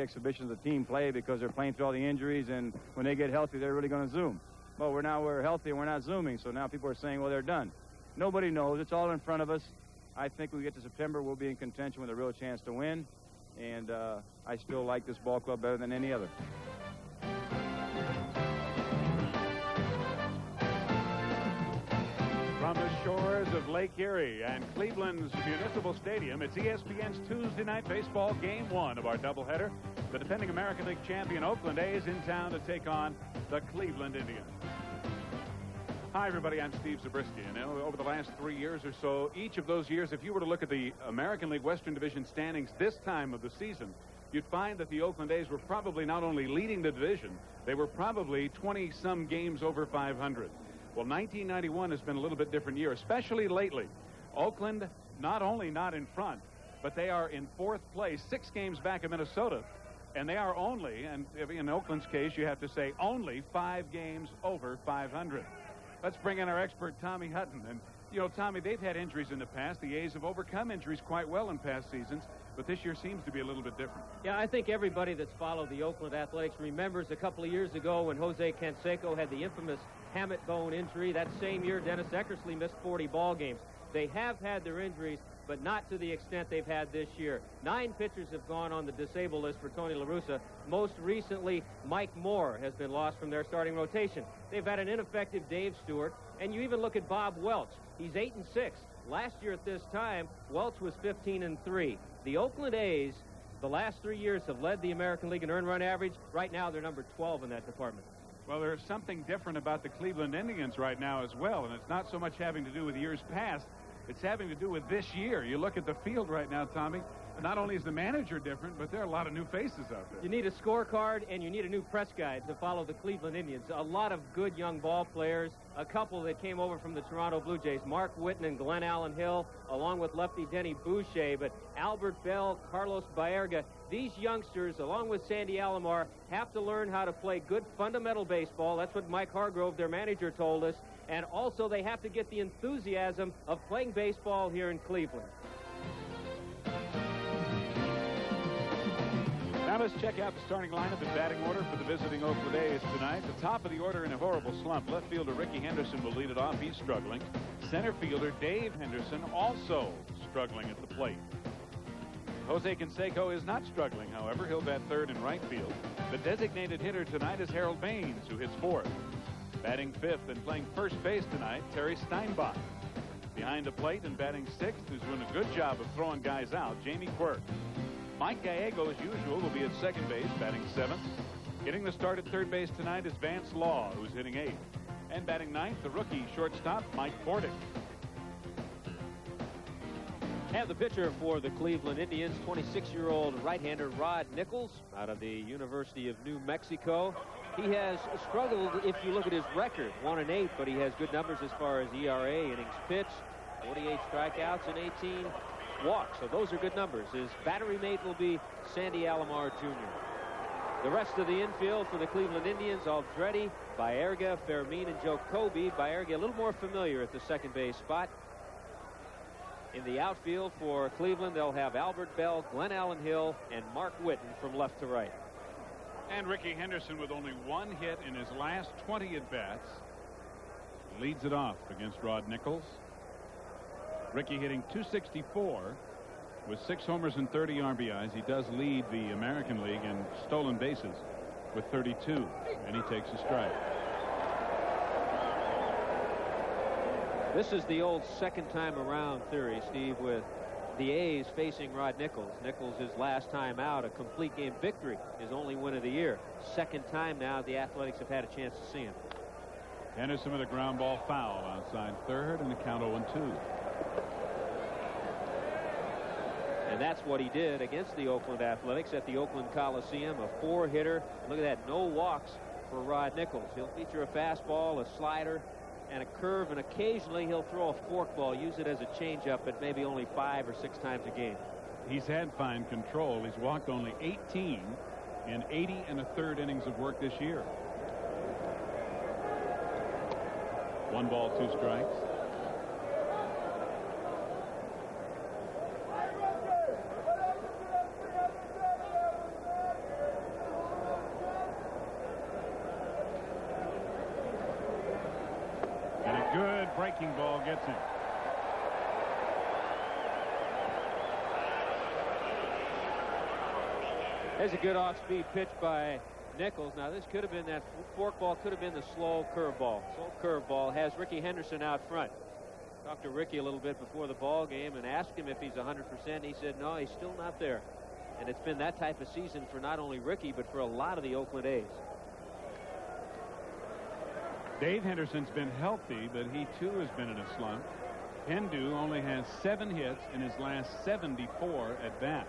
exhibition of the team play because they're playing through all the injuries, and when they get healthy, they're really going to zoom. Well, we're healthy and we're not zooming, so now people are saying, well, they're done. Nobody knows. It's all in front of us. I think when we get to September, we'll be in contention with a real chance to win, and I still like this ball club better than any other. From the shores of Lake Erie and Cleveland's Municipal Stadium, it's ESPN's Tuesday night baseball game 1 of our doubleheader. The defending American League champion Oakland A is in town to take on the Cleveland Indians. Hi, everybody. I'm Steve Zabriskie. And over the last 3 years or so, each of those years, if you were to look at the American League Western Division standings this time of the season, you'd find that the Oakland A's were probably not only leading the division, they were probably 20-some games over 500. Well, 1991 has been a little bit different year, especially lately. Oakland not only not in front, but they are in 4th place, 6 games back of Minnesota. And they are only, and in Oakland's case, you have to say only 5 games over 500. Let's bring in our expert, Tommy Hutton. And, you know, Tommy, they've had injuries in the past. The A's have overcome injuries quite well in past seasons, but this year seems to be a little bit different. Yeah, I think everybody that's followed the Oakland Athletics remembers a couple of years ago when Jose Canseco had the infamous hamate bone injury. That same year, Dennis Eckersley missed 40 ball games. They have had their injuries, but not to the extent they've had this year. 9 pitchers have gone on the disabled list for Tony La Russa. Most recently, Mike Moore has been lost from their starting rotation. They've had an ineffective Dave Stewart, and you even look at Bob Welch. He's 8-6. Last year at this time, Welch was 15-3. The Oakland A's, the last 3 years, have led the American League in earned run average. Right now, they're number 12 in that department. Well, there's something different about the Cleveland Indians right now as well, and it's not so much having to do with years past. It's having to do with this year. You look at the field right now, Tommy, not only is the manager different, but there are a lot of new faces out there. You need a scorecard, and you need a new press guide to follow the Cleveland Indians. A lot of good young ball players, a couple that came over from the Toronto Blue Jays, Mark Whitten and Glenn Allen Hill, along with lefty Denny Boucher, but Albert Bell, Carlos Baerga, these youngsters, along with Sandy Alomar, have to learn how to play good fundamental baseball. That's what Mike Hargrove, their manager, told us. And also they have to get the enthusiasm of playing baseball here in Cleveland. Now let's check out the starting lineup and batting order for the visiting Oakland A's tonight. The top of the order in a horrible slump. Left fielder Ricky Henderson will lead it off. He's struggling. Center fielder Dave Henderson also struggling at the plate. Jose Canseco is not struggling, however. He'll bat third in right field. The designated hitter tonight is Harold Baines, who hits fourth. Batting fifth and playing first base tonight, Terry Steinbach. Behind the plate and batting sixth, who's doing a good job of throwing guys out, Jamie Quirk. Mike Gallego, as usual, will be at second base, batting seventh. Getting the start at third base tonight is Vance Law, who's hitting eighth. And batting ninth, the rookie shortstop, Mike Bordick. And the pitcher for the Cleveland Indians, 26-year-old right-hander Rod Nichols out of the University of New Mexico. He has struggled if you look at his record, 1-8, but he has good numbers as far as ERA, innings pitched, 48 strikeouts and 18 walks. So those are good numbers. His battery mate will be Sandy Alomar Jr. The rest of the infield for the Cleveland Indians, Aldrete, Baerga, Fermin, and Jacoby. Baerga a little more familiar at the second base spot. In the outfield for Cleveland, they'll have Albert Bell, Glenn Allen Hill, and Mark Whitten from left to right. And Ricky Henderson, with only one hit in his last 20 at-bats, leads it off against Rod Nichols. Ricky hitting .264 with 6 homers and 30 RBIs. He does lead the American League in stolen bases with 32, and he takes a strike. This is the old second time around theory, Steve, with the A's facing Rod Nichols. Nichols, his last time out, a complete game victory, his only win of the year. Second time now the Athletics have had a chance to see him. Henderson with a ground ball foul outside third, and the count 0-2. And that's what he did against the Oakland Athletics at the Oakland Coliseum. A 4-hitter. Look at that, no walks for Rod Nichols. He'll feature a fastball, a slider, and a curve, and occasionally he'll throw a forkball, use it as a changeup, but maybe only 5 or 6 times a game. He's had fine control. He's walked only 18 in 80 1/3 innings of work this year. 1 ball, 2 strikes. big breaking ball gets him. There's a good off-speed pitch by Nichols. Now, this could have been that forkball, could have been the slow curveball. Slow curveball has Ricky Henderson out front. Talked to Ricky a little bit before the ball game and asked him if he's 100%. He said, no, he's still not there. And it's been that type of season for not only Ricky, but for a lot of the Oakland A's. Dave Henderson's been healthy, but he too has been in a slump. Hendu only has 7 hits in his last 74 at-bats.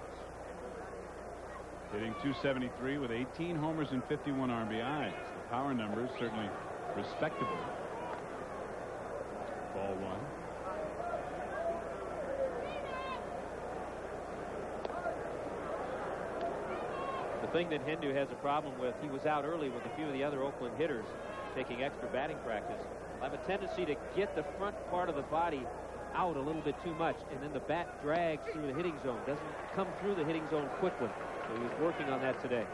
Hitting .273 with 18 homers and 51 RBIs. The power numbers certainly respectable. Ball 1. The thing that Hendu has a problem with, he was out early with a few of the other Oakland hitters taking extra batting practice. Have a tendency to get the front part of the body out a little bit too much, and then the bat drags through the hitting zone, doesn't come through the hitting zone quickly. So he was working on that today.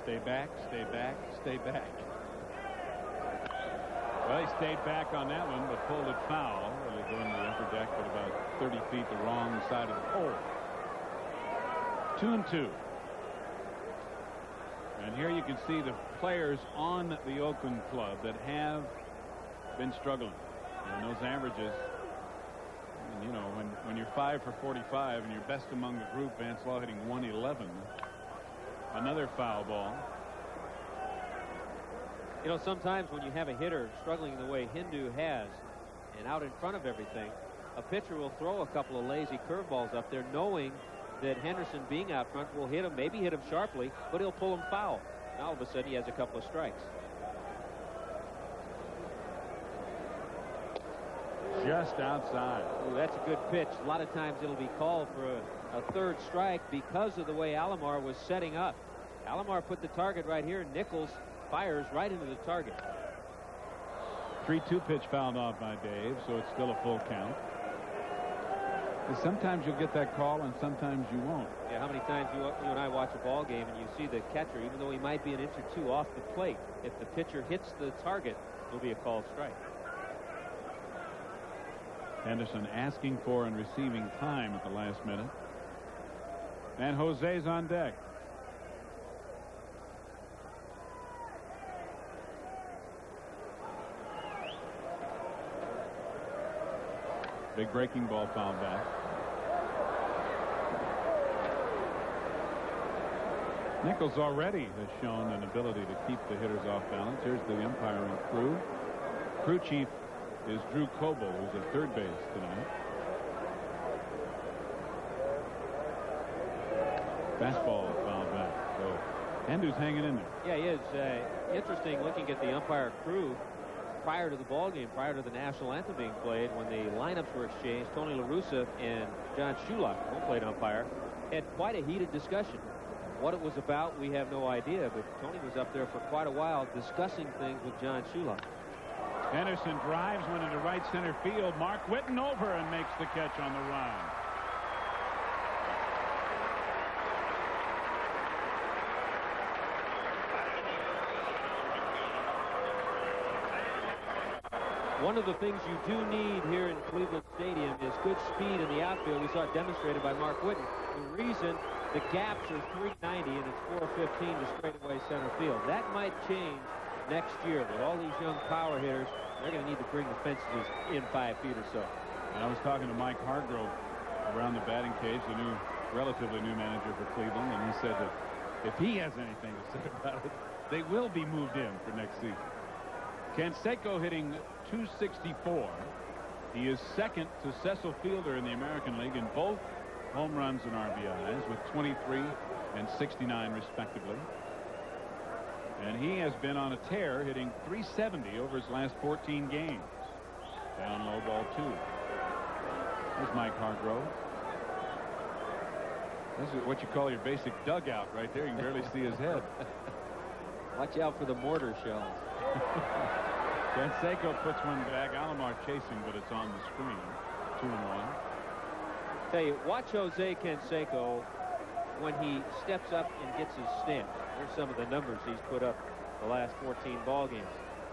Stay back, stay back, stay back. Well, he stayed back on that one, but pulled it foul. Really going to the upper deck, but about 30 feet the wrong side of the pole. 2-2. And here you can see the players on the Oakland club that have been struggling. And those averages, you know, when you're 5 for 45 and you're best among the group, Vance Law hitting .111. Another foul ball. You know, sometimes when you have a hitter struggling the way Hendu has and out in front of everything, a pitcher will throw a couple of lazy curveballs up there knowing that Henderson being out front will hit him, maybe hit him sharply, but he'll pull him foul. Now all of a sudden he has a couple of strikes. Just outside. Ooh, that's a good pitch. A lot of times it'll be called for a third strike because of the way Alomar was setting up. Alomar put the target right here. Nichols fires right into the target. 3-2 pitch fouled off by Dave, so it's still a full count. And sometimes you'll get that call and sometimes you won't. Yeah, how many times you and I watch a ball game and you see the catcher, even though he might be an inch or two off the plate, if the pitcher hits the target, it'll be a called strike. Henderson asking for and receiving time at the last minute. And Jose's on deck. Big breaking ball fouled back. Nichols already has shown an ability to keep the hitters off balance. Here's the umpiring crew. Crew chief is Drew Coble, who's at third base tonight. Fastball fouled back. So Hendu's hanging in there. Yeah, he is. Interesting looking at the umpire crew prior to the ball game, prior to the national anthem being played, when the lineups were exchanged. Tony La Russa and John Shulock, home plate umpire, had quite a heated discussion. What it was about, we have no idea, but Tony was up there for quite a while discussing things with John Shulock. Henderson drives one into right center field. Mark Whitten over and makes the catch on the run. One of the things you do need here in Cleveland Stadium is good speed in the outfield. We saw it demonstrated by Mark Whitten. The reason the gaps are 390 and it's 415 to straightaway center field. That might change next year with all these young power hitters. They're going to need to bring the fences in 5 feet or so. And I was talking to Mike Hargrove around the batting cage, the relatively new manager for Cleveland, and he said that if he has anything to say about it, they will be moved in for next season. Canseco hitting .264. He is second to Cecil Fielder in the American League in both home runs and RBIs with 23 and 69 respectively. And he has been on a tear, hitting .370 over his last 14 games. Down low, ball 2. There's Mike Hargrove. This is what you call your basic dugout right there. You can barely see his head. Watch out for the mortar shells. Canseco puts one back. Alomar chasing, but it's on the screen. 2-1. Tell you, watch Jose Canseco when he steps up and gets his stamp. Here's some of the numbers he's put up the last 14 ball games.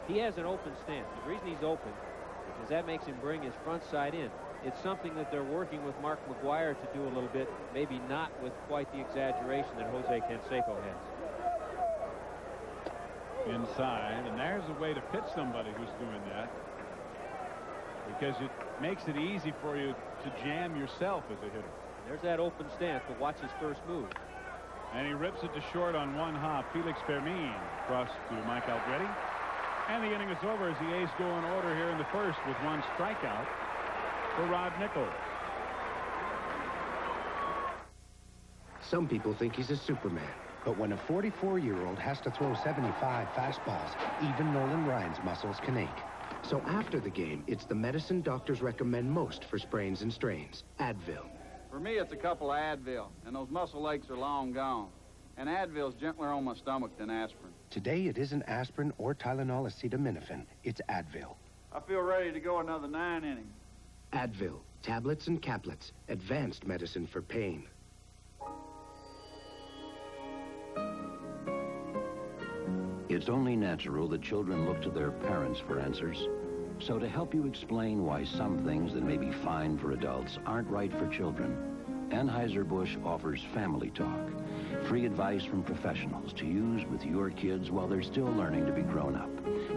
He has an open stance. The reason he's open is because that makes him bring his front side in. It's something that they're working with Mark McGuire to do a little bit, maybe not with quite the exaggeration that Jose Canseco has. Inside, and there's a way to pitch somebody who's doing that, because it makes it easy for you to jam yourself as a hitter. There's that open stance, but watch his first move. And he rips it to short on one hop. Felix Fermin across to Mike Aldrete. And the inning is over as the A's go in order here in the first with one strikeout for Rod Nichols. Some people think he's a Superman. But when a 44-year-old has to throw 75 fastballs, even Nolan Ryan's muscles can ache. So after the game, it's the medicine doctors recommend most for sprains and strains, Advil. For me, it's a couple of Advil, and those muscle aches are long gone. And Advil's gentler on my stomach than aspirin. Today, it isn't aspirin or Tylenol acetaminophen. It's Advil. I feel ready to go another 9 innings. Advil, tablets and caplets, advanced medicine for pain. It's only natural that children look to their parents for answers. So to help you explain why some things that may be fine for adults aren't right for children, Anheuser-Busch offers Family Talk, free advice from professionals to use with your kids while they're still learning to be grown up.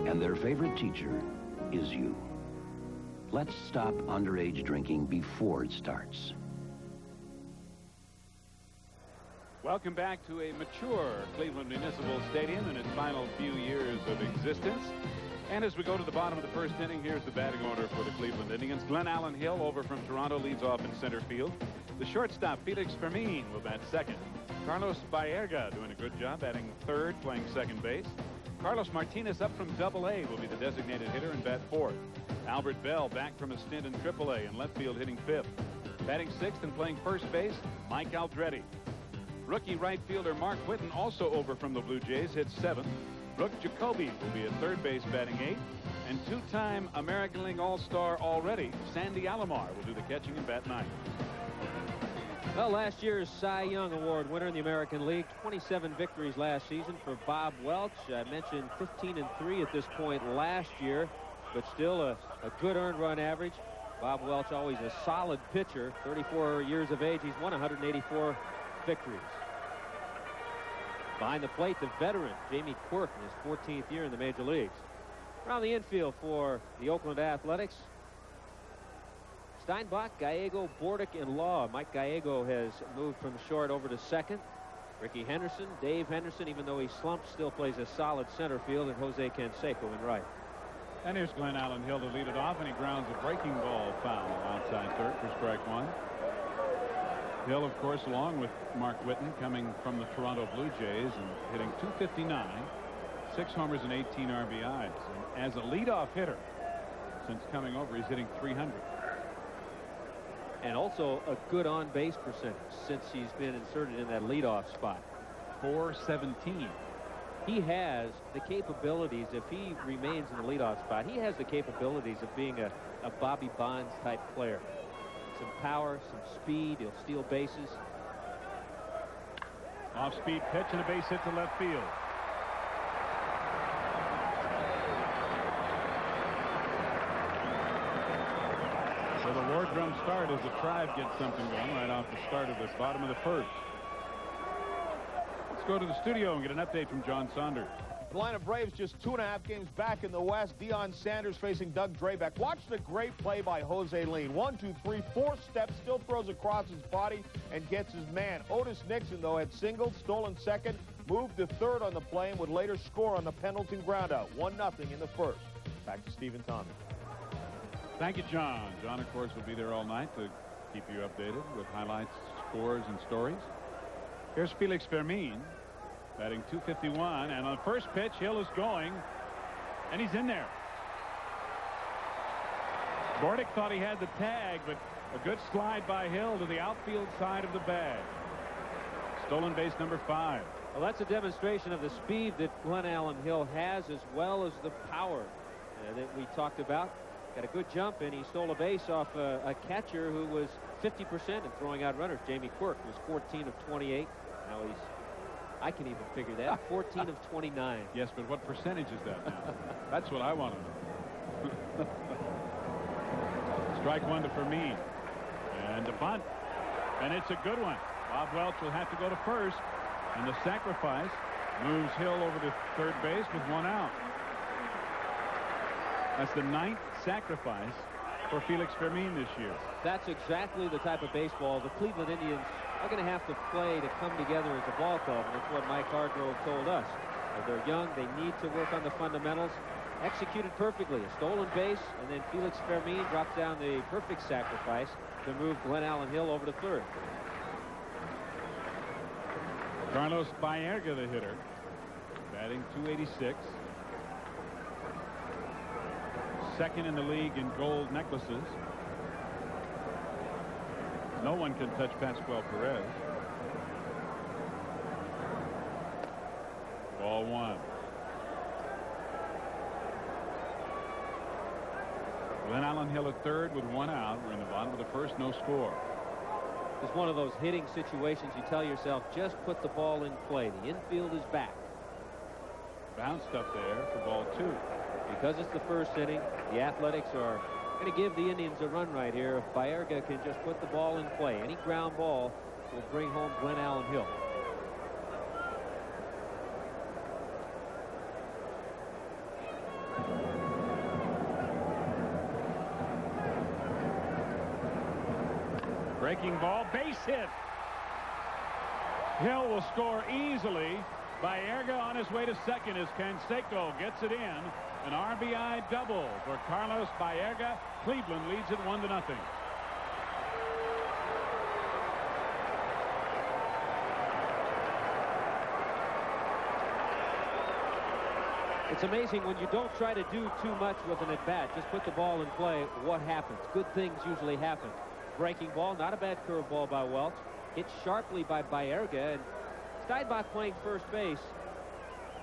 And their favorite teacher is you. Let's stop underage drinking before it starts. Welcome back to a mature Cleveland Municipal Stadium in its final few years of existence. And as we go to the bottom of the first inning, here's the batting order for the Cleveland Indians. Glenn Allen Hill over from Toronto leads off in center field. The shortstop, Felix Fermin, will bat second. Carlos Baerga doing a good job batting third, playing second base. Carlos Martinez up from Double-A will be the designated hitter and bat fourth. Albert Bell back from a stint in Triple-A in left field hitting fifth. Batting sixth and playing first base, Mike Aldrete. Rookie right fielder Mark Whitten, also over from the Blue Jays, hits seventh. Brooke Jacoby will be at third base batting eighth. And two-time American League All-Star already, Sandy Alomar will do the catching and bat ninth. Well, last year's Cy Young Award winner in the American League, 27 victories last season for Bob Welch. I mentioned 15-3 at this point last year, but still a good earned run average. Bob Welch always a solid pitcher, 34 years of age. He's won 184 victories. Behind the plate, the veteran Jamie Quirk in his 14th year in the major leagues. Around the infield for the Oakland Athletics, Steinbach, Gallego, Bordick, and Law. Mike Gallego has moved from short over to second. Ricky Henderson, Dave Henderson, even though he slumps, still plays a solid center field, and Jose Canseco in right. And here's Glenn Allen Hill to lead it off, and he grounds a breaking ball foul outside third for strike one. Hill, of course, along with Mark Whitten, coming from the Toronto Blue Jays and hitting .259, 6 homers and 18 RBIs. And as a leadoff hitter, since coming over, he's hitting .300. And also a good on-base percentage since he's been inserted in that leadoff spot. .417. He has the capabilities, if he remains in the leadoff spot, he has the capabilities of being a Bobby Bonds type player. Some power, some speed, he'll steal bases. Off-speed pitch and a base hit to left field. So the war drum start as the Tribe gets something going right off the start of the bottom of the first. Let's go to the studio and get an update from John Saunders. Atlanta Braves just 2.5 games back in the West. Deion Sanders facing Doug Drabeck. Watch the great play by Jose Lean. 1, 2, 3, 4 steps, still throws across his body and gets his man. Otis Nixon, though, had singled, stolen second, moved to third on the play, and would later score on the Pendleton groundout. 1-0 in the first. Back to Stephen Tommy. Thank you, John. John, of course, will be there all night to keep you updated with highlights, scores, and stories. Here's Felix Fermin, batting .251, and on the first pitch, Hill is going, and he's in there. Bordick thought he had the tag, but a good slide by Hill to the outfield side of the bag. Stolen base number 5. Well, that's a demonstration of the speed that Glenn Allen Hill has, as well as the power that we talked about. Got a good jump, and he stole a base off a catcher who was 50% in throwing out runners. Jamie Quirk was 14 of 28. Now he's I can even figure that. 14 of 29. Yes, but what percentage is that now? That's what I want to know. Strike one to Fermin. And a bunt. And it's a good one. Bob Welch will have to go to first. And the sacrifice moves Hill over to third base with one out. That's the 9th sacrifice for Felix Fermin this year. That's exactly the type of baseball the Cleveland Indians are going to have to play to come together as a ball club. And that's what Mike Hargrove told us. As they're young, they need to work on the fundamentals. Executed perfectly. A stolen base, and then Felix Fermin dropped down the perfect sacrifice to move Glenn Allen Hill over to third. Carlos Baerga, the hitter, batting .286. Second in the league in gold necklaces. No one can touch Pascual Perez. Ball one. Glenn Allen Hill at third with one out. We're in the bottom of the first, no score. It's one of those hitting situations you tell yourself, just put the ball in play. The infield is back. Bounced up there for ball two. Because it's the first inning, the Athletics are going to give the Indians a run right here. If Baerga can just put the ball in play, any ground ball will bring home Glenn Allen Hill. Breaking ball, base hit. Hill will score easily. Baerga on his way to second as Canseco gets it in. An RBI double for Carlos Baerga. Cleveland leads it 1-0. It's amazing when you don't try to do too much with an at-bat. Just put the ball in play. What happens? Good things usually happen. Breaking ball, not a bad curveball by Welch. Hit sharply by Baerga, and Steinbach playing first base.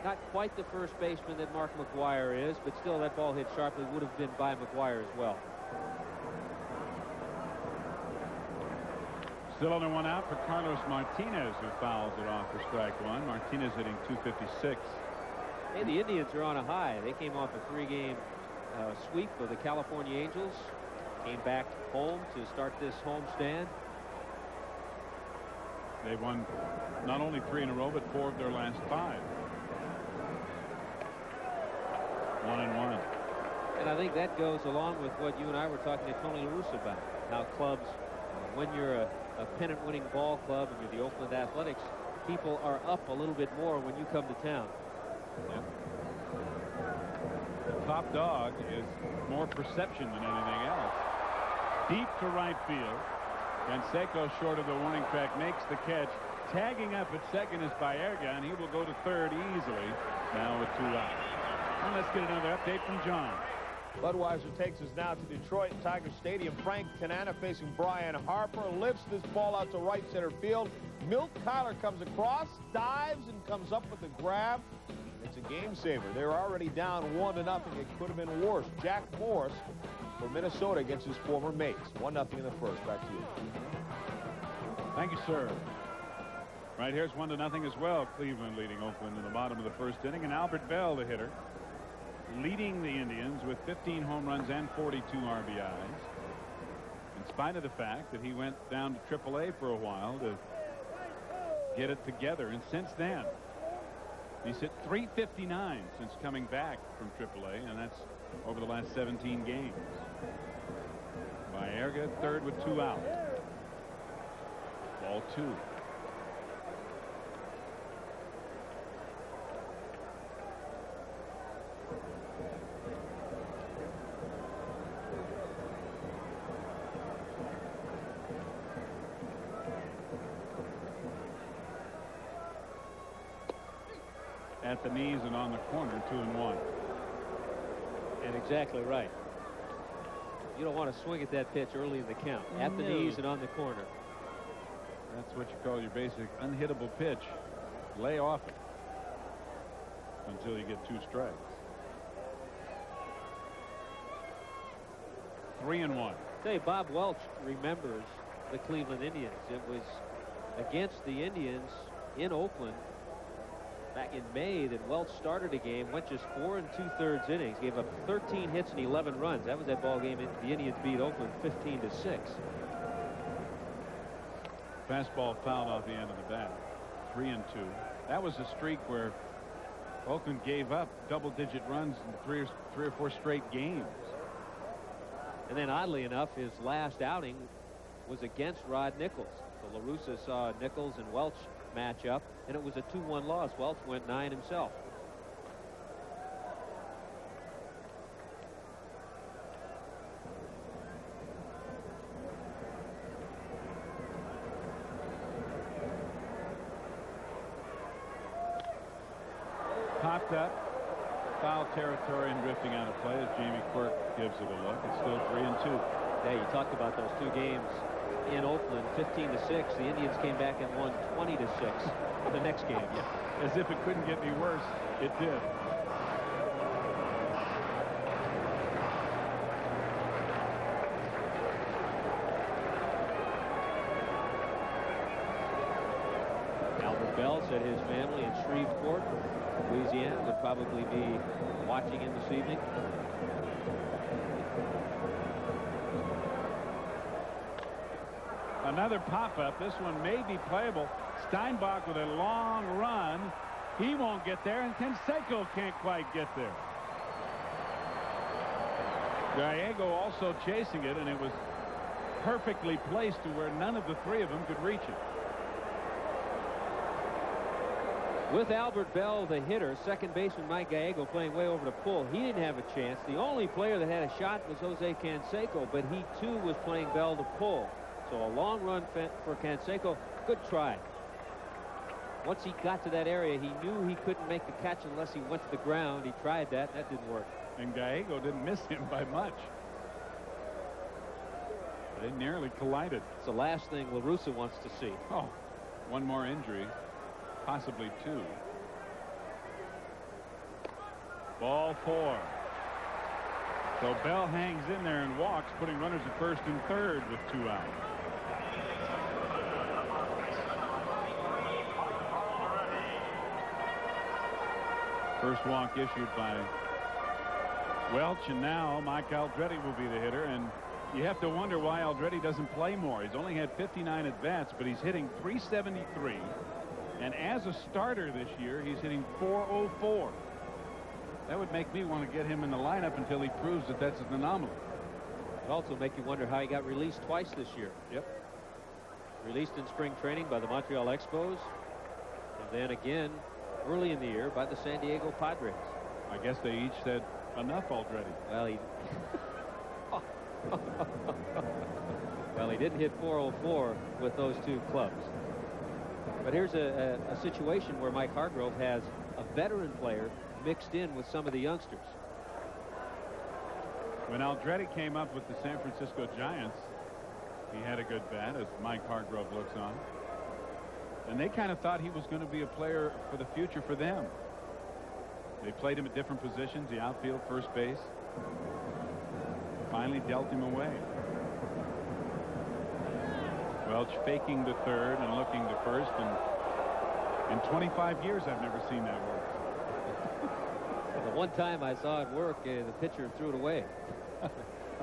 Not quite the first baseman that Mark McGwire is, but still that ball hit sharply would have been by McGwire as well. Still only one out for Carlos Martinez, who fouls it off for strike one. Martinez hitting .256. Hey, the Indians are on a high. They came off a 3-game sweep of the California Angels. Came back home to start this homestand. They won not only 3 in a row, but 4 of their last 5. 1-1. And I think that goes along with what you and I were talking to Tony La Russa about. How clubs, when you're a pennant-winning ball club and you're the Oakland Athletics, people are up a little bit more when you come to town. Yep. The top dog is more perception than anything else. Deep to right field. Canseco short of the warning track makes the catch. Tagging up at second is Baerga, and he will go to third easily now with 2 outs. And let's get another update from John. Budweiser takes us now to Detroit Tiger Stadium. Frank Tanana facing Brian Harper. Lifts this ball out to right center field. Milt Kyler comes across, dives, and comes up with the grab. It's a game saver. They're already down 1-0. It could have been worse. Jack Morris for Minnesota against his former mates. 1-0 in the first. Back to you. Thank you, sir. Right here's 1-0 as well. Cleveland leading Oakland in the bottom of the first inning. And Albert Bell, the hitter, leading the Indians with 15 home runs and 42 RBIs. In spite of the fact that he went down to AAA for a while to get it together. And since then, he's hit .359 since coming back from AAA, and that's over the last 17 games. Baerga third with 2 out. Ball 2. At the knees and on the corner, 2-1. And exactly right. You don't want to swing at that pitch early in the count. At the knees and on the corner. That's what you call your basic unhittable pitch. Lay off it until you get 2 strikes. 3-1. Say, Bob Welch remembers the Cleveland Indians. It was against the Indians in Oakland back in May that Welch started a game, went just 4 2/3 innings, gave up 13 hits and 11 runs. That was that ball game. The Indians beat Oakland 15-6. Fastball fouled off the end of the bat. 3-2. That was a streak where Oakland gave up double-digit runs in three or four straight games. And then, oddly enough, his last outing was against Rod Nichols. So La Russa saw Nichols and Welch match up, and it was a 2-1 loss. Welch went 9 himself. Popped up, foul territory and drifting out of play as Jamie Quirk gives it a look. It's still 3-2. Yeah, you talked about those two games in Oakland, 15-6. The Indians came back and won 20-6 the next game. Yeah. As if it couldn't get any worse, it did. Albert Bell said his family in Shreveport, Louisiana, would probably be watching him this evening. Another pop-up. This one may be playable. Steinbach with a long run. He won't get there, and Canseco can't quite get there. Gallego also chasing it, and it was perfectly placed to where none of the three of them could reach it. With Albert Bell, the hitter, second baseman Mike Gallego playing way over the pull. He didn't have a chance. The only player that had a shot was Jose Canseco, but he too was playing Bell to pull. So a long run for Canseco. Good try. Once he got to that area, he knew he couldn't make the catch unless he went to the ground. He tried that. That didn't work. And Gallego didn't miss him by much. They nearly collided. It's the last thing La Russa wants to see. Oh, one more injury. Possibly two. Ball 4. So Bell hangs in there and walks, putting runners at first and third with 2 out. First walk issued by Welch, and now Mike Aldrete will be the hitter. And you have to wonder why Aldrete doesn't play more. He's only had 59 at-bats, but he's hitting .373. And as a starter this year, he's hitting .404. That would make me want to get him in the lineup until he proves that that's an anomaly. It also make you wonder how he got released twice this year. Yep. Released in spring training by the Montreal Expos, and then again early in the year by the San Diego Padres. I guess they each said enough already. Well, he didn't hit .404 with those two clubs. But here's a situation where Mike Hargrove has a veteran player mixed in with some of the youngsters. When Aldrete came up with the San Francisco Giants, he had a good bat, as Mike Hargrove looks on. And they kind of thought he was going to be a player for the future for them. They played him at different positions, the outfield, first base. Finally dealt him away. Welch faking the third and looking to first, and in 25 years I've never seen that work. The one time I saw it work, the pitcher threw it away.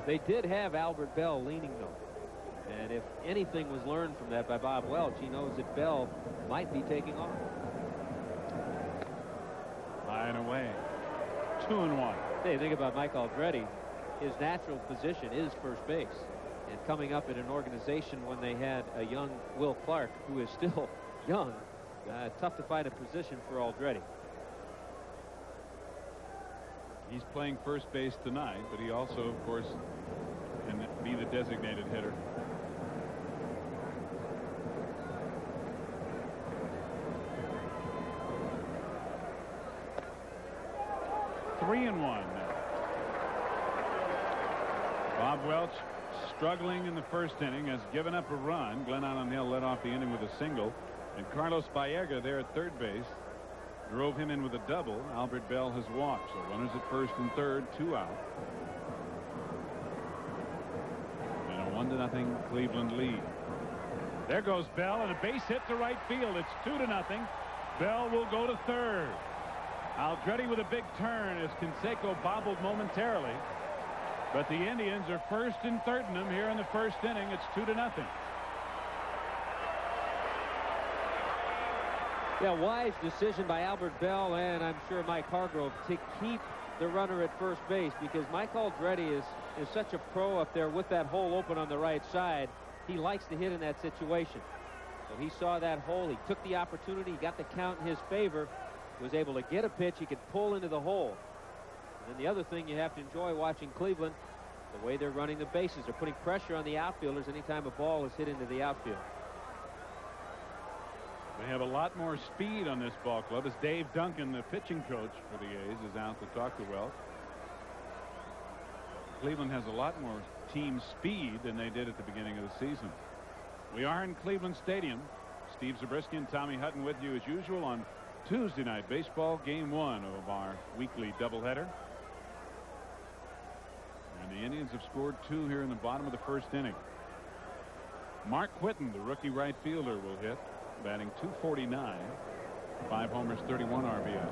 They did have Albert Bell leaning though. And if anything was learned from that by Bob Welch, he knows that Bell might be taking off. High and away. 2-1. Hey, think about Mike Aldrete. His natural position is first base. And coming up in an organization when they had a young Will Clark, who is still young, tough to find a position for Aldrete. He's playing first base tonight, but he also, of course, can be the designated hitter. Three and one now. Bob Welch struggling in the first inning, has given up a run. Glenn Allen Hill led off the inning with a single, and Carlos Baerga there at third base drove him in with a double. Albert Bell has walked, so runners at first and third, 2 out. And a 1-0 Cleveland lead. There goes Bell, and a base hit to right field. It's 2-0. Bell will go to third. Aldretti with a big turn as Canseco bobbled momentarily. But the Indians are first and thirding them here in the first inning. It's 2-0. Yeah, wise decision by Albert Bell and I'm sure Mike Hargrove to keep the runner at first base, because Mike Aldretti is such a pro up there with that hole open on the right side. He likes to hit in that situation. So he saw that hole. He took the opportunity. He got the count in his favor. Was able to get a pitch he could pull into the hole. And then the other thing you have to enjoy watching Cleveland, the way they're running the bases. They're putting pressure on the outfielders anytime a ball is hit into the outfield. They have a lot more speed on this ball club as Dave Duncan, the pitching coach for the A's, is out to talk to Welch. Cleveland has a lot more team speed than they did at the beginning of the season. We are in Cleveland Stadium. Steve Zabriskie and Tommy Hutton with you as usual on Tuesday night baseball, game 1 of our weekly doubleheader. And the Indians have scored 2 here in the bottom of the first inning. Mark Whitten, the rookie right fielder, will hit, batting .249, 5 homers, 31 RBIs.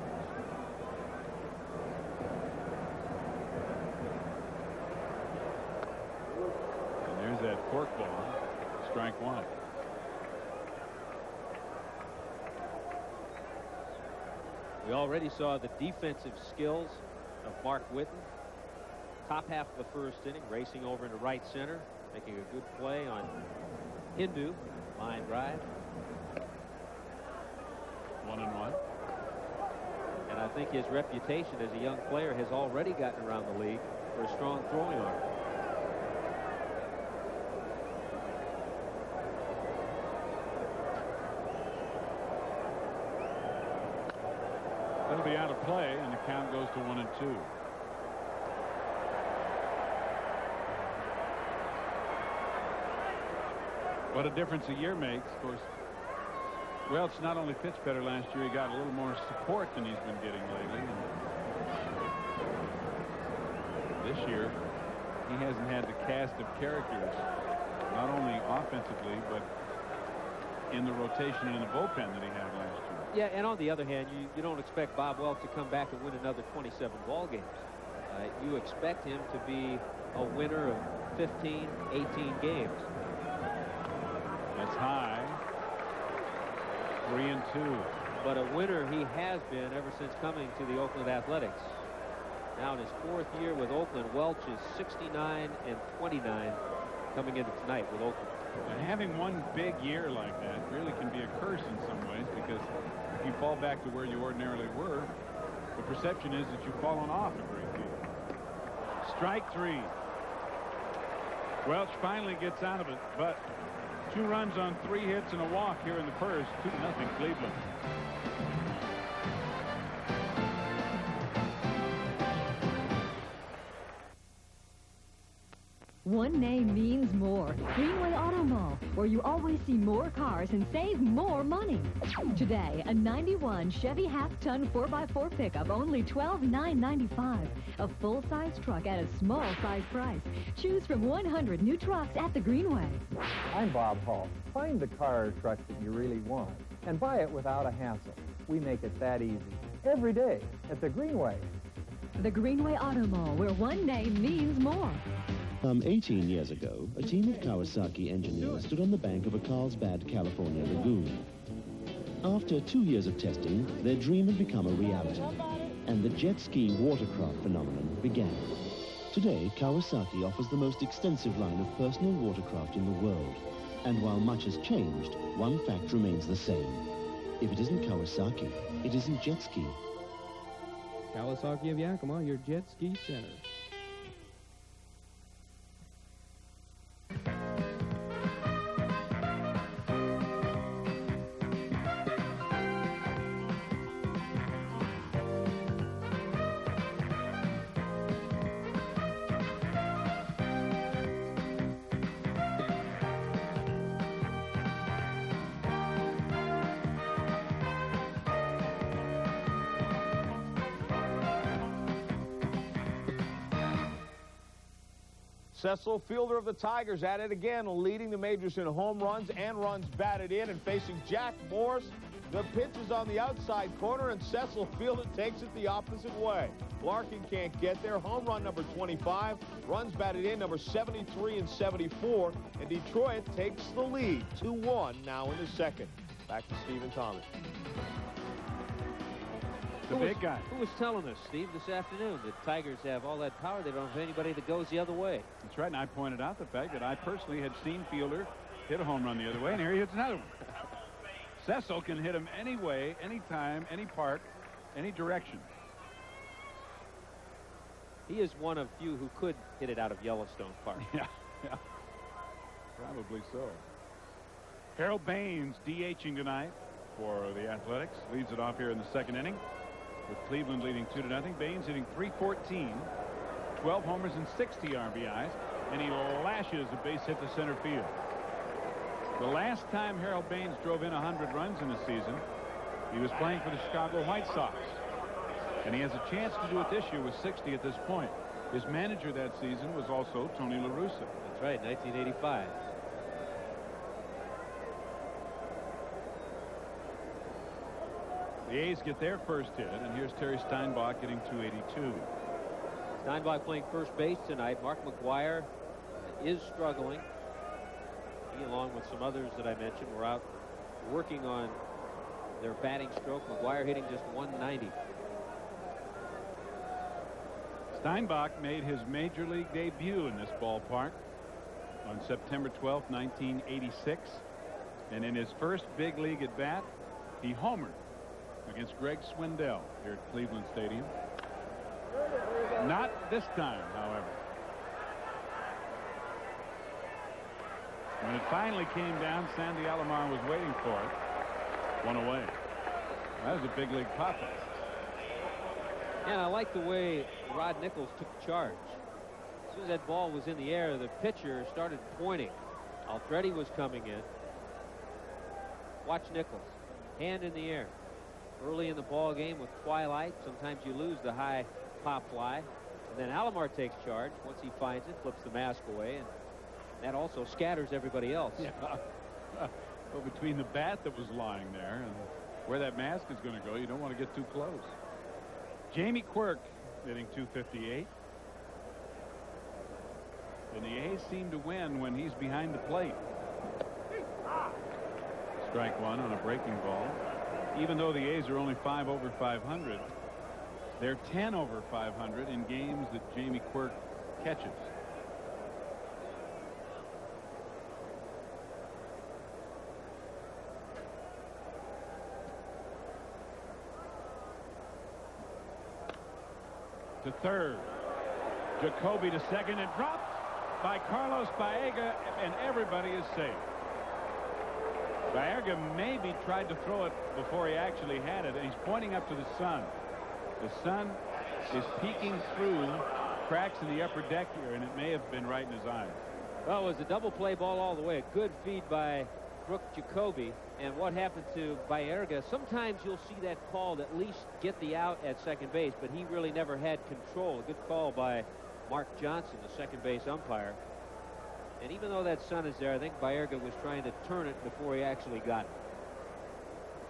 And there's that forkball, strike 1. We already saw the defensive skills of Mark Whitten. Top half of the first inning, racing over into right center, making a good play on Hindu, line drive. 1-1. And I think his reputation as a young player has already gotten around the league for a strong throwing arm. That'll be out of play, and the count goes to 1-2. What a difference a year makes, of course. Welch not only pitched better last year, he got a little more support than he's been getting lately. And this year, he hasn't had the cast of characters, not only offensively, but in the rotation and in the bullpen that he had last year. Yeah, and on the other hand, you don't expect Bob Welch to come back and win another 27 ball games. You expect him to be a winner of 15, 18 games. That's high. 3-2. But a winner he has been ever since coming to the Oakland Athletics. Now in his 4th year with Oakland, Welch is 69-29 coming into tonight with Oakland. And having one big year like that really can be a curse in some ways, because if you fall back to where you ordinarily were, the perception is that you've fallen off a great deal. Strike 3. Welch finally gets out of it, but 2 runs on 3 hits and a walk here in the first. 2-0 Cleveland. One name means more. Greenway Auto Mall, where you always see more cars and save more money. Today, a 91 Chevy half-ton 4x4 pickup, only $12,995. A full-size truck at a small-size price. Choose from 100 new trucks at the Greenway. I'm Bob Hall. Find the car or truck that you really want and buy it without a hassle. We make it that easy. Every day at the Greenway. The Greenway Auto Mall, where one name means more. 18 years ago, a team of Kawasaki engineers stood on the bank of a Carlsbad, California lagoon. After 2 years of testing, their dream had become a reality, and the jet ski watercraft phenomenon began. Today, Kawasaki offers the most extensive line of personal watercraft in the world. And while much has changed, one fact remains the same. If it isn't Kawasaki, it isn't jet ski. Kawasaki of Yakima, your jet ski center. Cecil, fielder of the Tigers, at it again, leading the majors in home runs and runs batted in, and facing Jack Morris, The pitch is on the outside corner, and Cecil Fielder takes it the opposite way. Larkin can't get there. Home run number 25. Runs batted in number 73 and 74. And Detroit takes the lead. 2-1 now in the second. Back to Steve and Tommy. The big guy. Who was telling us, Steve, this afternoon that Tigers have all that power? They don't have anybody that goes the other way. That's right, and I pointed out the fact that I personally had seen Fielder hit a home run the other way, and here he hits another one. Cecil can hit him any way, any time, any park, any direction. He is one of few who could hit it out of Yellowstone Park. Yeah. Probably so. Harold Baines DHing tonight for the Athletics. Leads it off here in the second inning with Cleveland leading 2-0. Baines hitting .314, 12 homers and 60 RBIs, and he lashes a base hit to center field. The last time Harold Baines drove in 100 runs in a season, he was playing for the Chicago White Sox. And he has a chance to do it this year with 60 at this point. His manager that season was also Tony La Russa. That's right, 1985. The A's get their first hit, and here's Terry Steinbach hitting .282. Steinbach playing first base tonight. Mark McGwire is struggling. He, along with some others that I mentioned, were out working on their batting stroke. McGwire hitting just .190. Steinbach made his major league debut in this ballpark on September 12, 1986. And in his first big league at bat, he homered against Greg Swindell here at Cleveland Stadium. Not this time, however. When it finally came down, Sandy Alomar was waiting for it. One away. That was a big league pop. And I like the way Rod Nichols took charge. As soon as that ball was in the air, the pitcher started pointing. Alfretti was coming in. Watch Nichols. Hand in the air. Early in the ball game with twilight, sometimes you lose the high pop fly. And then Alomar takes charge. Once he finds it, flips the mask away, and that also scatters everybody else. Yeah. Well, between the bat that was lying there and where that mask is going to go, you don't want to get too close. Jamie Quirk hitting .258. And the A's seem to win when he's behind the plate. Strike one on a breaking ball. Even though the A's are only 5 over 500, they're 10 over 500 in games that Jamie Quirk catches. To third. Jacoby to second, and dropped by Carlos Baerga, and everybody is safe. Baerga maybe tried to throw it before he actually had it, and he's pointing up to the sun. The sun is peeking through cracks in the upper deck here, and it may have been right in his eyes. Well, it was a double play ball all the way. A good feed by Brooke Jacoby. And what happened to Baerga, sometimes you'll see that call at least get the out at second base, but he really never had control. A good call by Mark Johnson, the second base umpire. And even though that sun is there, I think Baerga was trying to turn it before he actually got it.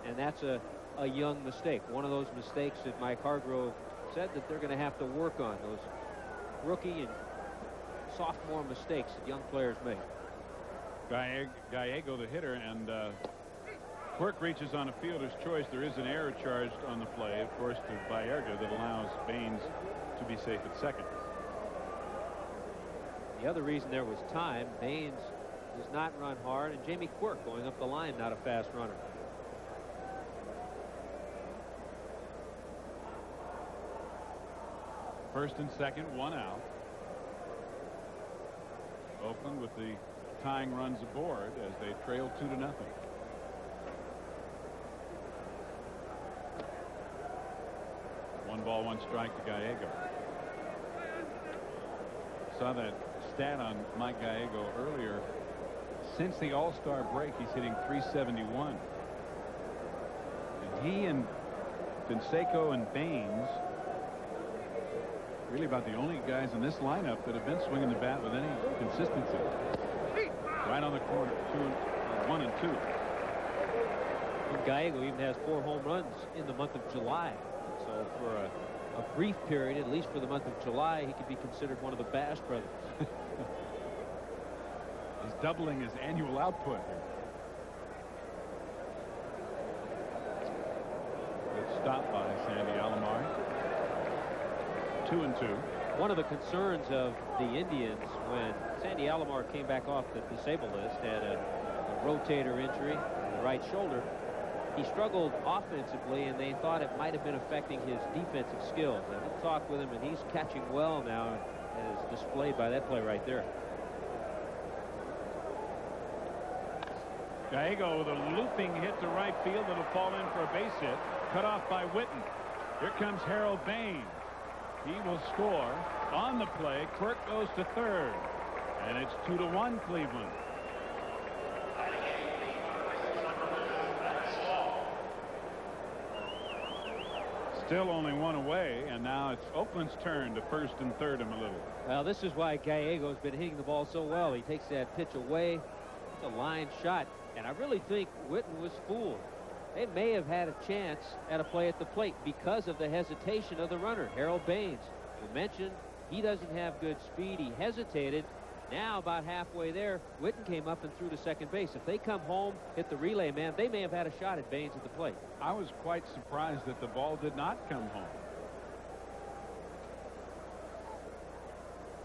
And that's a young mistake. One of those mistakes that Mike Hargrove said that they're going to have to work on. Those rookie and sophomore mistakes that young players make. Gallego, the hitter, and Quirk reaches on a fielder's choice. There is an error charged on the play, of course, to Baerga that allows Baines to be safe at second. The other reason there was time, Baines does not run hard, and Jamie Quirk going up the line, not a fast runner. First and second, one out. Oakland with the tying runs aboard as they trail 2-0. One ball, one strike to Gallego. Saw that stat on Mike Gallego earlier. Since the All-Star break, he's hitting .371. And he and Canseco and Baines, really about the only guys in this lineup that have been swinging the bat with any consistency. Right on the corner, 1 and 2. Gallego even has 4 home runs in the month of July. So for a brief period, at least for the month of July, he could be considered one of the Bash brothers. He's doubling his annual output here. Good stop by Sandy Alomar. 2-2. One of the concerns of the Indians when Sandy Alomar came back off the disabled list, had a rotator injury in the right shoulder. He struggled offensively, and they thought it might have been affecting his defensive skills. I did talk with him, and he's catching well now, as displayed by that play right there. Gallego with a looping hit to right field that'll fall in for a base hit. Cut off by Witten. Here comes Harold Baines. He will score on the play. Quirk goes to third, and it's 2-1 Cleveland. Still only 1 away, and now it's Oakland's turn to first and third him a little. Well, this is why Gallego's been hitting the ball so well. He takes that pitch away. It's a line shot, and I really think Witten was fooled. They may have had a chance at a play at the plate because of the hesitation of the runner, Harold Baines. We mentioned he doesn't have good speed. He hesitated. Now about halfway there, Witten came up and threw to second base. If they come home, hit the relay man, they may have had a shot at Baines at the plate. I was quite surprised that the ball did not come home.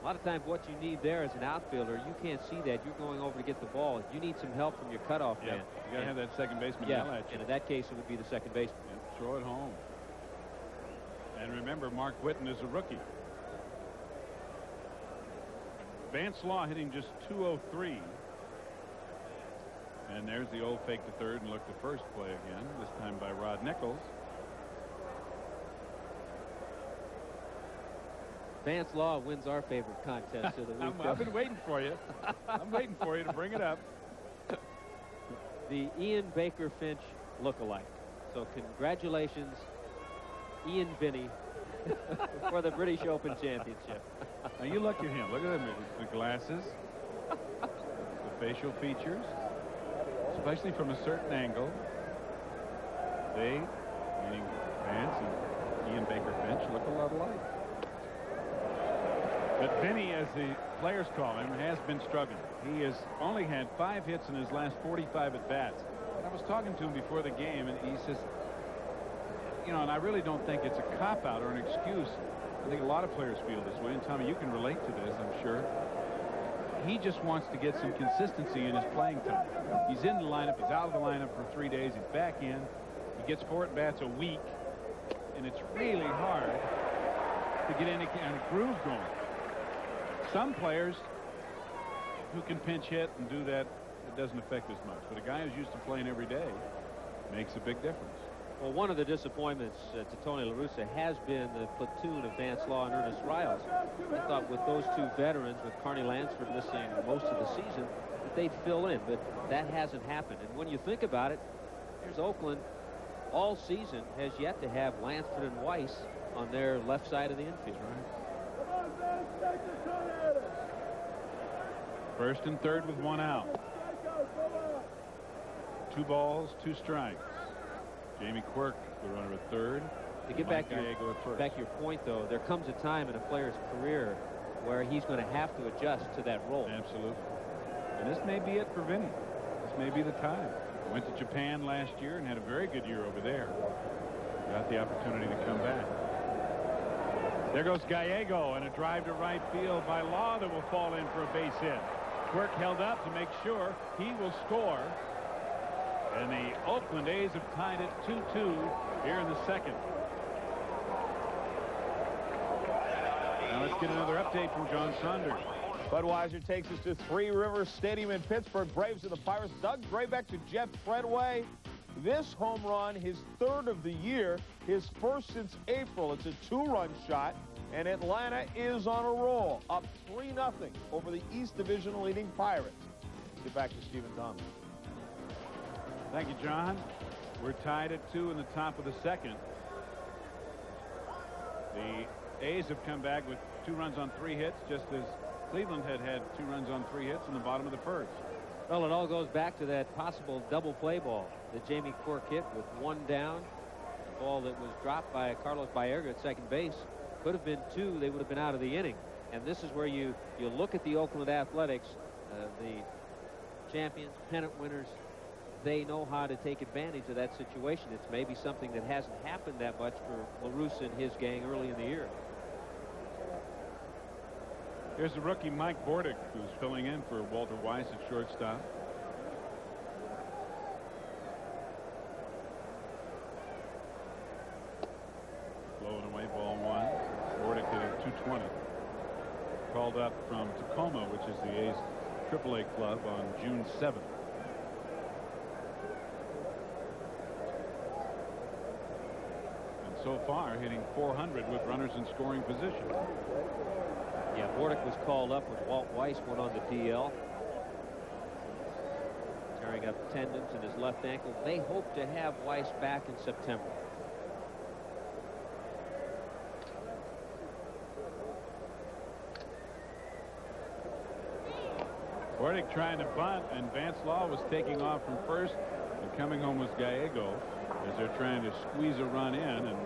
A lot of times what you need there as an outfielder, you can't see that. You're going over to get the ball. You need some help from your cutoff man. You got to have that second baseman yell at you. And in that case, it would be the second baseman. And throw it home. And remember, Mark Witten is a rookie. Vance Law hitting just 203. And there's the old fake to third and look to first play again, this time by Rod Nichols. Vance Law wins our favorite contest of the week. I've been waiting for you. I'm waiting for you to bring it up. The Ian Baker Finch look-alike. So congratulations, Ian Binney, for the British Open Championship. Now you look at him. Look at him. The glasses, the facial features, especially from a certain angle. They, meaning Vance and Ian Baker Finch, look a lot alike. But Binney, as the players call him, has been struggling. He has only had 5 hits in his last 45 at-bats. I was talking to him before the game, and he says, you know, and I really don't think it's a cop-out or an excuse. I think a lot of players feel this way, and Tommy, you can relate to this, I'm sure. He just wants to get some consistency in his playing time. He's in the lineup, he's out of the lineup for 3 days, he's back in. He gets 4 at-bats a week, and it's really hard to get any kind of groove going. Some players who can pinch hit and do that, it doesn't affect as much. But a guy who's used to playing every day makes a big difference. Well, one of the disappointments to Tony La Russa has been the platoon of Vance Law and Ernest Riles. I thought with those 2 veterans, with Carney Lansford missing most of the season, that they'd fill in, but that hasn't happened. And when you think about it, here's Oakland all season has yet to have Lansford and Weiss on their left side of the infield. Right. First and third with 1 out. 2 balls, 2 strikes. Jamie Quirk, the runner at third. To get back to your point, though, there comes a time in a player's career where he's going to have to adjust to that role. Absolutely. And this may be it for Vinny. This may be the time. Went to Japan last year and had a very good year over there. Got the opportunity to come back. There goes Gallego, and a drive to right field by Law that will fall in for a base hit. Quirk held up to make sure he will score. And the Oakland A's have tied it 2-2 here in the second. Now let's get another update from John Saunders. Budweiser takes us to Three Rivers Stadium in Pittsburgh. Braves and the Pirates. Doug Drabek to Jeff Treadway. This home run, his 3rd of the year, his first since April. It's a 2-run shot, and Atlanta is on a roll, up 3-0 over the East Division leading Pirates. Let's get back to Stephen Thomas. Thank you, John. We're tied at 2 in the top of the second. The A's have come back with 2 runs on 3 hits, just as Cleveland had 2 runs on 3 hits in the bottom of the first. Well, it all goes back to that possible double play ball. that Jamie Quirk hit with 1 down. The ball that was dropped by Carlos Baerga at second base could have been 2. They would have been out of the inning. And this is where you look at the Oakland Athletics, the champions, pennant winners. They know how to take advantage of that situation. It's maybe something that hasn't happened that much for LaRusse and his gang early in the year. Here's the rookie Mike Bordick, who's filling in for Walter Weiss at shortstop. Blowing away ball 1. Bordick hitting .220. Called up from Tacoma, which is the A's AAA club, on June 7th. And so far hitting .400 with runners in scoring position. Yeah, Bordick was called up with Walt Weiss went on the DL. Tearing up tendons in his left ankle. They hope to have Weiss back in September. Bordick trying to bunt, and Vance Law was taking off from first, and coming home was Gallego as they're trying to squeeze a run in. And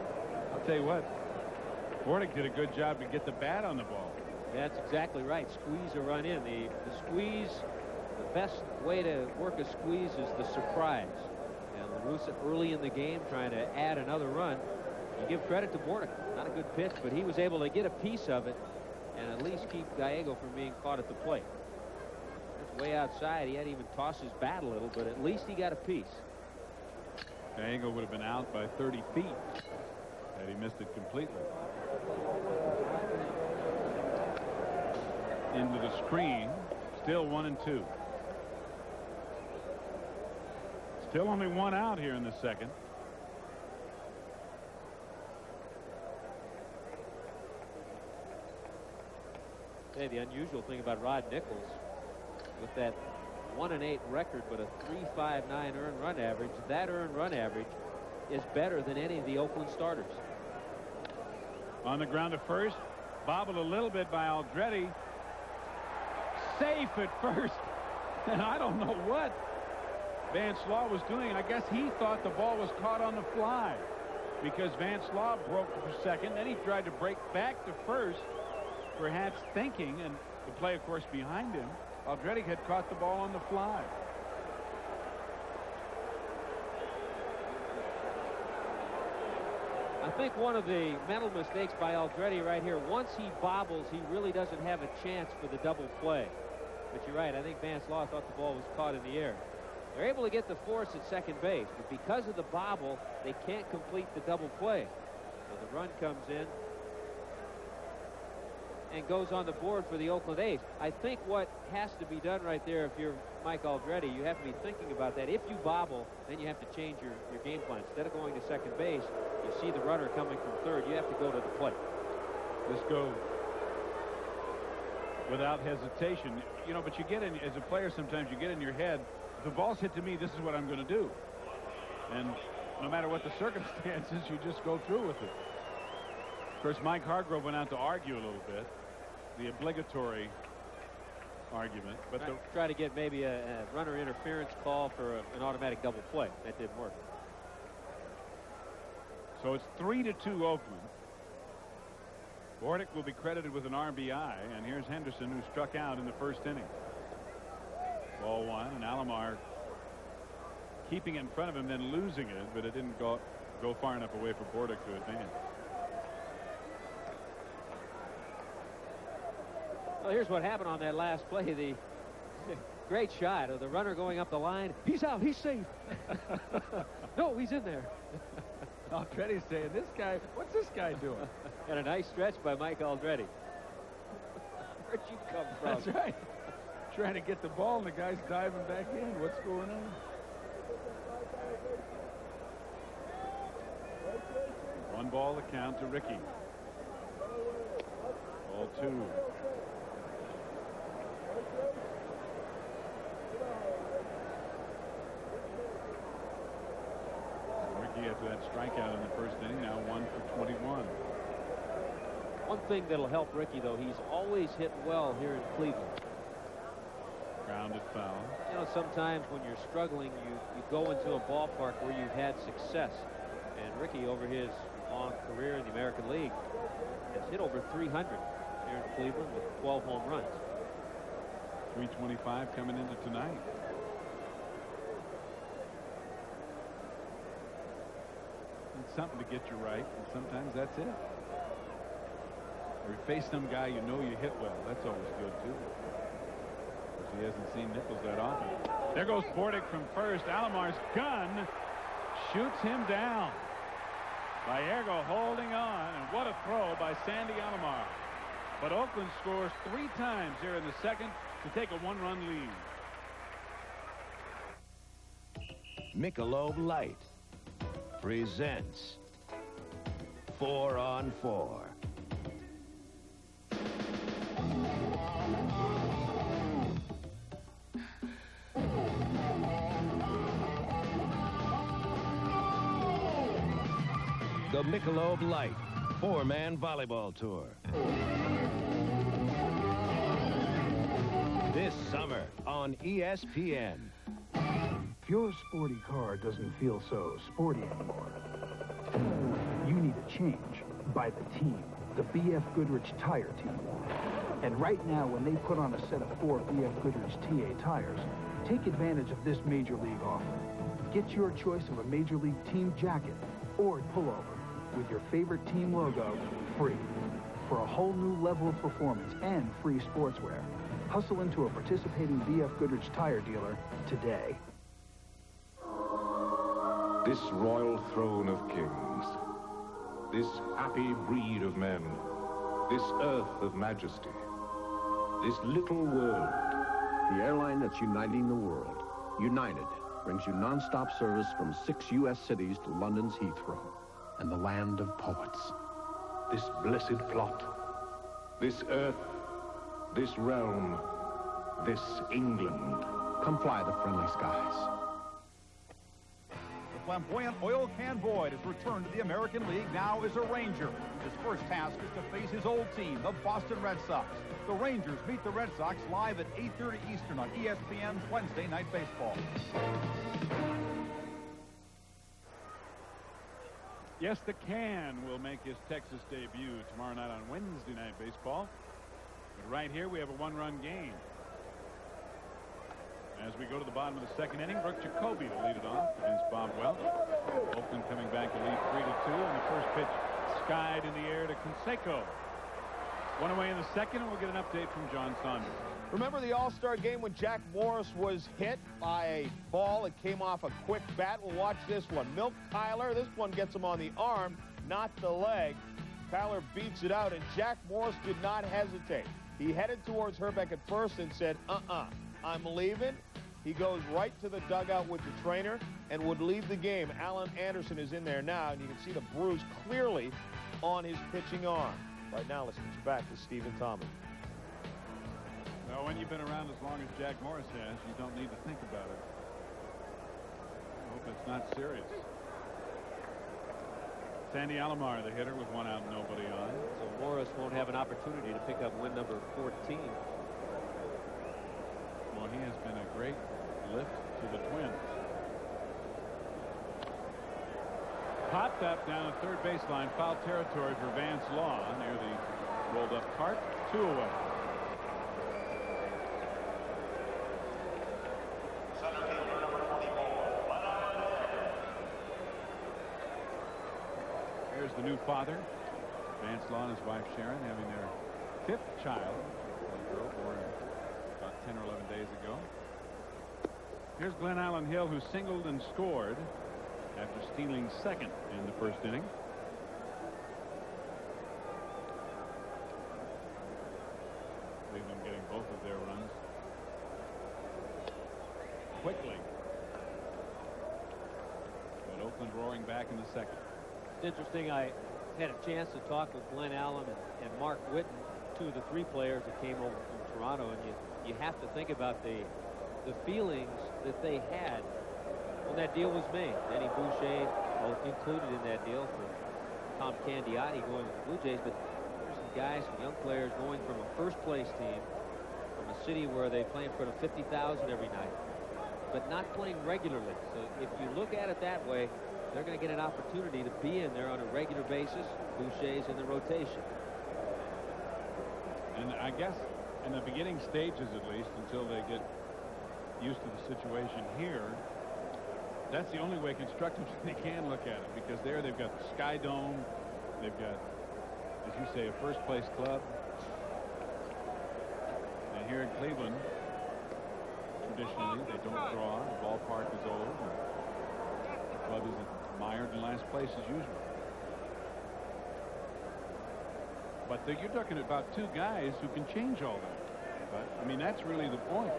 I'll tell you what, Bordick did a good job to get the bat on the ball. That's exactly right. Squeeze a run in. The squeeze, the best way to work a squeeze is the surprise. And LaRusse early in the game trying to add another run. You give credit to Bordick. Not a good pitch, but he was able to get a piece of it and at least keep Gallego from being caught at the plate. That's way outside. He had to even toss his bat a little, but at least he got a piece. Gallego would have been out by 30 feet had he missed it completely. Into the screen. Still 1-2. Still only 1 out here in the second. Hey, the unusual thing about Rod Nichols, with that 1-8 record but a 3.59 earned run average, that earned run average is better than any of the Oakland starters. On the ground to first, bobbled a little bit by Aldretti. Safe at first, and I don't know what Vance Law was doing. I guess he thought the ball was caught on the fly because Vance Law broke for second. Then he tried to break back to first, perhaps thinking, and the play, of course, behind him, Aldretti had caught the ball on the fly. I think one of the mental mistakes by Aldretti right here, once he bobbles, he really doesn't have a chance for the double play. But you're right, I think Vance Law thought the ball was caught in the air. They're able to get the force at second base, but because of the bobble, they can't complete the double play. So the run comes in and goes on the board for the Oakland A's. I think what has to be done right there, if you're Mike Aldretti, you have to be thinking about that. If you bobble, then you have to change your game plan. Instead of going to second base, you see the runner coming from third, you have to go to the plate. Just go without hesitation. You know, but you get in, as a player, sometimes you get in your head, if the ball's hit to me, this is what I'm going to do. And no matter what the circumstances, you just go through with it. Of course, Mike Hargrove went out to argue a little bit, the obligatory argument. But try to get maybe a runner interference call for an automatic double play. That didn't work. So it's 3-2 Oakland. Bordick will be credited with an RBI, and here's Henderson, who struck out in the first inning. Ball 1, and Alomar keeping it in front of him, then losing it, but it didn't go far enough away for Bordick to advance. Well, here's what happened on that last play. The great shot of the runner going up the line. He's out. He's safe. No, he's in there. Aldretti's saying, this guy, what's this guy doing? And a nice stretch by Mike Aldretti. Where'd you come from? That's right. Trying to get the ball, and the guy's diving back in. What's going on? One ball to count to Ricky. Ball 2. Ricky, after that strikeout in the first inning, now 1 for 21. One thing that'll help Ricky, though, he's always hit well here in Cleveland. Grounded foul. You know, sometimes when you're struggling, you go into a ballpark where you've had success. And Ricky, over his long career in the American League, has hit over 300 here in Cleveland with 12 home runs. 325 coming into tonight. It's something to get you right, and sometimes that's it. Or you face some guy you know you hit well. That's always good, too. Because he hasn't seen Nichols that often. There goes Bordick from first. Alomar's gun shoots him down. Vallejo holding on, and what a throw by Sandy Alomar. But Oakland scores 3 times here in the second to take a 1-run lead. Michelob Light presents 4 on 4. The Michelob Light 4-man volleyball tour. This summer on ESPN. If your sporty car doesn't feel so sporty anymore, you need a change by the team, the BF Goodrich Tire Team. And right now, when they put on a set of 4 BF Goodrich TA tires, take advantage of this Major League offer. Get your choice of a Major League team jacket or pullover with your favorite team logo free for a whole new level of performance and free sportswear. Hustle into a participating BF Goodrich tire dealer today. This royal throne of kings, this happy breed of men, this earth of majesty, this little world. The airline that's uniting the world, United, brings you non-stop service from 6 U.S. cities to London's Heathrow and the land of poets. This blessed plot, this earth, this realm, this England. Come fly the friendly skies. The flamboyant oil can Boyd has returned to the American League now as a Ranger. His first task is to face his old team, the Boston Red Sox. The Rangers meet the Red Sox live at 8:30 Eastern on ESPN's Wednesday Night Baseball. Yes, the Can will make his Texas debut tomorrow night on Wednesday Night Baseball. But right here we have a 1-run game. As we go to the bottom of the second inning, Brooke Jacoby to lead it off against Bob Welch. Oakland coming back to lead 3-2, and the first pitch skied in the air to Canseco. 1 away in the second, and we'll get an update from John Saunders. Remember the All-Star game when Jack Morris was hit by a ball that came off a quick bat? We'll watch this one. Milt Kyler, this one gets him on the arm, not the leg. Kyler beats it out, and Jack Morris did not hesitate. He headed towards Herbeck at first and said, I'm leaving. He goes right to the dugout with the trainer and would leave the game. Alan Anderson is in there now, and you can see the bruise clearly on his pitching arm. Right now, let's switch back to Stephen Thomas. Well, when you've been around as long as Jack Morris has, you don't need to think about it. I hope it's not serious. Sandy Alomar, the hitter, with 1 out and nobody on. So Morris won't have an opportunity to pick up win number 14. Well, he has been a great lift to the Twins. Popped up down the third baseline, foul territory for Vance Law near the rolled-up cart. 2 away. Here's the new father, Vance Law and his wife Sharon, having their 5th child, a girl born about 10 or 11 days ago. Here's Glenn Allen Hill, who singled and scored after stealing second in the first inning. Cleveland getting both of their runs quickly. But Oakland roaring back in the second. It's interesting. I had a chance to talk with Glenn Allen and Mark Whitten, 2 of the 3 players that came over from Toronto, and you have to think about the feelings that they had when that deal was made. Danny Boucher included in that deal for Tom Candiotti going with the Blue Jays, but there's some guys, some young players going from a first-place team from a city where they play in front of 50,000 every night, but not playing regularly. So if you look at it that way, they're going to get an opportunity to be in there on a regular basis. Boucher's in the rotation. And I guess in the beginning stages, at least, until they get used to the situation here, that's the only way constructively they can look at it, because there they've got the Sky Dome, they've got, as you say, a first-place club. And here in Cleveland, traditionally, they don't draw. The ballpark is old. The club is mired in last place as usual. But you're talking about two guys who can change all that. But, I mean, that's really the point.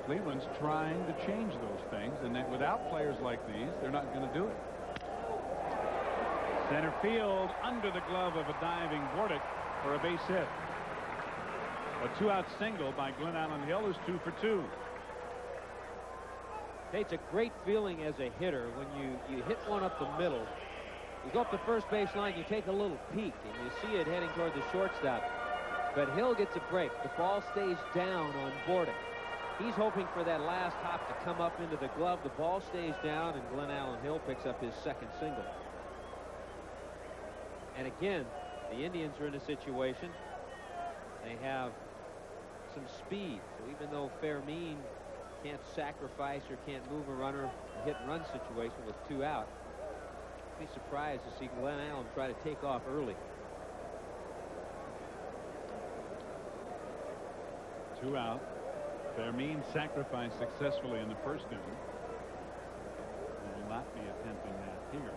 Cleveland's trying to change those things, and that without players like these, they're not going to do it. Center field under the glove of a diving Bordick for a base hit. A two-out single by Glenn Allen Hill is 2 for 2. It's a great feeling as a hitter when you hit one up the middle. You go up the first base line, you take a little peek, and you see it heading toward the shortstop. But Hill gets a break. The ball stays down on Bordick. He's hoping for that last hop to come up into the glove. The ball stays down, and Glenn Allen Hill picks up his second single. And again, the Indians are in a situation. They have some speed. So even though Fermin can't sacrifice or can't move a runner, a hit-and-run situation with 2 out, I'd be surprised to see Glenn Allen try to take off early. 2 out. Fermin sacrificed successfully in the first inning. He will not be attempting that here.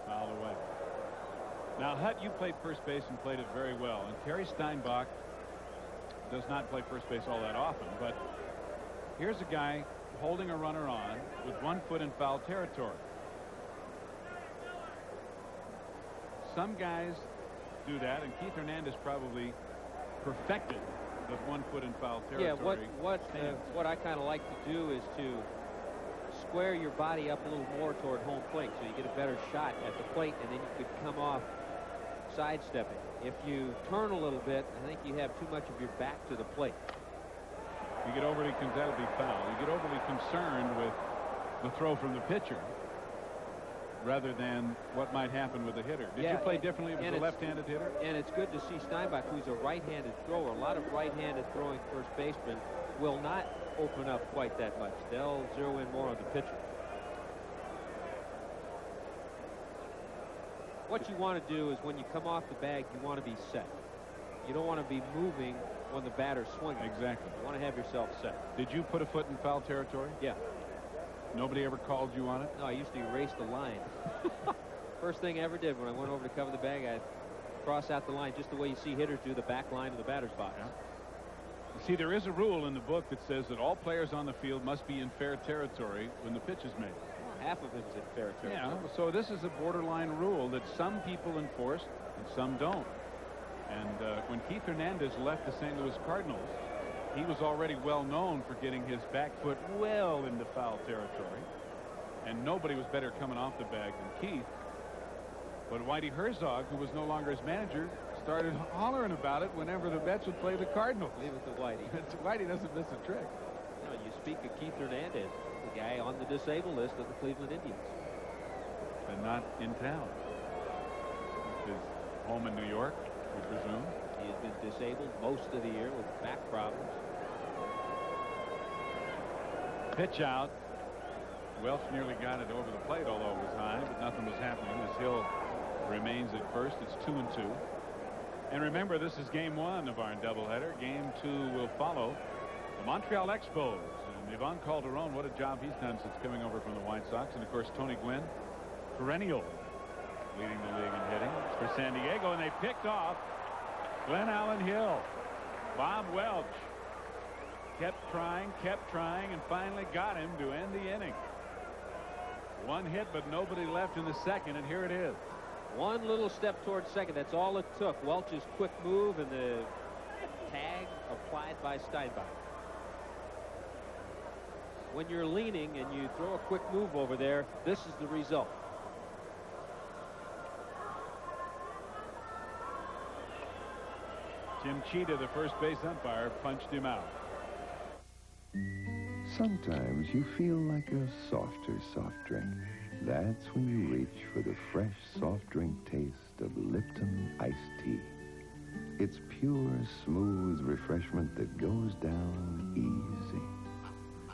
Foul away. Now, Hutt, you played first base and played it very well. And Kerry Steinbach does not play first base all that often. But here's a guy holding a runner on with 1 foot in foul territory. Some guys do that, and Keith Hernandez probably perfected the 1 foot in foul territory. Yeah, what I kind of like to do is to square your body up a little more toward home plate, so you get a better shot at the plate, and then you could come off sidestepping. If you turn a little bit, I think you have too much of your back to the plate. You get overly, that'll be foul. You get overly concerned with the throw from the pitcher rather than what might happen with the hitter. Did you play differently with the left-handed hitter? And it's good to see Steinbach, who's a right-handed thrower. A lot of right-handed throwing first basemen will not open up quite that much. They'll zero in more on the pitcher. What you want to do is when you come off the bag, you want to be set. You don't want to be moving when the batter's swinging. Exactly. You want to have yourself set. Did you put a foot in foul territory? Yeah. Nobody ever called you on it? No, I used to erase the line. First thing I ever did when I went over to cover the bag, I'd cross out the line just the way you see hitters do the back line of the batter's box. Yeah. You see, there is a rule in the book that says that all players on the field must be in fair territory when the pitch is made. Well, half of it's in fair territory. Yeah, so this is a borderline rule that some people enforce and some don't. And when Keith Hernandez left the St. Louis Cardinals, he was already well known for getting his back foot well into foul territory. And nobody was better coming off the bag than Keith. But Whitey Herzog, who was no longer his manager, started hollering about it whenever the Mets would play the Cardinals. Leave it to Whitey. Whitey doesn't miss a trick. You know, you speak of Keith Hernandez, the guy on the disabled list of the Cleveland Indians. And not in town. His home in New York, we presume. He has been disabled most of the year with back problems. Pitch out. Welch nearly got it over the plate, although it was high, but nothing was happening as Hill remains at first. It's 2-2. And remember, this is game 1 of our doubleheader. Game 2 will follow the Montreal Expos. And Ivan Calderon, what a job he's done since coming over from the White Sox. And of course, Tony Gwynn, perennial, leading the league in hitting for San Diego. And they picked off Glenn Allen Hill. Bob Welch kept trying, and finally got him to end the inning. One hit, but nobody left in the second, and here it is. One little step towards second. That's all it took. Welch's quick move and the tag applied by Steinbach. When you're leaning and you throw a quick move over there, this is the result. Jim Cheetah, the first base umpire, punched him out. Sometimes you feel like a softer soft drink. That's when you reach for the fresh soft drink taste of Lipton iced tea. It's pure, smooth refreshment that goes down easy.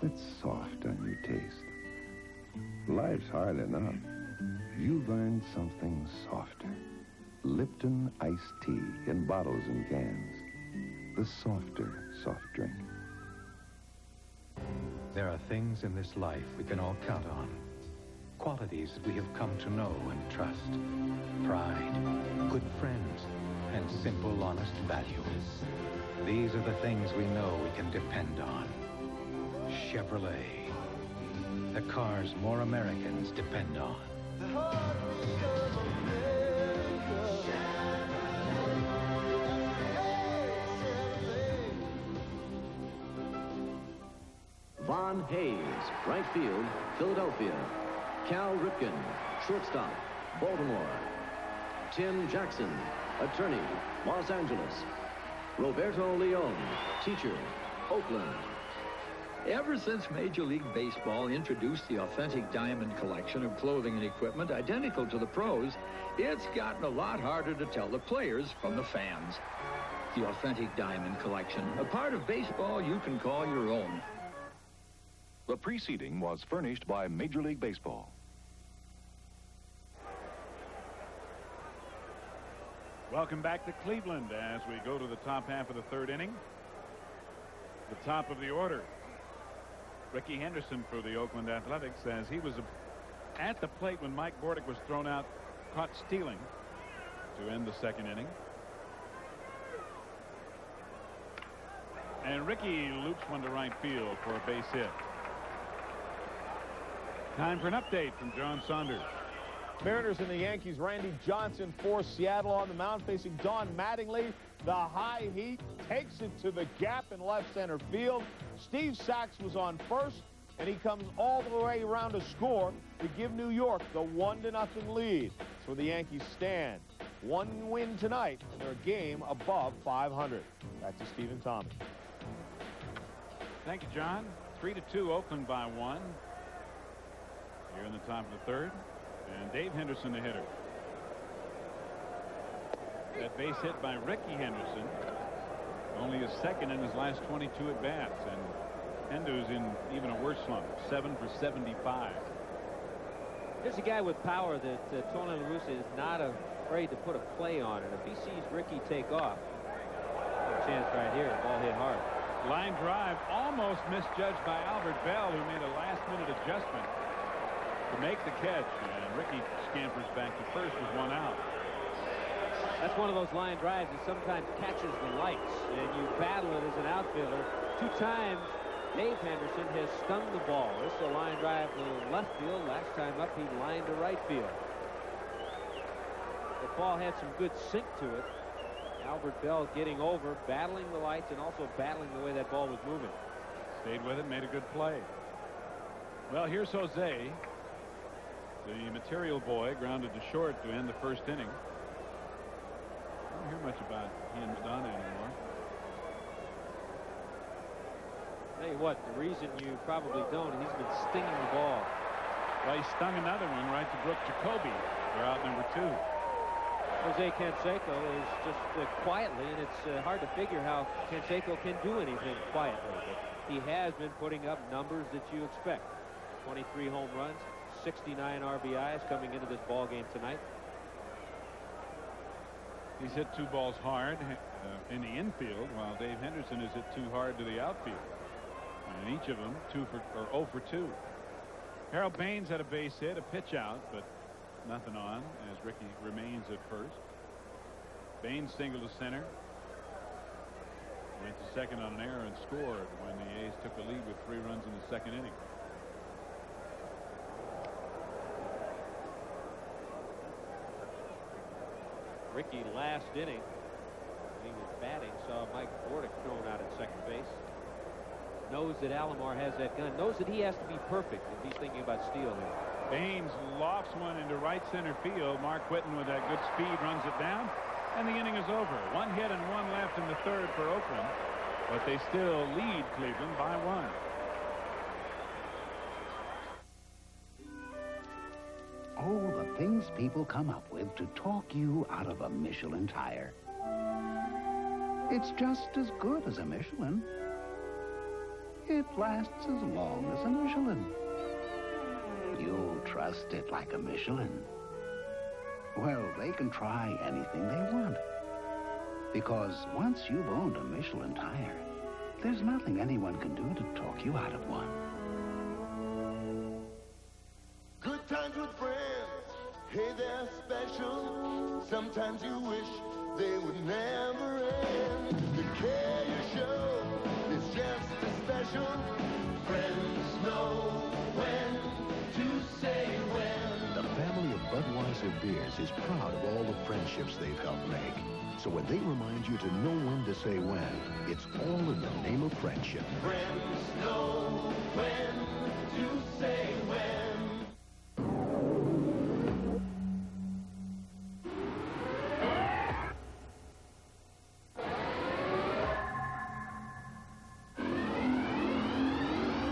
It's soft on your taste. Life's hard enough. You've earned something softer. Lipton iced tea in bottles and cans. The softer soft drink. There are things in this life we can all count on. Qualities that we have come to know and trust. Pride, good friends, and simple, honest values. These are the things we know we can depend on. Chevrolet. The cars more Americans depend on. Von Hayes, right field, Philadelphia. Cal Ripken, shortstop, Baltimore. Tim Jackson, attorney, Los Angeles. Roberto Leon, teacher, Oakland. Ever since Major League Baseball introduced the authentic diamond collection of clothing and equipment identical to the pros, it's gotten a lot harder to tell the players from the fans. The authentic diamond collection, a part of baseball you can call your own. The preceding was furnished by Major League Baseball. Welcome back to Cleveland as we go to the top half of the third inning. The top of the order. Ricky Henderson for the Oakland Athletics, as he was at the plate when Mike Bordick was thrown out, caught stealing to end the second inning. And Ricky loops one to right field for a base hit. Time for an update from John Saunders. Mariners and the Yankees. Randy Johnson for Seattle on the mound facing Don Mattingly. The high heat takes it to the gap in left center field. Steve Sachs was on first, and he comes all the way around to score to give New York the 1-0 lead. That's where the Yankees stand. One win tonight, and their game above 500. Back to Steve and Tommy. Thank you, John. 3-2, Oakland by 1. Here in the top of the third. And Dave Henderson, the hitter. That base hit by Ricky Henderson. Only his second in his last 22 at-bats. And Hendo's in even a worse slump. 7 for 75. Here's a guy with power that Tony La Russa is not afraid to put a play on. And if he sees Ricky take off, a chance right here. Ball hit hard. Line drive almost misjudged by Albert Bell, who made a last-minute adjustment to make the catch, and Ricky scampers back to first with one out. That's one of those line drives that sometimes catches the lights, and you battle it as an outfielder. 2 times Dave Henderson has stung the ball. This is a line drive to left field. Last time up, he lined to right field. The ball had some good sink to it. Albert Bell getting over, battling the lights, and also battling the way that ball was moving. Stayed with it, made a good play. Well, here's Jose. The material boy grounded to short to end the first inning. I don't hear much about he and Madonna anymore. Tell you what, the reason you probably don't, he's been stinging the ball. Well, he stung another one right to Brooke Jacoby. They're out number 2. Jose Canseco is just quietly, and it's hard to figure how Canseco can do anything quietly. But he has been putting up numbers that you expect. 23 home runs, 69 RBIs coming into this ball game tonight. He's hit 2 balls hard in the infield, while Dave Henderson has hit 2 hard to the outfield. And each of them 0 for 2. Harold Baines had a base hit, a pitch out, but nothing on as Ricky remains at first. Baines singled to center. Went to second on an error and scored when the A's took the lead with 3 runs in the second inning. Ricky last inning, he was batting, saw Mike Bordick thrown out at second base. Knows that Alomar has that gun. Knows that he has to be perfect if he's thinking about steal here. Baines lofts one into right center field. Mark Whitten with that good speed runs it down. And the inning is over. 1 hit and 1 left in the third for Oakland, but they still lead Cleveland by 1. Oh, the things people come up with to talk you out of a Michelin tire. It's just as good as a Michelin. It lasts as long as a Michelin. You'll trust it like a Michelin. Well, they can try anything they want. Because once you've owned a Michelin tire, there's nothing anyone can do to talk you out of one. Good times with friends, hey, they're special. Sometimes you wish they would never end. The care you show is just as special. Friends know when to say when. The family of Budweiser beers is proud of all the friendships they've helped make. So when they remind you to know when to say when, it's all in the name of friendship. Friends know when to say when.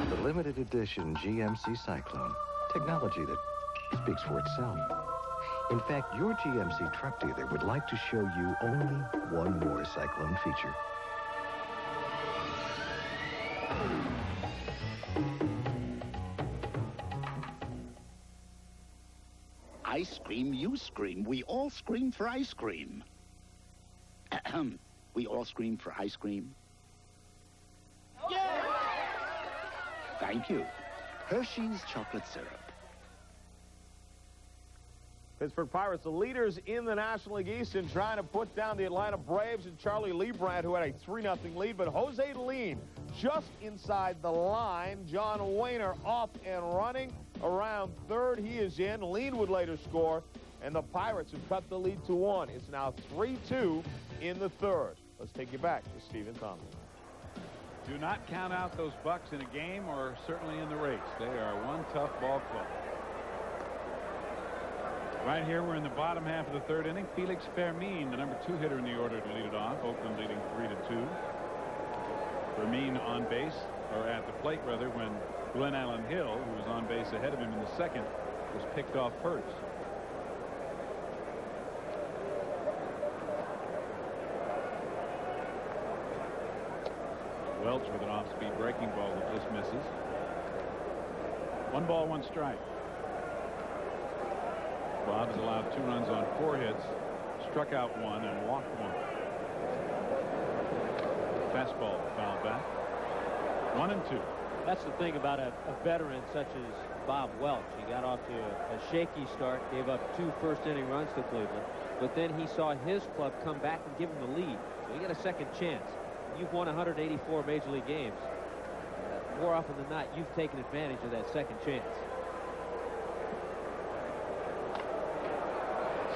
The limited edition GMC Cyclone. Technology that speaks for itself. In fact, your GMC truck dealer would like to show you only one more Cyclone feature. I scream, you scream. We all scream for ice cream. Ahem. We all scream for ice cream. Yeah! Thank you. Hershey's chocolate syrup. Pittsburgh Pirates, the leaders in the National League East, and trying to put down the Atlanta Braves and Charlie Leibrandt, who had a 3-0 lead. But Jose Lean just inside the line. John Wayner off and running around third. He is in. Lean would later score, and the Pirates have cut the lead to 1. It's now 3-2 in the third. Let's take you back to Stephen Thompson. Do not count out those Bucks in a game or certainly in the race. They are one tough ball club. Right here, we're in the bottom half of the third inning. Felix Fermin, the number 2 hitter in the order, to lead it off. Oakland leading 3-2. Fermin on base, or at the plate rather, when Glenn Allen Hill, who was on base ahead of him in the second, was picked off first. Welch with an off-speed breaking ball that just misses. 1 ball, 1 strike. Bob has allowed 2 runs on 4 hits, struck out 1 and walked 1. Fastball fouled back. 1-2. That's the thing about a veteran such as Bob Welch. He got off to a shaky start, gave up 2 first-inning runs to Cleveland, but then he saw his club come back and give him the lead. So he got a second chance. You've won 184 Major League games. More often than not, you've taken advantage of that second chance.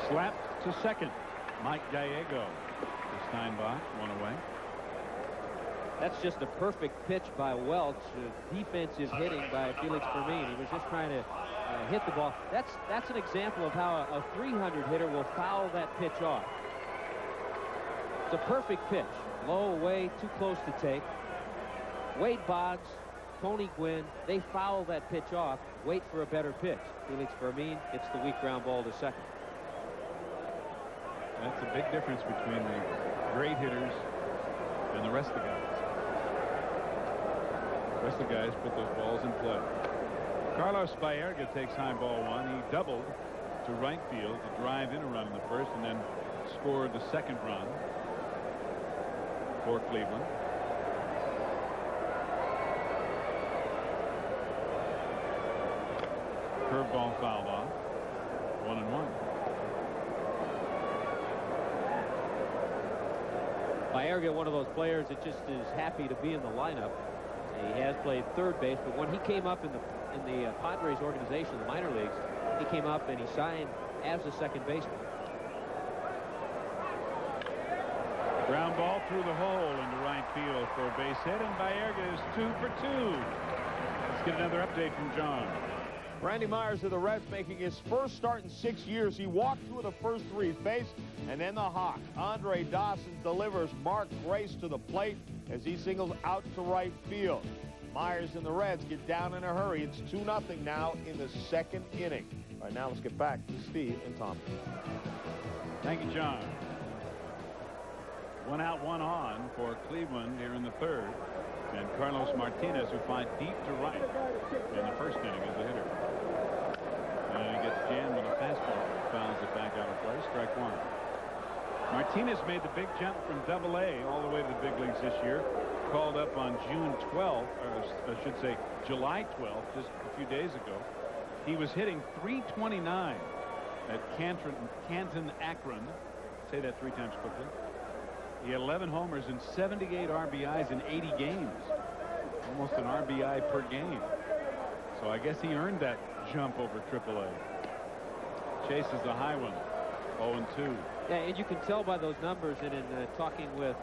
Slapped to second. Mike Gallego to Steinbach, 1 away. That's just a perfect pitch by Welch. Defensive hitting by Felix Fermin. He was just trying to hit the ball. That's an example of how a 300 hitter will foul that pitch off. It's a perfect pitch. Low away, too close to take. Wade Boggs, Tony Gwynn, they foul that pitch off. Wait for a better pitch. Felix Fermin hits the weak ground ball to second. That's a big difference between the great hitters and the rest of the guys. The rest of the guys put those balls in play. Carlos Baerga takes high ball 1. He doubled to right field to drive in a run in the first and then scored the second run for Cleveland. Curveball fouled off. 1-1. Baerga, one of those players that just is happy to be in the lineup. He has played third base, but when he came up in the Padres organization, the minor leagues, he came up and he signed as a second baseman. Ground ball through the hole into right field for a base hit, and Baerga is 2 for 2. Let's get another update from John. Randy Myers of the Reds making his first start in 6 years. He walked through the first 3 base, and then the Hawk. Andre Dawson delivers Mark Grace to the plate as he singles out to right field. Myers and the Reds get down in a hurry. It's 2-0 now in the 2nd inning. All right, now let's get back to Steve and Tom. Thank you, John. 1 out, 1 on for Cleveland here in the 3rd. And Carlos Martinez, who flies deep to right in the 1st inning as a hitter. And he gets jammed with a fastball. Fouls it back out of play. Strike 1. Martinez made the big jump from Double-A all the way to the big leagues this year. Called up on June 12th, or I should say July 12th, just a few days ago. He was hitting .329 at Canton, Akron. Say that 3 times quickly. He had 11 homers and 78 RBIs in 80 games. Almost an RBI per game. So I guess he earned that jump over AAA. Chases a high one. 0-2. Yeah, and you can tell by those numbers, and in talking with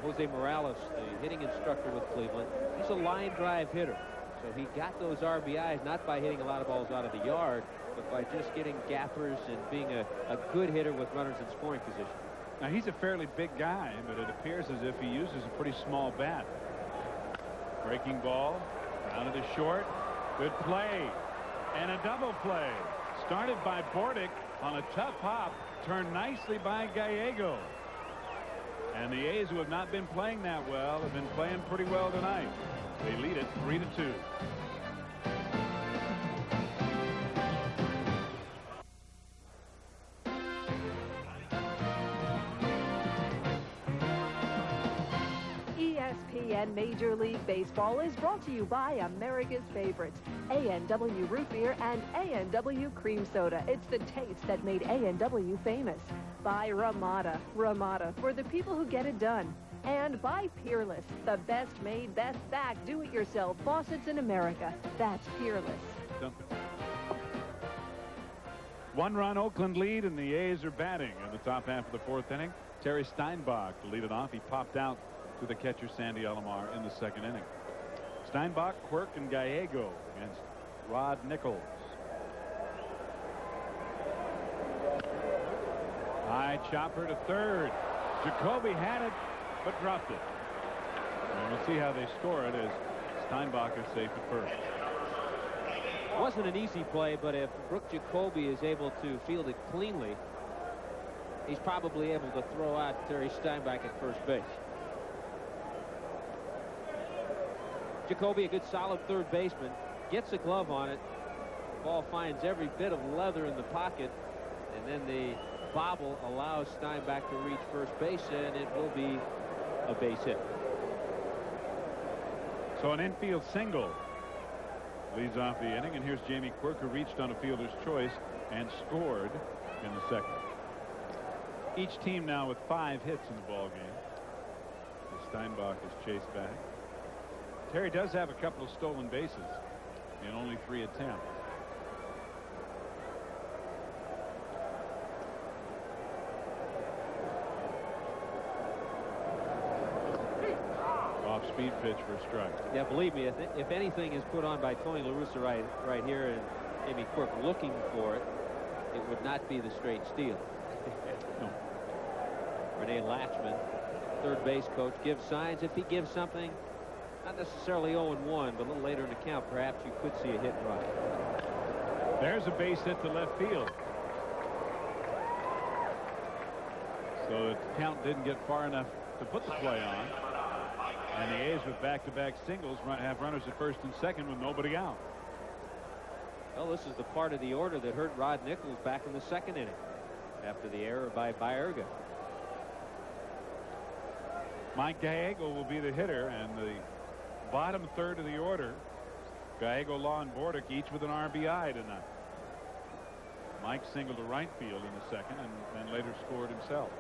Jose Morales, the hitting instructor with Cleveland, he's a line drive hitter. So he got those RBIs not by hitting a lot of balls out of the yard, but by just getting gappers and being a good hitter with runners in scoring position. Now, he's a fairly big guy, but it appears as if he uses a pretty small bat. Breaking ball, down to the short. Good play. And a double play. Started by Bordick on a tough hop, turned nicely by Gallego. And the A's, who have not been playing that well, have been playing pretty well tonight. They lead it 3-2. ESPN Major League Baseball is brought to you by America's favorites, A&W Root Beer and A&W Cream Soda. It's the taste that made A&W famous. By Ramada. Ramada, for the people who get it done. And by Peerless, the best made, best back, do-it-yourself faucets in America. That's Peerless. 1-run Oakland lead, and the A's are batting in the top half of the 4th inning. Terry Steinbach to lead it off. He popped out to the catcher Sandy Alomar in the 2nd inning. Steinbach, Quirk, and Gallego against Rod Nichols. High chopper to 3rd. Jacoby had it, but dropped it. And we'll see how they score it as Steinbach is safe at 1st. It wasn't an easy play, but if Brooke Jacoby is able to field it cleanly, he's probably able to throw out Terry Steinbach at 1st base. Jacoby, a good solid 3rd baseman, gets a glove on it. The ball finds every bit of leather in the pocket, and then the bobble allows Steinbach to reach 1st base, and it will be a base hit. So an infield single leads off the inning, and here's Jamie Quirk, who reached on a fielder's choice and scored in the 2nd. Each team now with 5 hits in the ball game. Steinbach is chased back. Terry does have a couple of stolen bases in only 3 attempts. Off-speed pitch for a strike. Yeah, believe me, if anything is put on by Tony La Russa right here, and Jamie Quirk looking for it, it would not be the straight steal. No. Renee Latchman, 3rd base coach, gives signs. If he gives something, not necessarily 0-1, but a little later in the count, perhaps you could see a hit and run. There's a base hit to left field. So the count didn't get far enough to put the play on. And the A's with back-to-back singles have runners at 1st and 2nd with nobody out. Well, this is the part of the order that hurt Rod Nichols back in the 2nd inning after the error by Baerga. Mike Gallego will be the hitter, and the bottom 3rd of the order, Gallego, Law, and Bordick, each with an RBI tonight. Mike singled to right field in the 2nd and then later scored himself.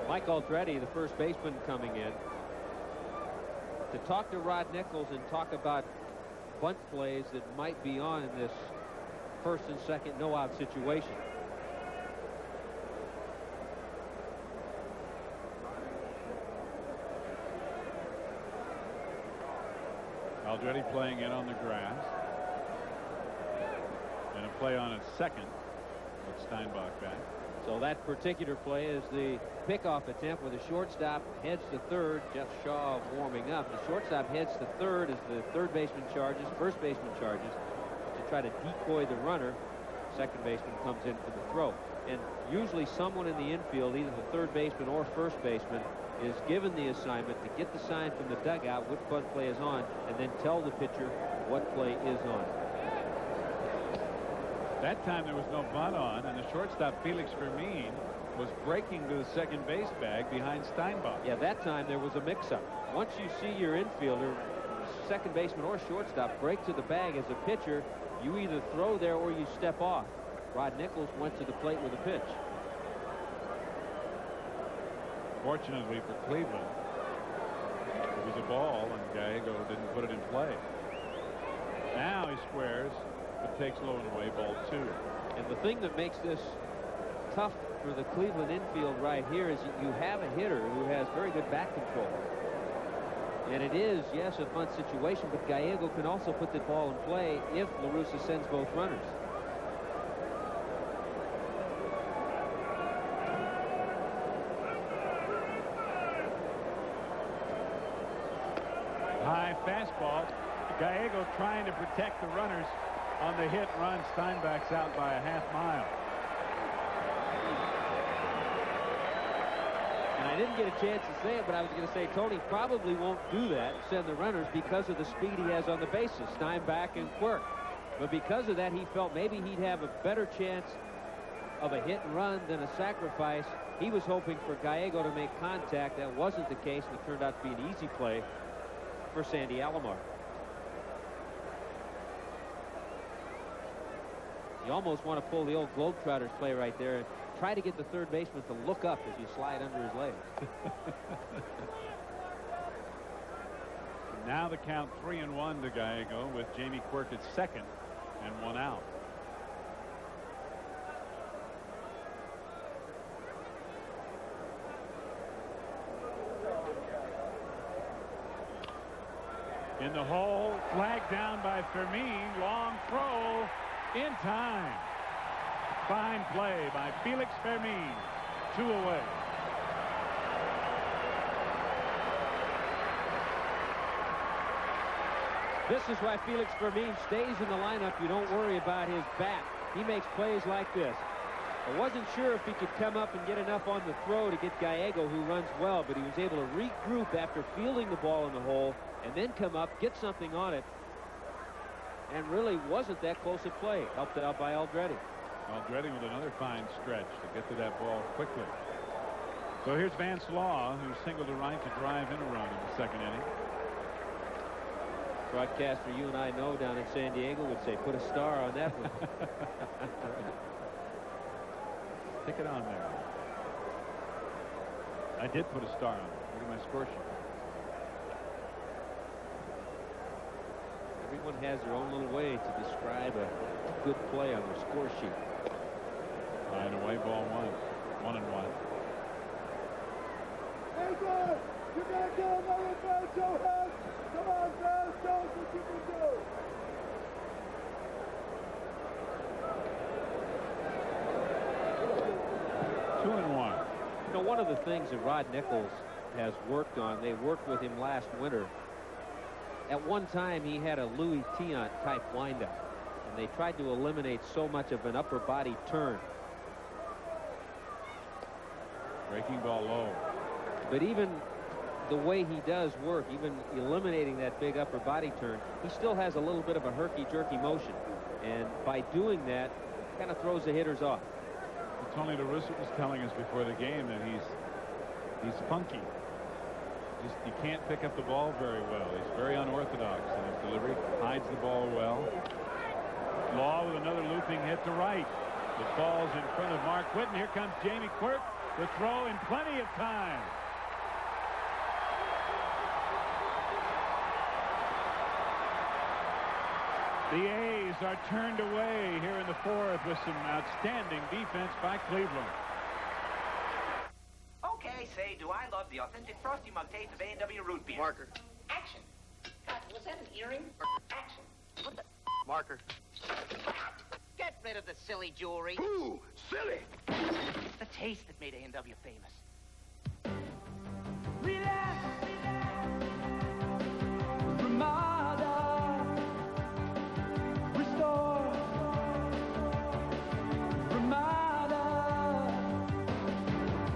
Mike Aldretti, the 1st baseman, coming in to talk to Rod Nichols and talk about bunt plays that might be on in this 1st and 2nd no-out situation. Aldretti playing in on the grass. And a play on its second with Steinbach back. So that particular play is the pickoff attempt where the shortstop heads to third. Jeff Shaw warming up. The shortstop heads to third as the third baseman charges, first baseman charges to try to decoy the runner. Second baseman comes in for the throw. And usually someone in the infield, either the third baseman or first baseman, is given the assignment to get the sign from the dugout what play is on and then tell the pitcher what play is on. That time there was no bunt on, and the shortstop Felix Fermin was breaking to the second base bag behind Steinbach. Yeah, that time there was a mix-up. Once you see your infielder, second baseman or shortstop, break to the bag as a pitcher, you either throw there or you step off. Rod Nichols went to the plate with a pitch. Fortunately for Cleveland, it was a ball, and Gallego didn't put it in play. Now he squares, but takes low and away, ball 2. And the thing that makes this tough for the Cleveland infield right here is you have a hitter who has very good bat control. And it is, yes, a fun situation, but Gallego can also put the ball in play if La Russa sends both runners. High fastball. Gallego trying to protect the runners on the hit and run. Steinbach's out by a half mile. And I didn't get a chance to say it, but I was going to say Tony probably won't do that, send the runners, because of the speed he has on the bases, Steinbach and Quirk. But because of that, he felt maybe he'd have a better chance of a hit and run than a sacrifice. He was hoping for Gallego to make contact. That wasn't the case, and it turned out to be an easy play for Sandy Alomar. You almost want to pull the old Globetrotters play right there and try to get the third baseman to look up as you slide under his legs. Now the count 3-1 to Gallego with Jamie Quirk at second and 1 out. In the hole, flag down by Fermin. Long throw in time. Fine play by Felix Fermin. 2 away. This is why Felix Fermin stays in the lineup. You don't worry about his bat. He makes plays like this. I wasn't sure if he could come up and get enough on the throw to get Gallego, who runs well, but he was able to regroup after fielding the ball in the hole and then come up, get something on it, and really wasn't that close a play. Helped out by Aldretti. Aldretti with another fine stretch to get to that ball quickly. So here's Vance Law, who singled to right to drive in a run in the second inning. Broadcaster you and I know down in San Diego would say, put a star on that one. Stick it on there. I did put a star on it. Look at my score sheet. Everyone has their own little way to describe a good play on their score sheet. High and away, ball 1. 1-1. Hey, good. You gotta get another man, Joe Hess. Come on, man. Show us what you can do. Two and one. You know, one of the things that Rod Nichols has worked on, they worked with him last winter. At one time, he had a Louis Tiant type windup, and they tried to eliminate so much of an upper body turn. Breaking ball low. But even the way he does work, even eliminating that big upper body turn, he still has a little bit of a herky-jerky motion. And by doing that, kind of throws the hitters off. Tony La Russa was telling us before the game that he's funky. Just, he can't pick up the ball very well. He's very unorthodox in his delivery. Hides the ball well. Law with another looping hit to right. The ball's in front of Mark Whitten. Here comes Jamie Quirk. The throw in plenty of time. The A's are turned away here in the fourth with some outstanding defense by Cleveland. Okay, say, do I love the authentic frosty mug taste of A&W root beer? Marker. Action. God, was that an earring? Action. Put the Marker. Get rid of the silly jewelry. Ooh, silly. The taste that made A&W famous. Relax. Ramada. Restore. Ramada.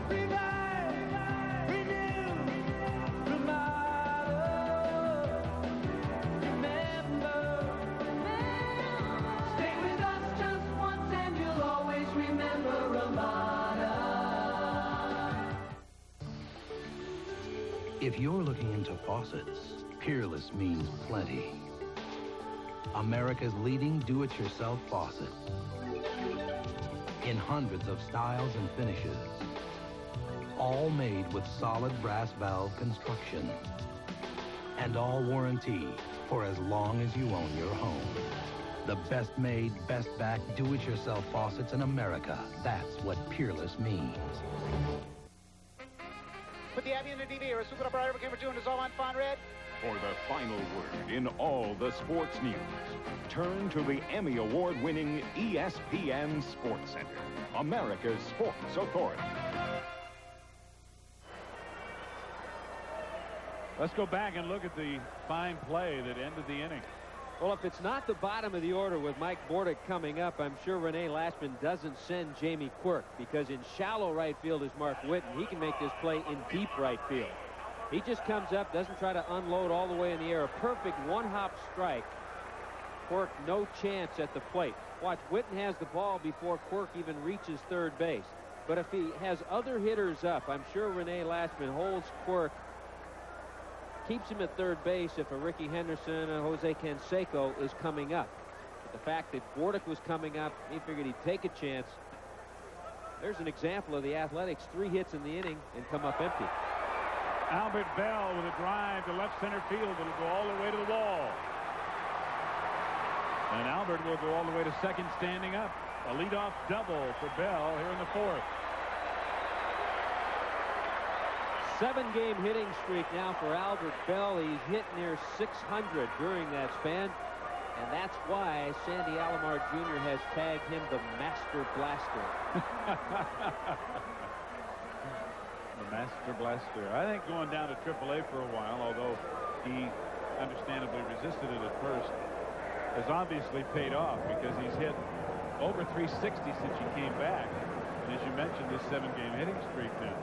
Revive. Renew. Ramada. Remember. Stay with us just once and you'll always remember Ramada. If you're looking into faucets, Peerless means plenty. America's leading do-it-yourself faucet. In hundreds of styles and finishes. All made with solid brass valve construction. And all warranty for as long as you own your home. The best made, best back do-it-yourself faucets in America. That's what Peerless means. Put the Abbey in the DV or a super opera ever came for June is all on font red. For the final word in all the sports news, turn to the Emmy Award-winning ESPN Sports Center, America's sports authority. Let's go back and look at the fine play that ended the inning. Well, if it's not the bottom of the order with Mike Bordick coming up, I'm sure Rene Lashman doesn't send Jamie Quirk, because in shallow right field is Mark Whitten. He can make this play in deep right field. He just comes up, doesn't try to unload all the way in the air. A perfect one-hop strike. Quirk, no chance at the plate. Watch, Whitten has the ball before Quirk even reaches third base. But if he has other hitters up, I'm sure Rene Lashman holds Quirk, keeps him at third base if a Ricky Henderson or Jose Canseco is coming up. But the fact that Bordick was coming up, he figured he'd take a chance. There's an example of the Athletics, 3 hits in the inning and come up empty. Albert Bell with a drive to left center field. It'll go all the way to the wall. And Albert will go all the way to second standing up. A leadoff double for Bell here in the 4th. 7-game hitting streak now for Albert Bell. He's hit near 600 during that span. And that's why Sandy Alomar Jr. has tagged him the Master Blaster. The Master Blaster. I think going down to AAA for a while, although he understandably resisted it at first, has obviously paid off, because he's hit over 360 since he came back. And as you mentioned, this 7-game hitting streak now.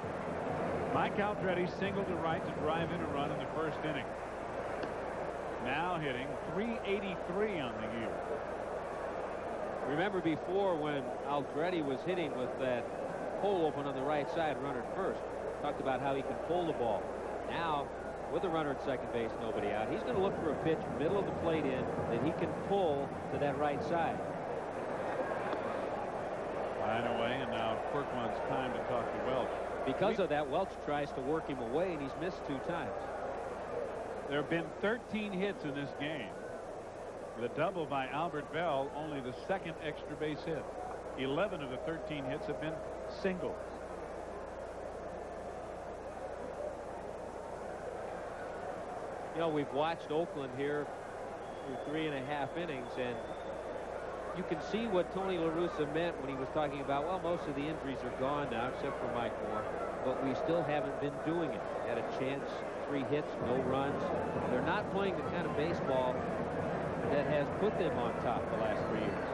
Mike Aldrete singled to right to drive in a run in the first inning. Now hitting .383 on the year. Remember before when Aldrete was hitting with that hole open on the right side, runner at first, talked about how he can pull the ball. Now, with a runner at second base, nobody out, he's going to look for a pitch middle of the plate in that he can pull to that right side. Line away, and now Quirk wants time to talk to Welch. Because of that, Welch tries to work him away, and he's missed 2 times. There have been 13 hits in this game. The double by Albert Bell, only the 2nd extra base hit. 11 of the 13 hits have been singles. You know, we've watched Oakland here through 3.5 innings, and you can see what Tony La Russa meant when he was talking about, well, most of the injuries are gone now, except for Mike Moore, but we still haven't been doing it. Had a chance, 3 hits, no runs. They're not playing the kind of baseball that has put them on top the last 3 years.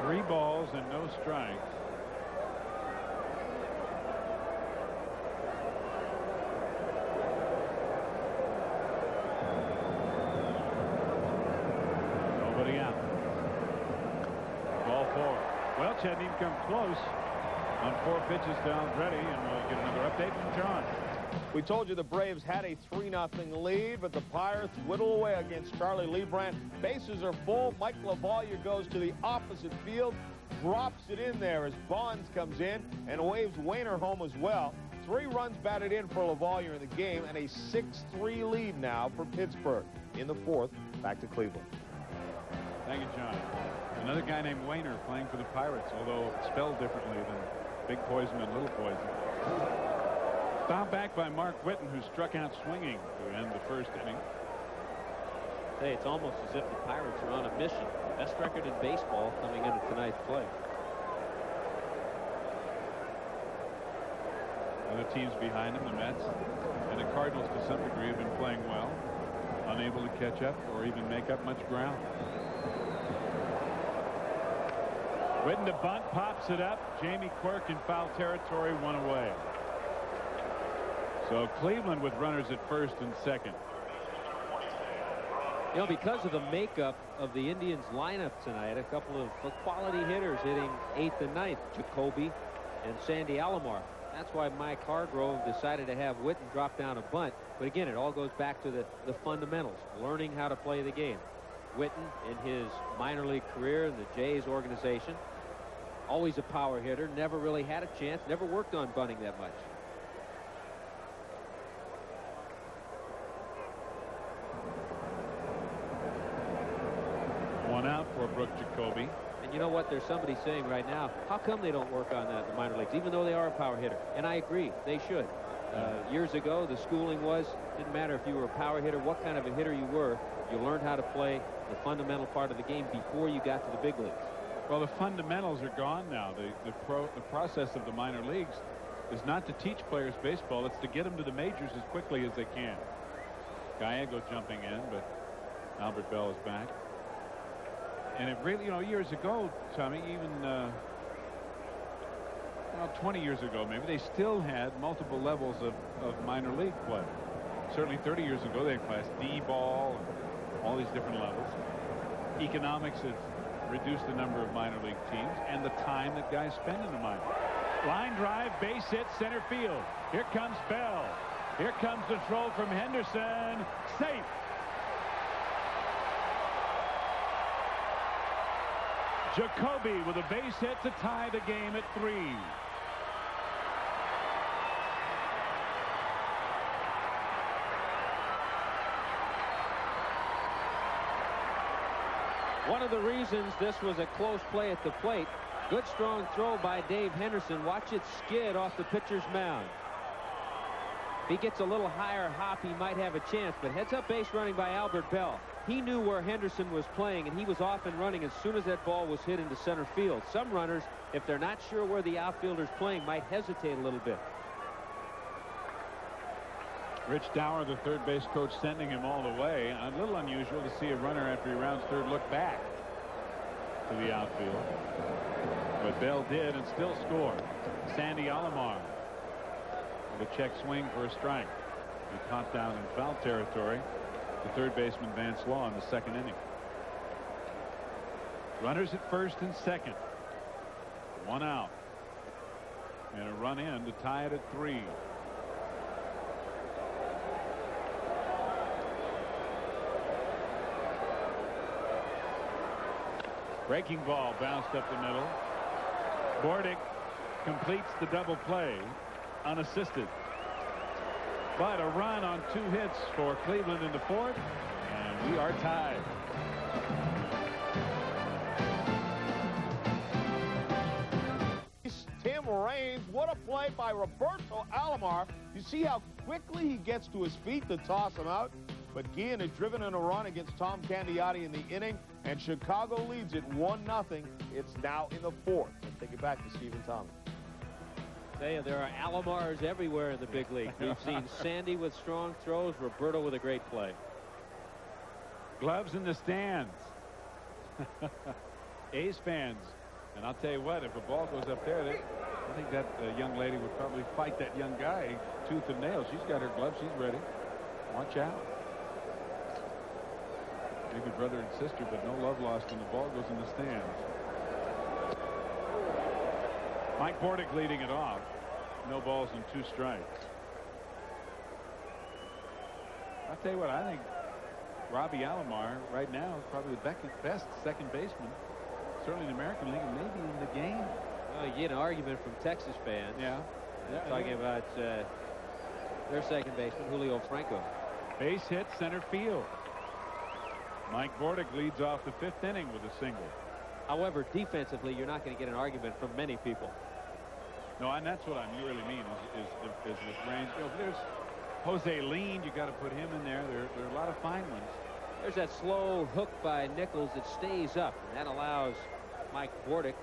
Three balls and no strikes. Nobody out. Ball 4. Welch hadn't even come close on 4 pitches to Aldrete, and we'll get another update from John. We told you the Braves had a 3-0 lead, but the Pirates whittle away against Charlie Leibrandt. Bases are full. Mike LaValliere goes to the opposite field, drops it in there as Bonds comes in and waves Wainer home as well. 3 runs batted in for LaValliere in the game, and a 6-3 lead now for Pittsburgh. In the 4th, back to Cleveland. Thank you, John. Another guy named Wainer playing for the Pirates, although spelled differently than big poison and little poison. Fouled back by Mark Whitten, who struck out swinging to end the first inning. Hey, it's almost as if the Pirates are on a mission. Best record in baseball coming into tonight's play. Other teams behind him, the Mets and the Cardinals to some degree, have been playing well, unable to catch up or even make up much ground. Whitten to bunt, pops it up. Jamie Quirk in foul territory, one away. So Cleveland with runners at first and second. You know, because of the makeup of the Indians lineup tonight, a couple of quality hitters hitting 8th and 9th, Jacoby and Sandy Alomar. That's why Mike Hargrove decided to have Whitten drop down a bunt. But again, it all goes back to the fundamentals, learning how to play the game. Whitten, in his minor league career in the Jays organization, always a power hitter, never really had a chance, never worked on bunting that much. One out for Brooke Jacoby. And you know what? There's somebody saying right now, how come they don't work on that in the minor leagues, even though they are a power hitter? And I agree, they should. Years ago, the schooling was, didn't matter if you were a power hitter, what kind of a hitter you were, you learned how to play the fundamental part of the game before you got to the big leagues. Well, the fundamentals are gone now. The process of the minor leagues is not to teach players baseball, it's to get them to the majors as quickly as they can. Gallego jumping in, but Albert Bell is back. And it really, you know, years ago, Tommy, even 20 years ago maybe, they still had multiple levels of minor league play. Certainly 30 years ago they had Class D ball and all these different levels. Economics has reduced the number of minor league teams and the time that guys spend in the minors. Line drive, base hit, center field. Here comes Bell. Here comes the throw from Henderson. Safe. Jacoby with a base hit to tie the game at 3. One of the reasons this was a close play at the plate, good strong throw by Dave Henderson. Watch it skid off the pitcher's mound. If he gets a little higher hop, he might have a chance, but heads up base running by Albert Bell. He knew where Henderson was playing, and he was off and running as soon as that ball was hit into center field. Some runners, if they're not sure where the outfielder's playing, might hesitate a little bit. Rich Dower, the third base coach, sending him all the way. A little unusual to see a runner after he rounds third look back to the outfield. But Bell did and still scored. Sandy Alomar with a check swing for a strike. He popped down in foul territory to third baseman Vance Law in the second inning. Runners at first and second. One out. And a run in to tie it at 3. Breaking ball bounced up the middle. Bordick completes the double play unassisted. But a run on 2 hits for Cleveland in the 4th, and we are tied. Tim Raines, what a play by Roberto Alomar. You see how quickly he gets to his feet to toss him out. But Guillen has driven in a run against Tom Candiotti in the inning, and Chicago leads it 1-0. It's now in the 4th. Let's take it back to Stephen Thomas. There are Alomars everywhere in the big league. We've seen Sandy with strong throws, Roberto with a great play. Gloves in the stands. A's fans. And I'll tell you what, if a ball goes up there, I think that young lady would probably fight that young guy tooth and nail. She's got her gloves. She's ready. Watch out. Maybe brother and sister, but no love lost when the ball goes in the stands. Mike Bordick leading it off. No balls and 2 strikes. I'll tell you what, I think Robbie Alomar right now is probably the best second baseman, certainly in the American League, and maybe in the game. Well, you get an argument from Texas fans. Yeah. Talking about their second baseman, Julio Franco. Base hit center field. Mike Bordick leads off the 5th inning with a single. However, defensively, you're not going to get an argument from many people. No, and that's what I really mean is this range. You know, if there's Jose Lean, you got to put him in there. There are a lot of fine ones. There's that slow hook by Nichols that stays up, and that allows Mike Bordick,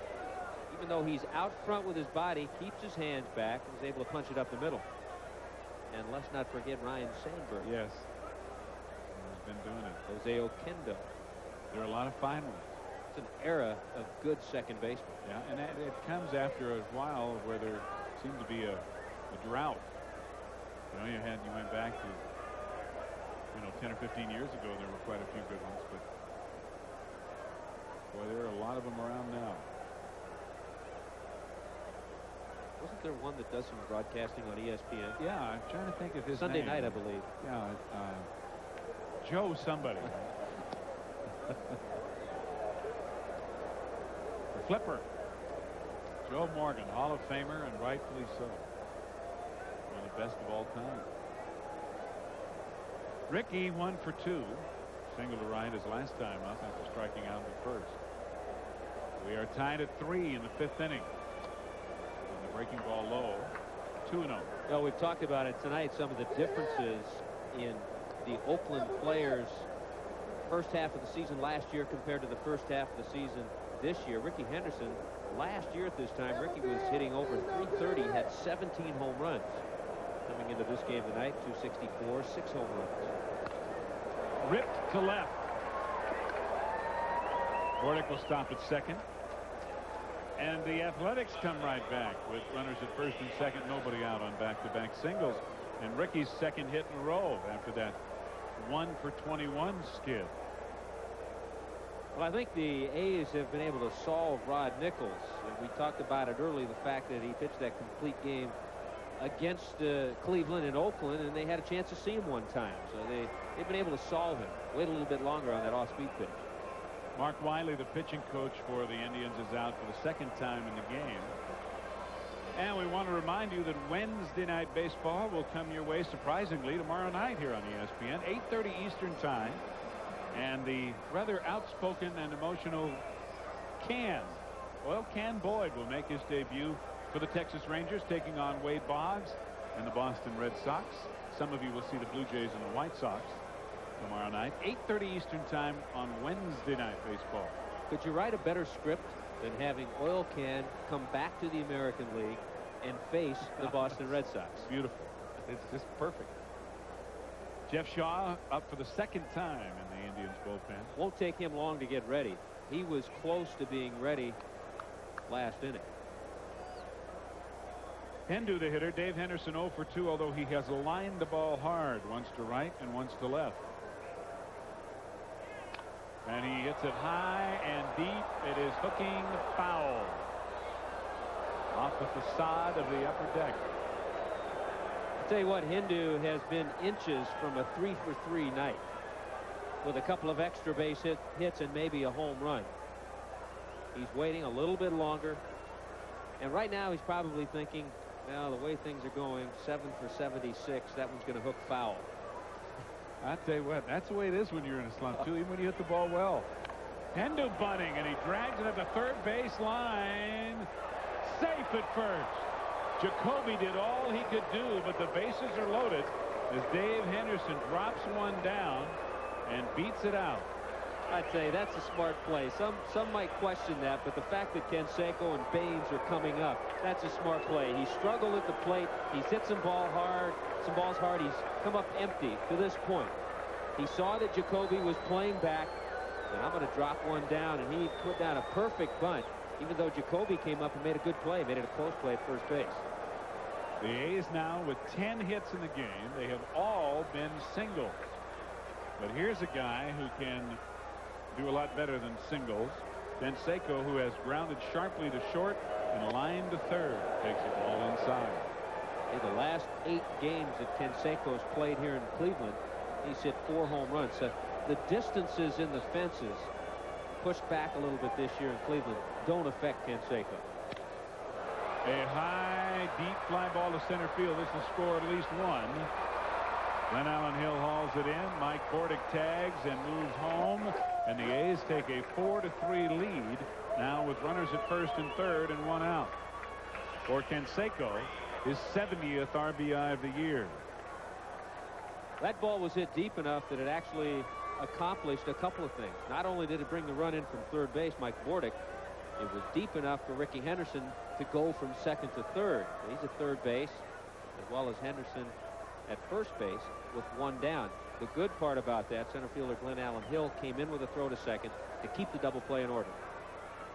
even though he's out front with his body, keeps his hands back and is able to punch it up the middle. And let's not forget Ryan Sandberg. Yes. He's been doing it. Jose Oquendo. There are a lot of fine ones. It's an era of good second basemen. Yeah, and it comes after a while where there seemed to be a drought. You know, you went back to, 10 or 15 years ago, there were quite a few good ones, but boy, there are a lot of them around now. Wasn't there one that does some broadcasting on ESPN? Yeah, I'm trying to think of his Sunday name. night, I believe. Yeah, Joe somebody. The Flipper. Joe Morgan, Hall of Famer, and rightfully so. One of the best of all time. Ricky 1 for 2. Single to right his last time up after striking out in the first. We are tied at 3 in the 5th inning. And the breaking ball low. 2-0. Well, we've talked about it tonight, some of the differences in the Oakland players first half of the season last year compared to the first half of the season this year. Ricky Henderson, last year at this time, Ricky was hitting over .330, had 17 home runs. Coming into this game tonight, 264, 6 home runs. Ripped to left. Bordick will stop at second. And the Athletics come right back with runners at first and second, nobody out on back-to-back singles. And Ricky's second hit in a row after that 1 for 21 skid. Well, I think the A's have been able to solve Rod Nichols. And we talked about it early, the fact that he pitched that complete game against Cleveland and Oakland, and they had a chance to see him one time. So they've been able to solve him. Wait a little bit longer on that off-speed pitch. Mark Wiley, the pitching coach for the Indians, is out for the second time in the game. And we want to remind you that Wednesday Night Baseball will come your way surprisingly tomorrow night here on ESPN, 8:30 Eastern Time. And the rather outspoken and emotional Can Boyd will make his debut for the Texas Rangers, taking on Wade Boggs and the Boston Red Sox. Some of you will see the Blue Jays and the White Sox tomorrow night, 8:30 Eastern Time on Wednesday Night Baseball. Could you write a better script than having Oil Can come back to the American League and face the Boston Red Sox? Beautiful. It's just perfect. Jeff Shaw up for the second time in the Indians bullpen. Won't take him long to get ready. He was close to being ready last inning. Hendu, the hitter. Dave Henderson 0 for 2, although he has lined the ball hard, once to right and once to left. And he hits it high and deep. It is hooking foul off the facade of the upper deck. I'll tell you what, Hendu has been inches from a 3-for-3 night with a couple of extra base hits and maybe a home run. He's waiting a little bit longer, and right now he's probably thinking, well, the way things are going, 7 for 76, that one's going to hook foul. I tell you what, that's the way it is when you're in a slump too, even when you hit the ball well. Hendu bunting, and he drags it at the third base line. Safe at first. Jacoby did all he could do, but the bases are loaded as Dave Henderson drops one down and beats it out. I'd say that's a smart play. Some might question that, but the fact that Canseco and Baines are coming up, that's a smart play. He struggled at the plate. He's hit some balls hard. He's come up empty to this point. He saw that Jacoby was playing back, and I'm going to drop one down, and he put down a perfect bunt, even though Jacoby came up and made a good play, made it a close play at first base. The A's now with 10 hits in the game. They have all been singles. But here's a guy who can do a lot better than singles. Canseco, who has grounded sharply to short and lined to third, takes the ball inside. In the last 8 games that Canseco's played here in Cleveland, he's hit 4 home runs. So the distances in the fences pushed back a little bit this year in Cleveland don't affect Canseco. A high, deep fly ball to center field. This will score at least one. Glenn Allen Hill hauls it in. Mike Bordick tags and moves home. And the A's take a 4-3 lead now with runners at first and third and one out. for Canseco, his 70th RBI of the year. That ball was hit deep enough that it actually accomplished a couple of things. Not only did it bring the run in from third base, Mike Bordick, it was deep enough for Ricky Henderson to go from second to third. He's at third base, as well as Henderson at first base with one down. The good part about that, center fielder Glenn Allen Hill came in with a throw to second to keep the double play in order.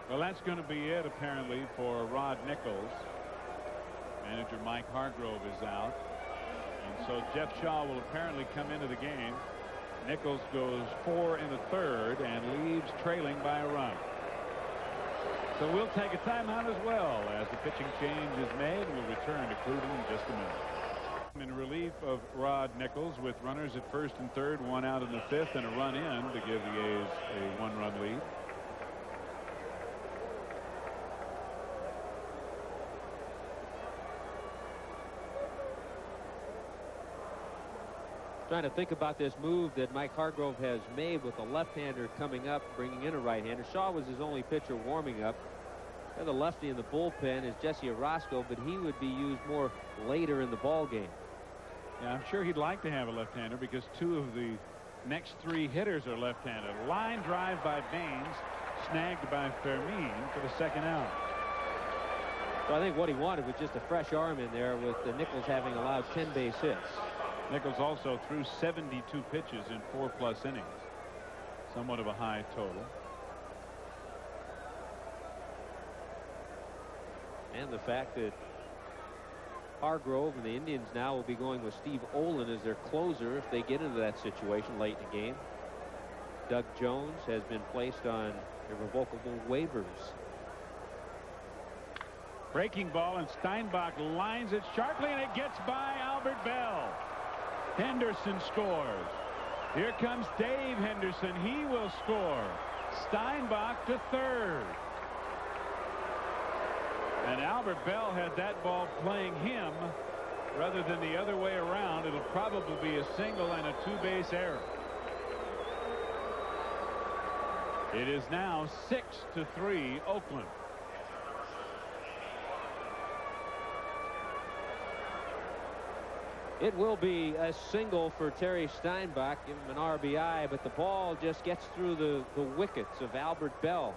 Well, that's going to be it, apparently, for Rod Nichols. Manager Mike Hargrove is out. And so Jeff Shaw will apparently come into the game. Nichols goes 4 in the third and leaves trailing by a run. So we'll take a timeout as well as the pitching change is made. We'll return to Cleveland in just a minute. In relief of Rod Nichols with runners at first and third, one out in the fifth, and a run in to give the A's a one-run lead. Trying to think about this move that Mike Hargrove has made with a left-hander coming up, bringing in a right-hander. Shaw was his only pitcher warming up. The lefty in the bullpen is Jesse Orozco, but he would be used more later in the ball game. Yeah, I'm sure he'd like to have a left-hander because two of the next three hitters are left-handed. Line drive by Baines, snagged by Fermin for the second out. So I think what he wanted was just a fresh arm in there, with the Nichols having allowed 10 base hits. Nichols also threw 72 pitches in 4+ innings. Somewhat of a high total. And the fact that Hargrove and the Indians now will be going with Steve Olin as their closer if they get into that situation late in the game. Doug Jones has been placed on irrevocable waivers. Breaking ball, and Steinbach lines it sharply, and it gets by Albert Bell. Henderson scores. Here comes Dave Henderson. He will score. Steinbach to third. And Albert Bell had that ball playing him rather than the other way around. It'll probably be a single and a two-base error. It is now 6-3 Oakland. It will be a single for Terry Steinbach. Give him an RBI, but the ball just gets through the wickets of Albert Bell.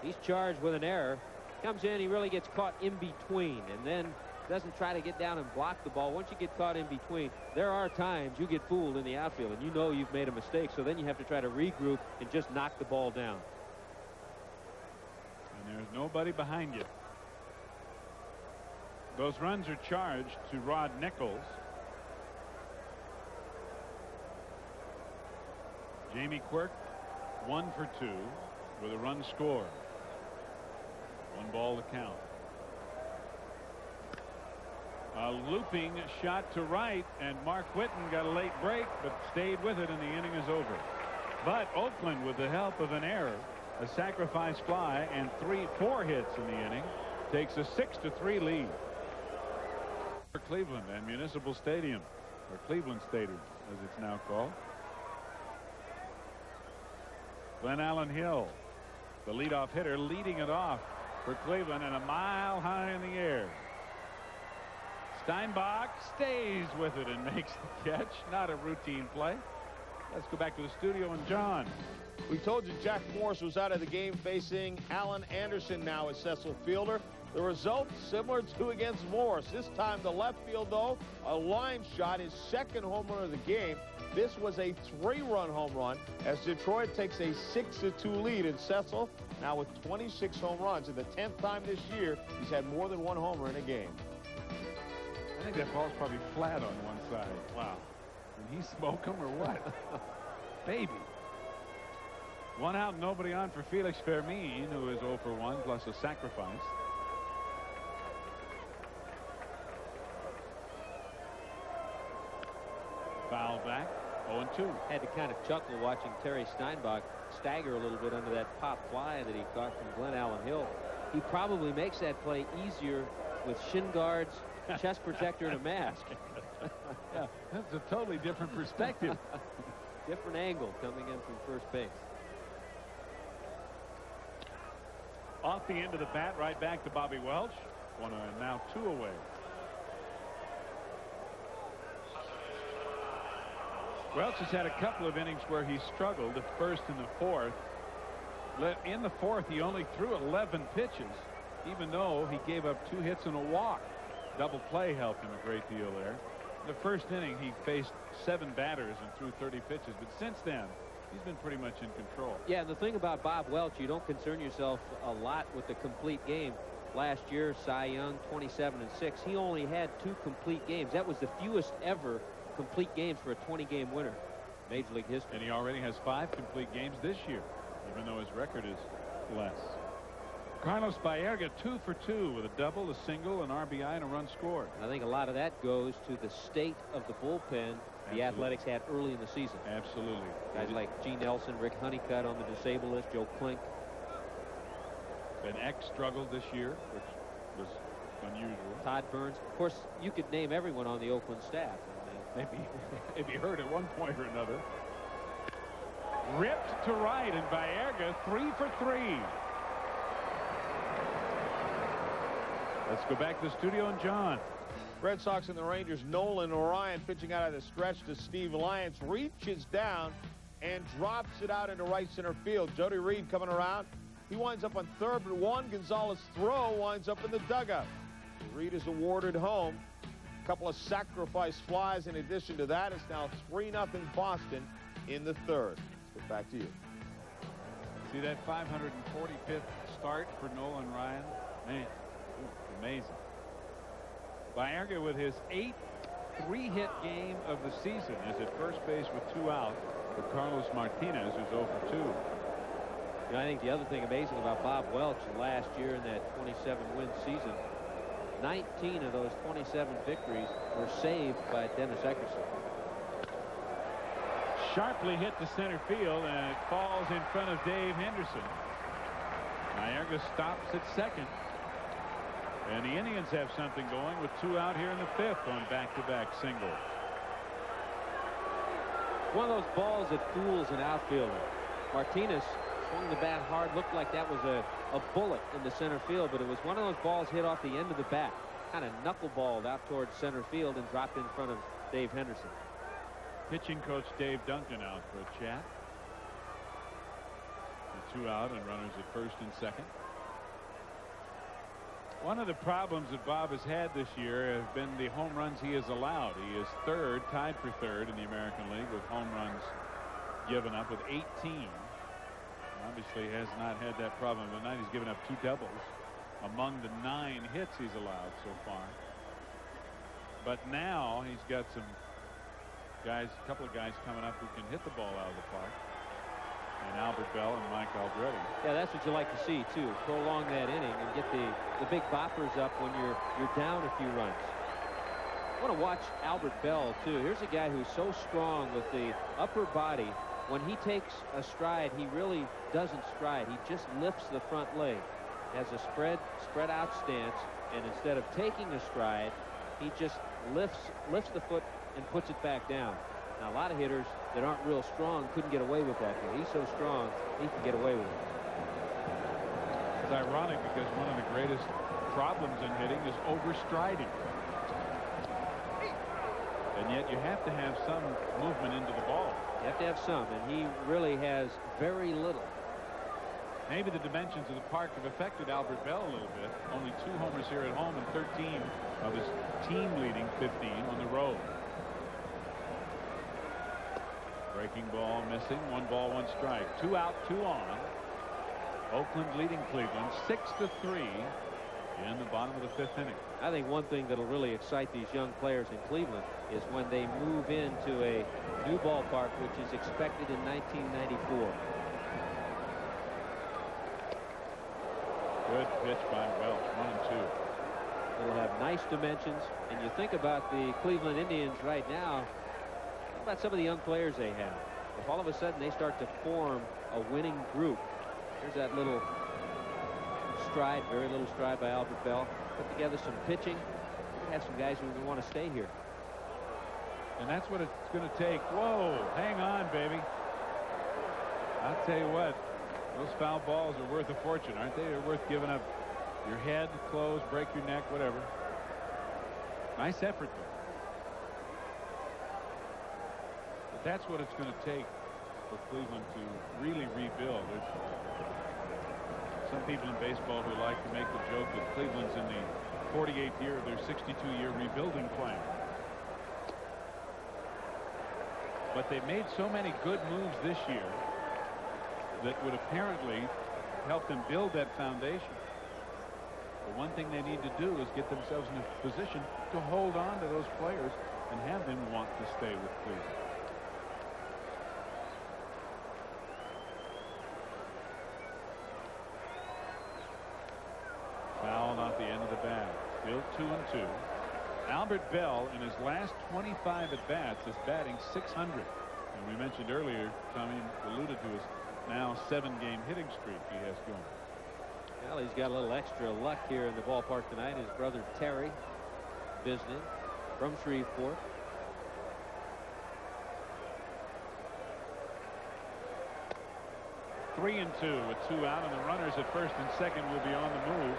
He's charged with an error. Comes in, he really gets caught in between, and then doesn't try to get down and block the ball. Once you get caught in between, there are times you get fooled in the outfield, and you know you've made a mistake, so then you have to try to regroup and just knock the ball down. And there's nobody behind you. Those runs are charged to Rod Nichols. Jamie Quirk 1 for 2 with a run scored. 1 ball to count. A looping shot to right, and Mark Whitten got a late break but stayed with it, and the inning is over. But Oakland, with the help of an error, a sacrifice fly, and 4 hits in the inning, takes a 6-3 lead. For Cleveland and Municipal Stadium, or Cleveland Stadium as it's now called. Glenn Allen Hill, the leadoff hitter, leading it off for Cleveland, and a mile high in the air. Steinbach stays with it and makes the catch. Not a routine play. Let's go back to the studio and John. We told you Jack Morris was out of the game, facing Alan Anderson now as Cecil fielder. The result similar to against Morris. This time the left field, though, a line shot, his second home run of the game. This was a 3-run home run as Detroit takes a 6-2 lead. And Cecil now with 26 home runs. And the 10th time this year he's had more than 1 homer in a game. I think that ball's probably flat on one side. Wow. Did he smoke him or what? Baby. 1 out, nobody on for Felix Fermin, who is 0 for 1 plus a sacrifice. Foul back, 0-2. Had to kind of chuckle watching Terry Steinbach stagger a little bit under that pop fly that he caught from Glenn Allen Hill. He probably makes that play easier with shin guards, chest protector, and a mask. Yeah, that's a totally different perspective. Different angle coming in from first base. Off the end of the bat, right back to Bobby Welch. 1 and now 2 away. Welch has had a couple of innings where he struggled, the first and the fourth. In the fourth, he only threw 11 pitches, even though he gave up 2 hits and a walk. Double play helped him a great deal there. In the first inning, he faced 7 batters and threw 30 pitches, but since then, he's been pretty much in control. Yeah, and the thing about Bob Welch, you don't concern yourself a lot with the complete game. Last year, Cy Young, 27-6. He only had 2 complete games. That was the fewest ever complete games for a 20-game winner. Major League history. And he already has 5 complete games this year, even though his record is less. Carlos Baerga 2 for 2 with a double, a single, an RBI, and a run scored. I think a lot of that goes to the state of the bullpen the Athletics had early in the season. Absolutely. Guys like Gene Nelson, Rick Honeycutt on the disabled list, Joe Klink. Ben Eck struggled this year, which was unusual. Todd Burns. Of course, you could name everyone on the Oakland staff. Maybe hurt at one point or another. Ripped to right, and Baerga 3 for 3. Let's go back to the studio and John. Red Sox and the Rangers. Nolan Ryan pitching out of the stretch to Steve Lyons, reaches down and drops it out into right center field. Jody Reed coming around. He winds up on third, but Juan Gonzalez throw winds up in the dugout. Reed is awarded home. A couple of sacrifice flies in addition to that. It's now 3-0 Boston in the third. Let's get back to you. See that 545th start for Nolan Ryan? Man, amazing. Baerga with his 8th 3-hit game of the season is at first base with 2 out for Carlos Martinez, who's 0 for 2. You know, I think the other thing amazing about Bob Welch last year in that 27-win season, 19 of those 27 victories were saved by Dennis Eckersley. Sharply hit to center field, and it falls in front of Dave Henderson. Baerga stops at second. And the Indians have something going with 2 out here in the 5th on back-to-back singles. One of those balls that fools an outfielder. Martinez swung the bat hard, looked like that was a bullet in the center field, but it was one of those balls hit off the end of the bat, kind of knuckleballed out towards center field and dropped in front of Dave Henderson. Pitching coach Dave Duncan out for a chat. And 2 out and runners at first and second. One of the problems that Bob has had this year have been the home runs he has allowed. He is third, tied for third in the American League with home runs given up with 18. Obviously has not had that problem tonight. He's given up 2 doubles among the 9 hits he's allowed so far. But now he's got some guys, a couple of guys coming up who can hit the ball out of the park. And Albert Bell and Mike Aldrete. Yeah, that's what you like to see too. Prolong that inning and get the big boppers up when you're down a few runs. I want to watch Albert Bell too. Here's a guy who's so strong with the upper body. When he takes a stride, he really doesn't stride. He just lifts the front leg. Has a spread out stance, and instead of taking a stride, he just lifts the foot and puts it back down. Now, a lot of hitters that aren't real strong couldn't get away with that, but he's so strong, he can get away with it. It's ironic because one of the greatest problems in hitting is overstriding. And yet you have to have some movement into the ball. You have to have some, and he really has very little. Maybe the dimensions of the park have affected Albert Bell a little bit. Only 2 homers here at home and 13 of his team-leading 15 on the road. Breaking ball missing. 1 ball, 1 strike. 2 out, 2 on. Oakland leading Cleveland 6-3 in the bottom of the 5th inning. I think one thing that'll really excite these young players in Cleveland is when they move into a new ballpark, which is expected in 1994. Good pitch by Welch. 1 and 2. It'll have nice dimensions, and you think about the Cleveland Indians right now. Think about some of the young players they have. If all of a sudden they start to form a winning group, here's that little stride, very little stride by Albert Bell. Put together some pitching. We have some guys who want to stay here. And that's what it's going to take. Whoa, hang on, baby. I'll tell you what, those foul balls are worth a fortune, aren't they? They're worth giving up Your head, close, break your neck, whatever. Nice effort, though. But that's what it's going to take for Cleveland to really rebuild. There's some people in baseball who like to make the joke that Cleveland's in the 48th year of their 62-year rebuilding plan. But they made so many good moves this year that would apparently help them build that foundation. The one thing they need to do is get themselves in a position to hold on to those players and have them want to stay with Cleveland. Foul off the end of the bat. Still 2-2. Albert Bell, in his last 25 at-bats, is batting .600. And we mentioned earlier, Tommy alluded to his now 7-game hitting streak he has going. Well, he's got a little extra luck here in the ballpark tonight. His brother Terry visiting from Shreveport. Three and two with 2 out, and the runners at first and second will be on the move.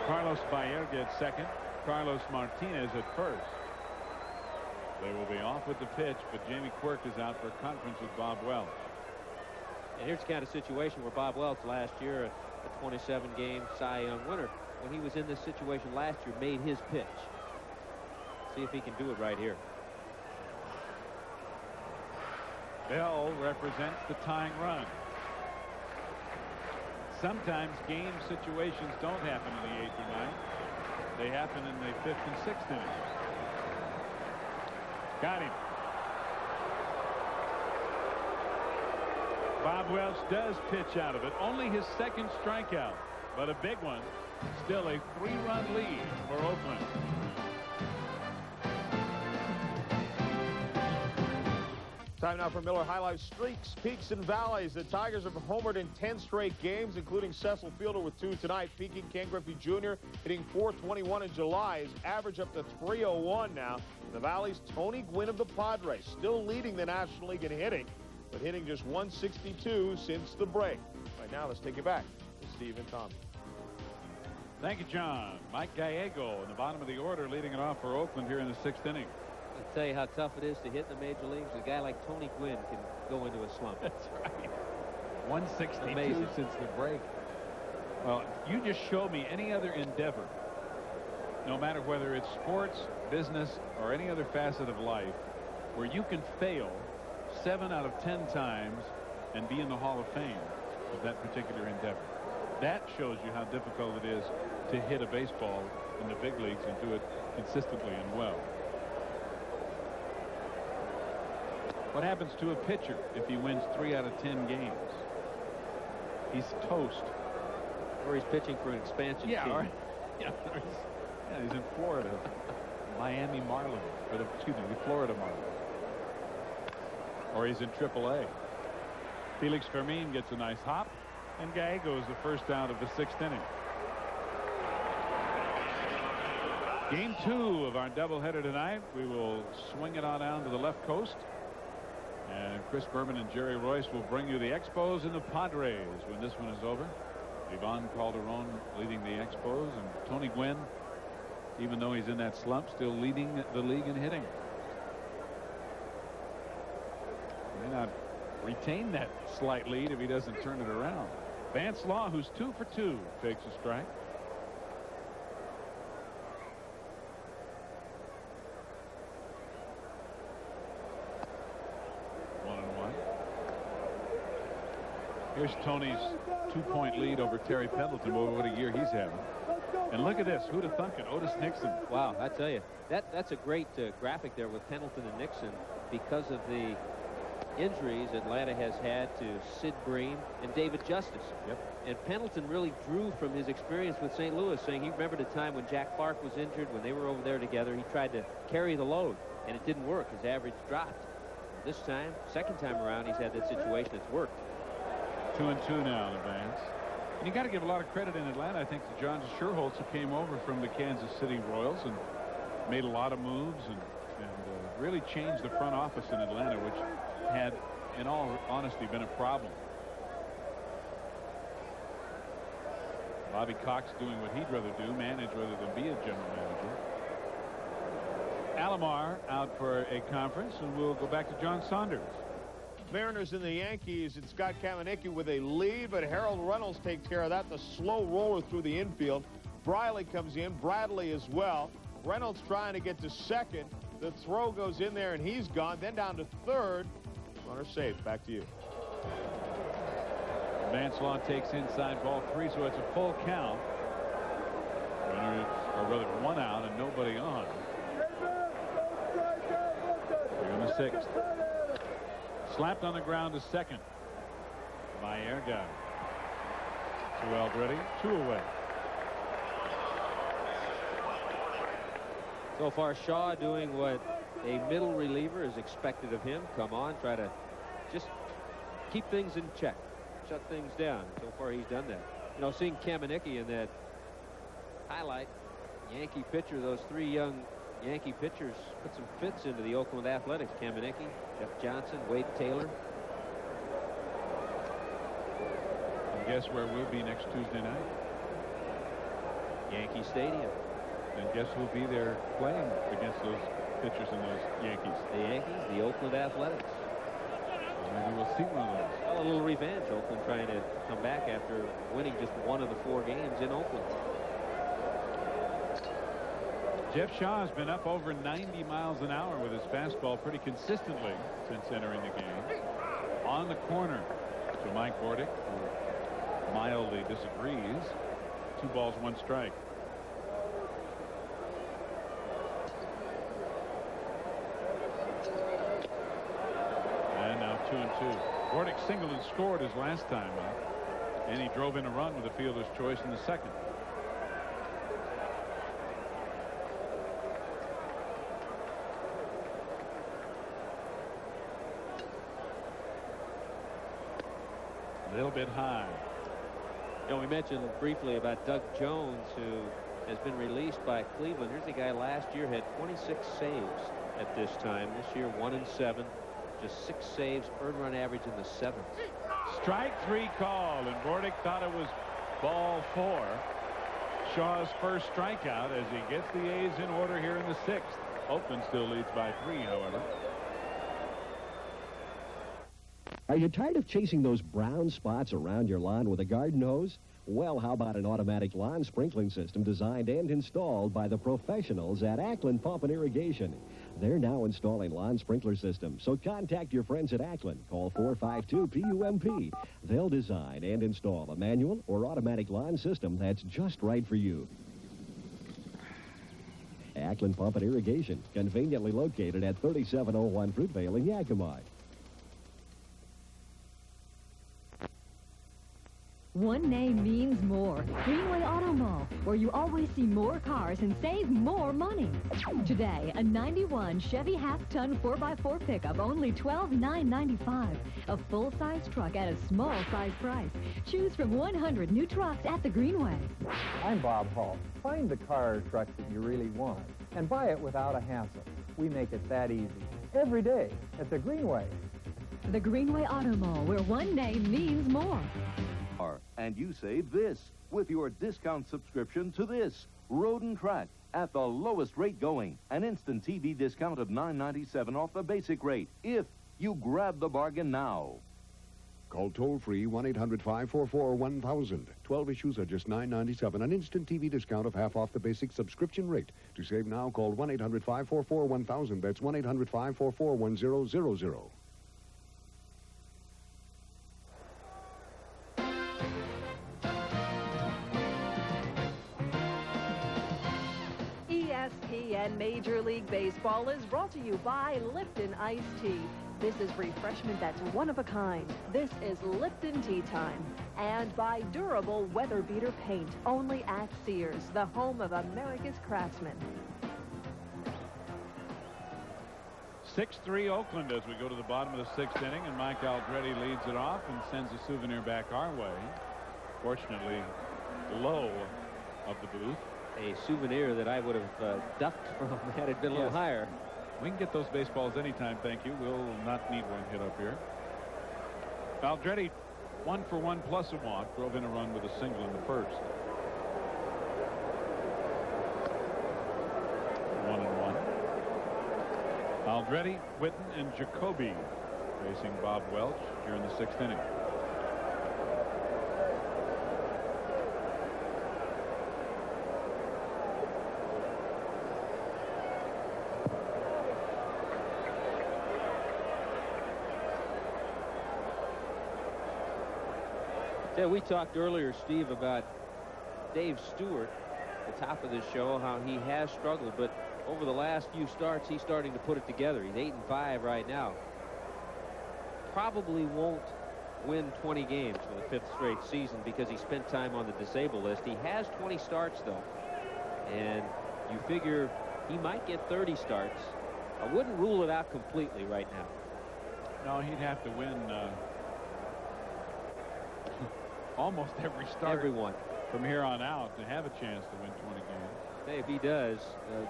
Carlos Baerga at second, Carlos Martinez at first. They will be off with the pitch, but Jamie Quirk is out for a conference with Bob Welch. And here's the kind of situation where Bob Welch last year, a 27-game Cy Young winner, when he was in this situation last year, made his pitch. See if he can do it right here. Bell represents the tying run. Sometimes game situations don't happen in the 8th or 9th. They happen in the 5th and 6th innings. Got him. Bob Welch does pitch out of it. Only his second strikeout, but a big one. Still a 3-run lead for Oakland. Time now for Miller Highlights. Streaks, peaks, and valleys. The Tigers have homered in 10 straight games, including Cecil Fielder with 2 tonight. Peaking Ken Griffey Jr. hitting .421 in July. His average up to .301 now. The Valley's Tony Gwynn of the Padres, still leading the National League in hitting, but hitting just .162 since the break. Right now, let's take it back to Steve and Tommy. Thank you, John. Mike Gallego in the bottom of the order, leading it off for Oakland here in the 6th inning. I'll tell you how tough it is to hit in the major leagues. A guy like Tony Gwynn can go into a slump. That's right. 162 Amazing. since the break. Well, you just show me any other endeavor, no matter whether it's sports, business, or any other facet of life, where you can fail 7 out of 10 times and be in the Hall of Fame of that particular endeavor. That shows you how difficult it is to hit a baseball in the big leagues and do it consistently and well. What happens to a pitcher if he wins 3 out of 10 games? He's toast. Or he's pitching for an expansion team. Or he's in Florida. Miami Marlins, or the Florida Marlins. Or he's in AAA. Felix Fermin gets a nice hop, and Gallego is the first out of the 6th inning. Game 2 of our doubleheader tonight. We will swing it on down to the left coast. And Chris Berman and Jerry Royce will bring you the Expos and the Padres when this one is over. Ivan Calderon leading the Expos, and Tony Gwynn, even though he's in that slump, still leading the league in hitting. He may not retain that slight lead if he doesn't turn it around. Vance Law, who's 2 for 2, takes a strike. Here's Tony's 2-point lead over Terry Pendleton. What a year he's having. And look at this. Who'd have thunk it? Otis Nixon. Wow, I tell you, that's a great graphic there with Pendleton and Nixon because of the injuries Atlanta has had to Sid Bream and David Justice. Yep. And Pendleton really drew from his experience with St. Louis, saying he remembered a time when Jack Clark was injured, when they were over there together. He tried to carry the load, and it didn't work. His average dropped. This time, second time around, he's had that situation. It's worked. 2-2 now in advance. And you got to give a lot of credit in Atlanta, I think, to John Sherholtz, who came over from the Kansas City Royals and made a lot of moves and really changed the front office in Atlanta, which had, in all honesty, been a problem. Bobby Cox doing what he'd rather do, manage rather than be a general manager. Alomar out for a conference, and we'll go back to John Saunders. Mariners and the Yankees. It's Scott Kamenicki with a lead, but Harold Reynolds takes care of that. The slow roller through the infield. Briley comes in, Bradley as well. Reynolds trying to get to second. The throw goes in there, and he's gone. Then down to third. Runner safe. Back to you. Vance Law takes inside ball 3, so it's a full count. Runners, or rather, 1 out and nobody on. Here in the 6th. Slapped on the ground to second by Erga. To Aldretti, 2 away. So far, Shaw doing what a middle reliever is expected of him. Come on, try to just keep things in check, shut things down. So far, he's done that. You know, seeing Kamenicki in that highlight, Yankee pitcher, those 3 young Yankee pitchers put some fits into the Oakland Athletics. Kamenicki, Jeff Johnson, Wade Taylor. And guess where we'll be next Tuesday night? Yankee Stadium. And guess who'll be there playing against those pitchers and those Yankees? The Yankees, the Oakland Athletics. So maybe we'll see one of those. Well, a little revenge. Oakland trying to come back after winning just 1 of the 4 games in Oakland. Jeff Shaw has been up over 90 miles an hour with his fastball pretty consistently since entering the game. On the corner to Mike Bordick, who mildly disagrees. 2 balls, 1 strike. And now 2-2. Bordick singled and scored his last time up, and he drove in a run with a fielder's choice in the 2nd. A little bit high. You know, we mentioned briefly about Doug Jones, who has been released by Cleveland. Here's a guy last year had 26 saves at this time. This year 1-7, just 6 saves, earned run average in the 7th. Strike 3 called, and Bordick thought it was ball 4. Shaw's first strikeout as he gets the A's in order here in the 6th. Oakland still leads by 3, however. Are you tired of chasing those brown spots around your lawn with a garden hose? Well, how about an automatic lawn sprinkling system designed and installed by the professionals at Ackland Pump and Irrigation? They're now installing lawn sprinkler systems, so contact your friends at Ackland. Call 452-PUMP. They'll design and install a manual or automatic lawn system that's just right for you. Ackland Pump and Irrigation, conveniently located at 3701 Fruitvale in Yakima. One name means more. Greenway Auto Mall, where you always see more cars and save more money. Today, a 91 Chevy half-ton 4x4 pickup, only $12,995. A full-size truck at a small-size price. Choose from 100 new trucks at the Greenway. I'm Bob Hall. Find the car or truck that you really want and buy it without a hassle. We make it that easy. Every day at the Greenway. The Greenway Auto Mall, where one name means more. And you save this with your discount subscription to this Road and Track at the lowest rate going. An instant TV discount of $9.97 off the basic rate if you grab the bargain now. Call toll-free 1-800-544-1000. 12 issues are just $9.97. An instant TV discount of half off the basic subscription rate. To save now, call 1-800-544-1000. That's 1-800-544-1000. ESPN Major League Baseball is brought to you by Lipton Iced Tea. This is refreshment that's one of a kind. This is Lipton Tea Time. And by durable weather beater paint, only at Sears, the home of America's craftsmen. 6-3 Oakland as we go to the bottom of the 6th inning, and Mike Aldretti leads it off and sends a souvenir back our way. Fortunately, low of the booth. A souvenir that I would have ducked from had it been a little higher. We can get those baseballs anytime, thank you. We'll not need one hit up here. Aldretti, 1 for 1 plus a walk, drove in a run with a single in the 1st. Aldretti, Whitten, and Jacoby facing Bob Welch here in the 6th inning. Yeah, we talked earlier, Steve, about Dave Stewart at the top of this show, how he has struggled, but over the last few starts, he's starting to put it together. He's 8-5 right now. Probably won't win 20 games for the 5th straight season because he spent time on the disabled list. He has 20 starts, though, and you figure he might get 30 starts. I wouldn't rule it out completely right now. No, he'd have to win almost every start. Everyone. From here on out to have a chance to win 20 games. Hey, if he does,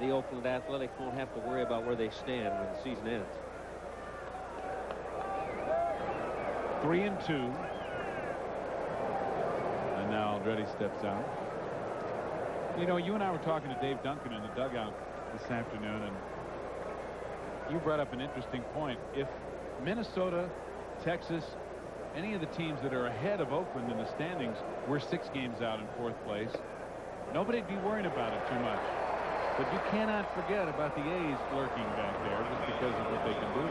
the Oakland Athletics won't have to worry about where they stand when the season ends. 3-2. And now Aldretti steps out. You know, you and I were talking to Dave Duncan in the dugout this afternoon, and you brought up an interesting point. If Minnesota, Texas, any of the teams that are ahead of Oakland in the standings were 6 games out in 4th place, nobody'd be worrying about it too much. But you cannot forget about the A's lurking back there just because of what they can do.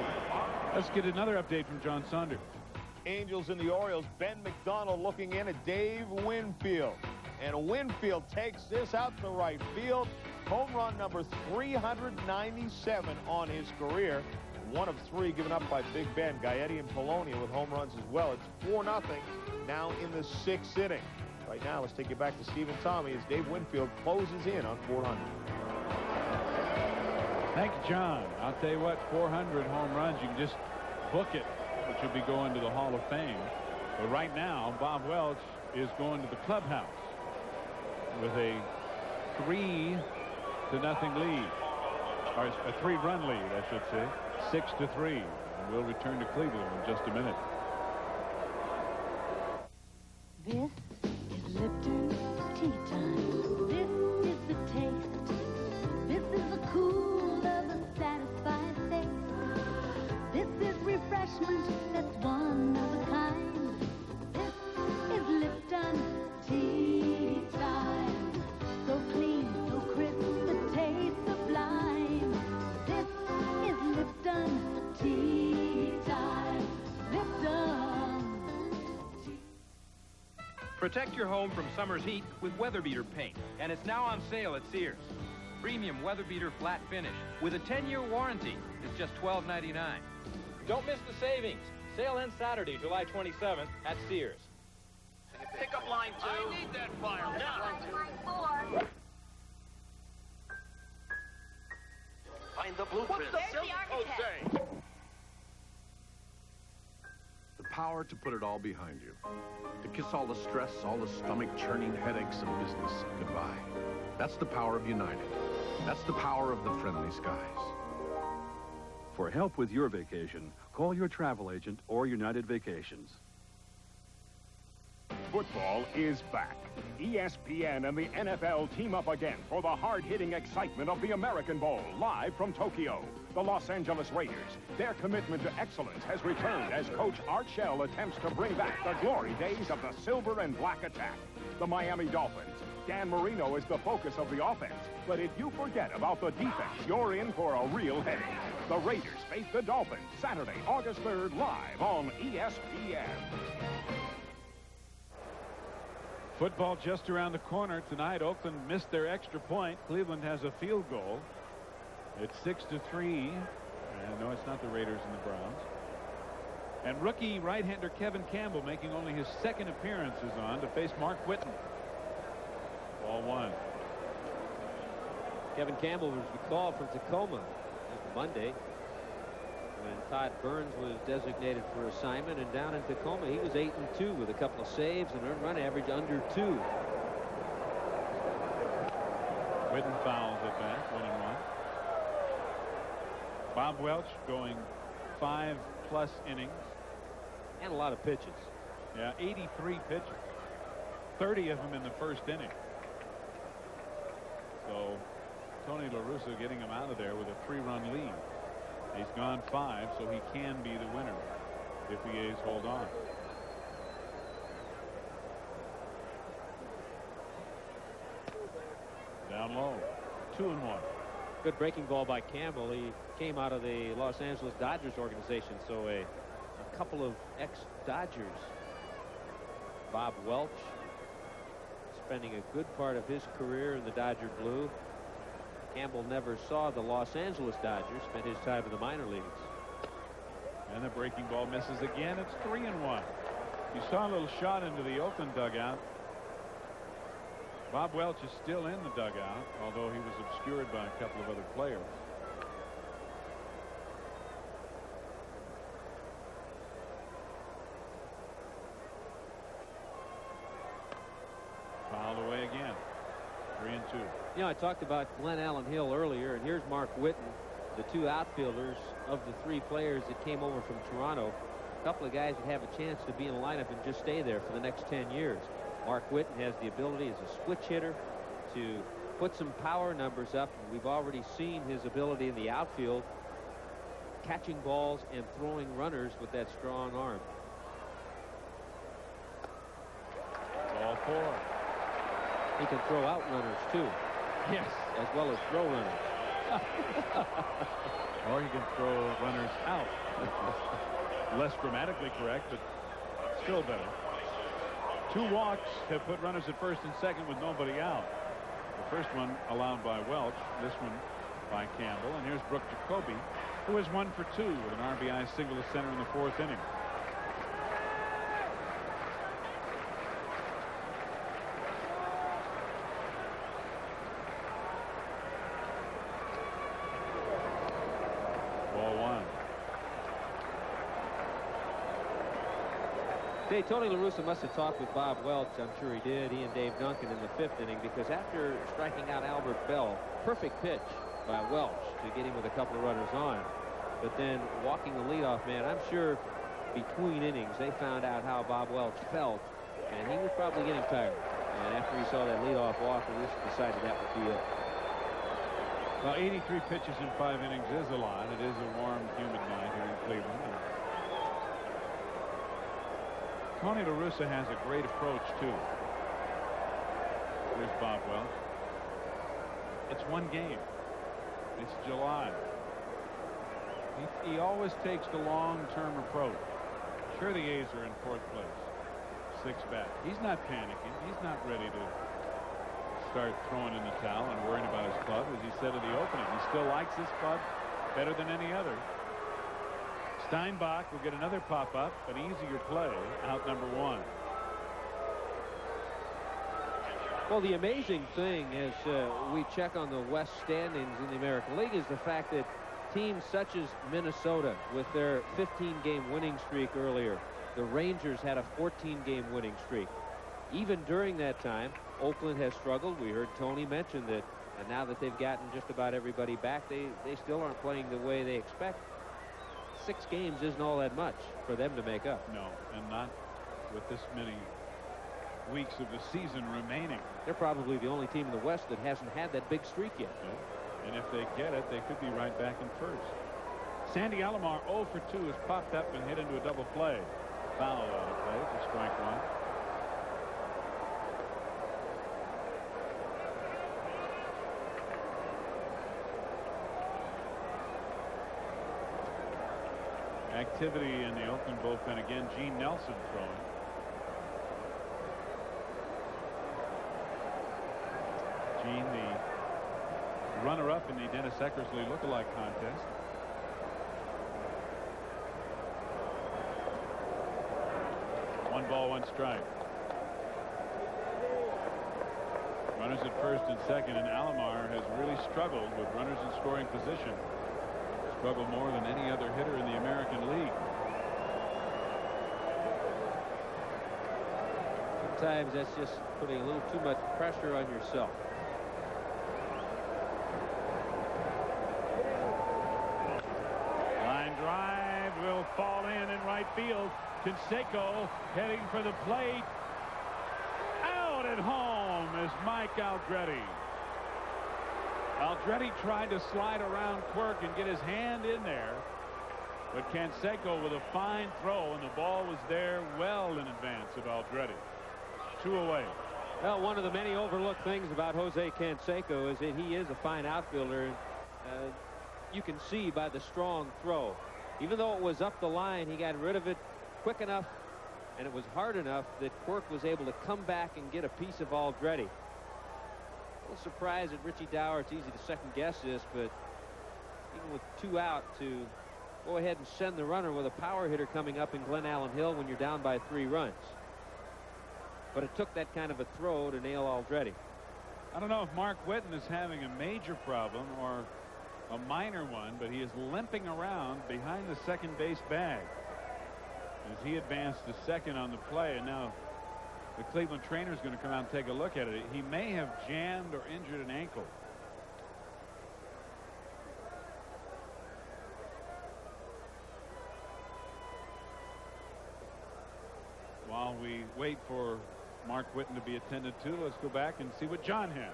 Let's get another update from John Saunders. Angels and the Orioles. Ben McDonald looking in at Dave Winfield. And Winfield takes this out to right field. Home run number 397 on his career. 1 of 3 given up by Big Ben. Gaetti and Polonia with home runs as well. It's 4-0 now in the 6th inning. Right now, let's take you back to Steve and Tommy as Dave Winfield closes in on 400. Thank you, John. I'll tell you what, 400 home runs, you can just book it, which will be going to the Hall of Fame. But right now, Bob Welch is going to the clubhouse with a 3-0 lead, or a 3-run lead, I should say. 6-3, and we'll return to Cleveland in just a minute. This is Lipton tea time. This is the taste. This is the cool of a satisfied face. This is refreshment that's one of a kind. This is Lipton tea time. So clean, so crisp, the taste sublime. This is Lipton tea time. Lipton. Protect your home from summer's heat with Weatherbeater paint, and it's now on sale at Sears. Premium Weatherbeater flat finish with a 10-year warranty is just $12.99. Don't miss the savings. Sale ends Saturday, July 27th at Sears. Pick up line 2. I need that file now. Find the blueprint. Where's the architect? The power to put it all behind you. To kiss all the stress, all the stomach-churning headaches of business goodbye. That's the power of United. That's the power of the friendly skies. For help with your vacation, call your travel agent or United Vacations. Football is back. ESPN and the NFL team up again for the hard-hitting excitement of the American Bowl, live from Tokyo. The Los Angeles Raiders, their commitment to excellence has returned as Coach Art Shell attempts to bring back the glory days of the silver and black attack. The Miami Dolphins, Dan Marino is the focus of the offense, but if you forget about the defense, you're in for a real headache. The Raiders face the Dolphins Saturday, August 3rd, live on ESPN. Football just around the corner tonight. Oakland missed their extra point. Cleveland has a field goal. It's 6-3. And no, it's not the Raiders and the Browns. And rookie right-hander Kevin Campbell making only his 2nd appearance is on to face Mark Whitten. Ball 1. Kevin Campbell was recalled from Tacoma Monday when Todd Burns was designated for assignment, and down in Tacoma he was 8-2 with a couple of saves and earned run average under 2. Whitten fouls it back, 1-1. Bob Welch going 5+ innings. And a lot of pitches. Yeah, 83 pitches. 30 of them in the 1st inning. So Tony La Russa getting him out of there with a 3-run lead. He's gone 5, so he can be the winner if the A's hold on. Down low, 2-1. Good breaking ball by Campbell. He came out of the Los Angeles Dodgers organization, so a couple of ex-Dodgers. Bob Welch spending a good part of his career in the Dodger blue. Campbell never saw the Los Angeles Dodgers, spent his time in the minor leagues. And the breaking ball misses again. It's 3-1. You saw a little shot into the Oakland dugout. Bob Welch is still in the dugout, although he was obscured by a couple of other players. Fouled away again. 3-2. You know, I talked about Glenn Allen Hill earlier, and here's Mark Whitten, the two outfielders of the three players that came over from Toronto. A couple of guys that have a chance to be in the lineup and just stay there for the next 10 years. Mark Whitten has the ability as a switch hitter to put some power numbers up. We've already seen his ability in the outfield, catching balls and throwing runners with that strong arm. Ball 4. He can throw out runners too. Yes. As well as throw runners. Or he can throw runners out. Less grammatically correct, but still better. 2 walks have put runners at first and second with nobody out. The first one allowed by Welch, this one by Campbell. And here's Brooke Jacoby, who is 1 for 2 with an RBI single to center in the 4th inning. Ball 1. Hey, Tony La Russa must have talked with Bob Welch. I'm sure he did. He and Dave Duncan in the 5th inning, because after striking out Albert Bell, perfect pitch by Welch to get him with a couple of runners on, but then walking the leadoff man, I'm sure between innings they found out how Bob Welch felt, and he was probably getting tired. And after he saw that leadoff walk, La Russa decided that would be it. Well, 83 pitches in 5 innings is a lot. It is a warm, humid night here in Cleveland. Tony La Russa has a great approach, too. Here's Bob Welch. It's one game. It's July. He always takes the long-term approach. Sure, the A's are in 4th place. 6 back. He's not panicking. He's not ready to start throwing in the towel and worrying about his club. As he said in the opening, he still likes his club better than any other. Steinbach will get another pop-up, an easier play, out number 1. Well, the amazing thing as we check on the West standings in the American League is the fact that teams such as Minnesota, with their 15-game winning streak earlier, the Rangers had a 14-game winning streak. Even during that time, Oakland has struggled. We heard Tony mention that, and now that they've gotten just about everybody back, they still aren't playing the way they expect. 6 games isn't all that much for them to make up. No, and not with this many weeks of the season remaining. They're probably the only team in the West that hasn't had that big streak yet. Yeah. And if they get it, they could be right back in first. Sandy Alomar, 0 for 2, has popped up and hit into a double play. Foul out of play for strike 1. Activity in the Oakland bullpen again. Gene Nelson throwing. Gene, the runner-up in the Dennis Eckersley look-alike contest. One ball, one strike. Runners at first and second, and Alomar has really struggled with runners in scoring position. Struggled more than any other hitter in the American League. Sometimes that's just putting a little too much pressure on yourself. Line drive will fall in right field. Canseco heading for the plate. Out at home is Mike Algretti. Aldretti tried to slide around Quirk and get his hand in there, but Canseco with a fine throw, and the ball was there well in advance of Aldretti. 2 away. Well, one of the many overlooked things about Jose Canseco is that he is a fine outfielder. You can see by the strong throw. Even though it was up the line, he got rid of it quick enough, and it was hard enough that Quirk was able to come back and get a piece of Aldretti. A little surprised at Richie Dower. It's easy to second-guess this, but even with 2 out, to go ahead and send the runner with a power hitter coming up in Glen Allen Hill when you're down by 3 runs. But it took that kind of a throw to nail Aldretti. I don't know if Mark Whitten is having a major problem or a minor one, but he is limping around behind the second base bag as he advanced to second on the play, and now the Cleveland trainer is going to come out and take a look at it. He may have jammed or injured an ankle. While we wait for Mark Whitten to be attended to, let's go back and see what John has.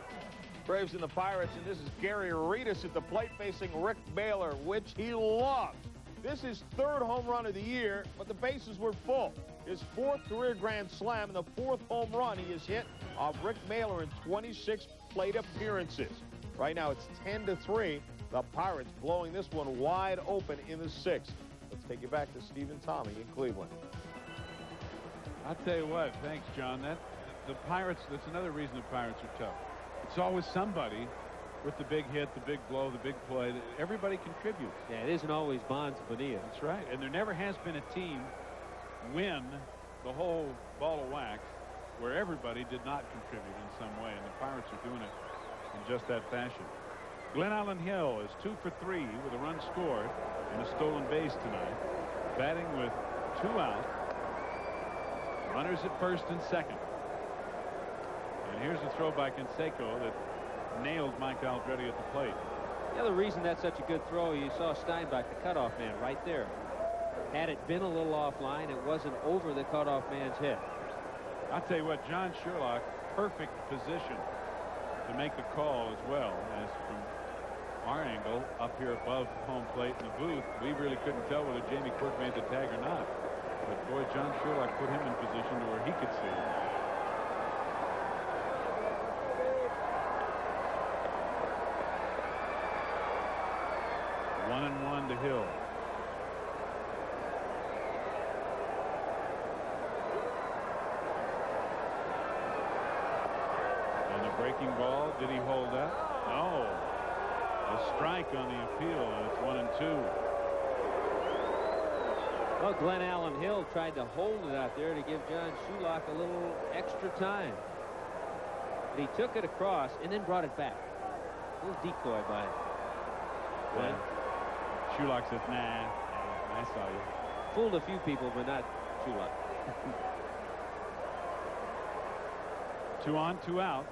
Braves and the Pirates, and this is Gary Reedus at the plate facing Rick Baylor, which he loved. This is 3rd home run of the year, but the bases were full. His 4th career grand slam and the 4th home run he has hit off Rick Baylor in 26 plate appearances. Right now it's 10-3. The Pirates blowing this one wide open in the 6th. Let's take you back to Steve and Tommy in Cleveland. I'll tell you what, thanks, John. The Pirates, that's another reason the Pirates are tough. It's always somebody with the big hit, the big blow, the big play. Everybody contributes. Yeah, it isn't always Bonds and Bonilla. That's right. And there never has been a team win the whole ball of wax where everybody did not contribute in some way, and the Pirates are doing it in just that fashion. Glen Allen Hill is 2 for 3 with a run scored and a stolen base tonight, batting with 2 out. Runners at first and second. And here's a throw by Canseco that nailed Mike Aldretti at the plate. The other reason that's such a good throw, you saw Steinbach, the cutoff man, right there. Had it been a little offline, it wasn't over the cutoff man's head. I'll tell you what, John Sherlock, perfect position to make the call as well, as from our angle up here above home plate in the booth, we really couldn't tell whether Jamie Quirk made the tag or not. But boy, John Sherlock put him in position to where he could see it. One and one to Hill. And a breaking ball. Did he hold up? No. A strike on the appeal, and it's 1-2. Well, Glen Allen Hill tried to hold it out there to give John Sherlock a little extra time. But he took it across and then brought it back. A little decoy by it. Well, Sherlock says, nah, I saw you. Fooled a few people, but not Sherlock. 2 on, 2 out.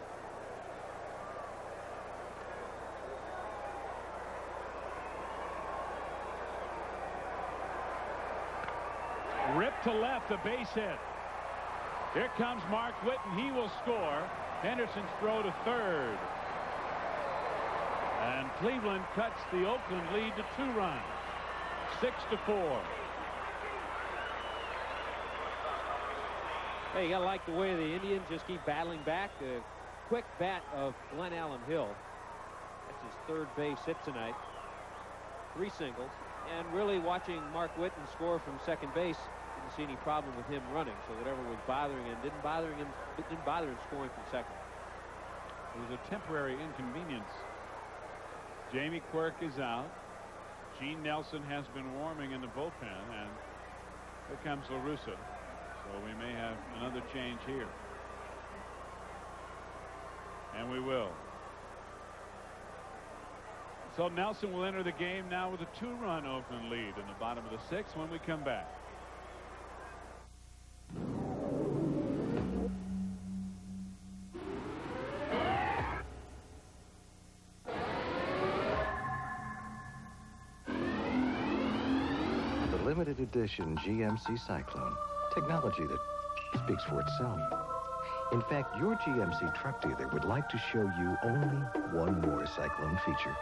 Ripped to left, a base hit. Here comes Mark Whitten. He will score. Henderson's throw to third. And Cleveland cuts the Oakland lead to 2 runs. 6-4. Hey, you gotta like the way the Indians just keep battling back. The quick bat of Glen Allen Hill. That's his 3rd base hit tonight. 3 singles. And really watching Mark Whitten score from second base, didn't see any problem with him running. So whatever was bothering him didn't bother him scoring from second. It was a temporary inconvenience. Jamie Quirk is out. Gene Nelson has been warming in the bullpen, and here comes La Russa. So we may have another change here. And we will. So Nelson will enter the game now with a 2-run Oakland lead in the bottom of the 6th when we come back. The limited edition GMC Cyclone. Technology that speaks for itself. In fact, your GMC truck dealer would like to show you only one more Cyclone feature.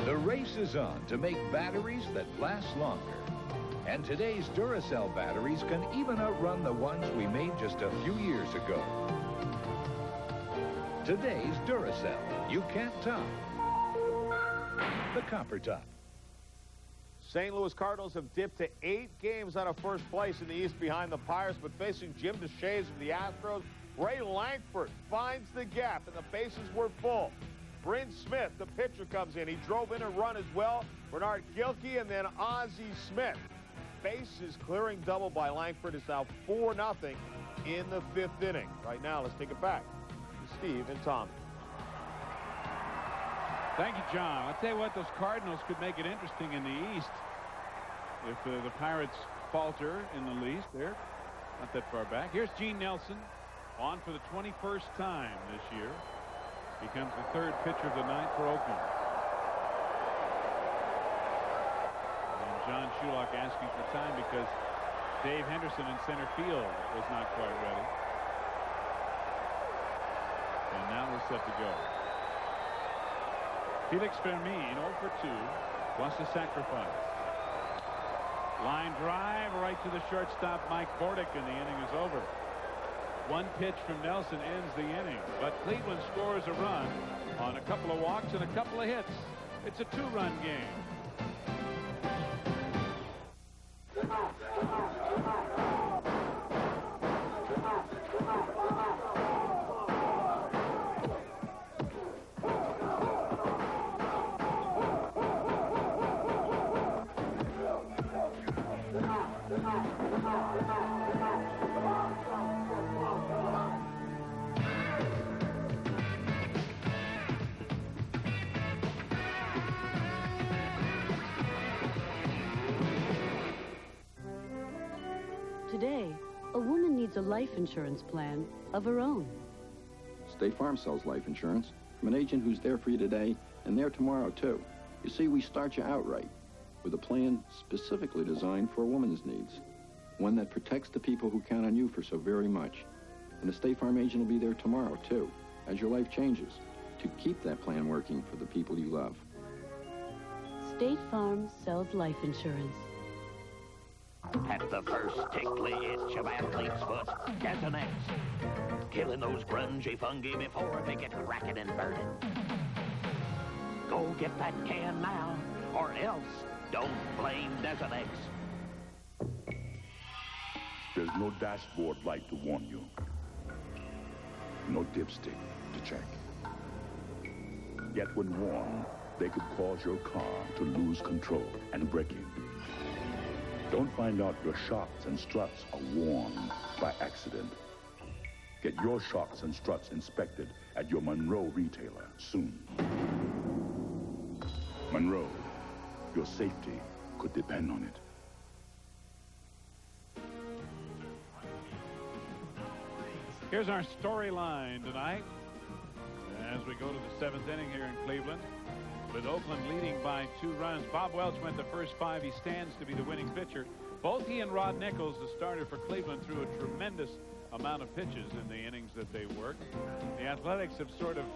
The race is on to make batteries that last longer. And today's Duracell batteries can even outrun the ones we made just a few years ago. Today's Duracell, you can't top the copper top. St. Louis Cardinals have dipped to 8 games out of first place in the East behind the Pirates, but facing Jim DeShays of the Astros, Ray Lankford finds the gap, and the bases were full. Bryn Smith, the pitcher, comes in. He drove in a run as well. Bernard Gilkey and then Ozzie Smith. Bases clearing double by Lankford is now 4-0 in the 5th inning. Right now, let's take it back to Steve and Tom. Thank you, John. I'll tell you what, those Cardinals could make it interesting in the East if the Pirates falter in the least. They're not that far back. Here's Gene Nelson on for the 21st time this year. Becomes the 3rd pitcher of the night for Oakland. And John Shulock asking for time because Dave Henderson in center field was not quite ready. And now we're set to go. Felix Fermin, 0 for 2, plus a sacrifice. Line drive right to the shortstop, Mike Bordick, and the inning is over. One pitch from Nelson ends the inning, but Cleveland scores a run on a couple of walks and a couple of hits. It's a 2-run game. Today, a woman needs a life insurance plan of her own. State Farm sells life insurance from an agent who's there for you today and there tomorrow, too. You see, we start you out right with a plan specifically designed for a woman's needs. One that protects the people who count on you for so very much. And the State Farm agent will be there tomorrow, too, as your life changes, to keep that plan working for the people you love. State Farm sells life insurance. At the first tickly itch of athlete's foot, there's an X. Killing those grungy fungi before they get cracking and burning. Go get that can now, or else don't blame Desonex. There's no dashboard light to warn you. No dipstick to check. Yet when warned, they could cause your car to lose control and braking. Don't find out your shocks and struts are worn by accident. Get your shocks and struts inspected at your Monroe retailer soon. Monroe, your safety could depend on it. Here's our storyline tonight as we go to the 7th inning here in Cleveland. With Oakland leading by 2 runs, Bob Welch went the first 5. He stands to be the winning pitcher. Both he and Rod Nichols, the starter for Cleveland, threw a tremendous amount of pitches in the innings that they worked. The Athletics have sort of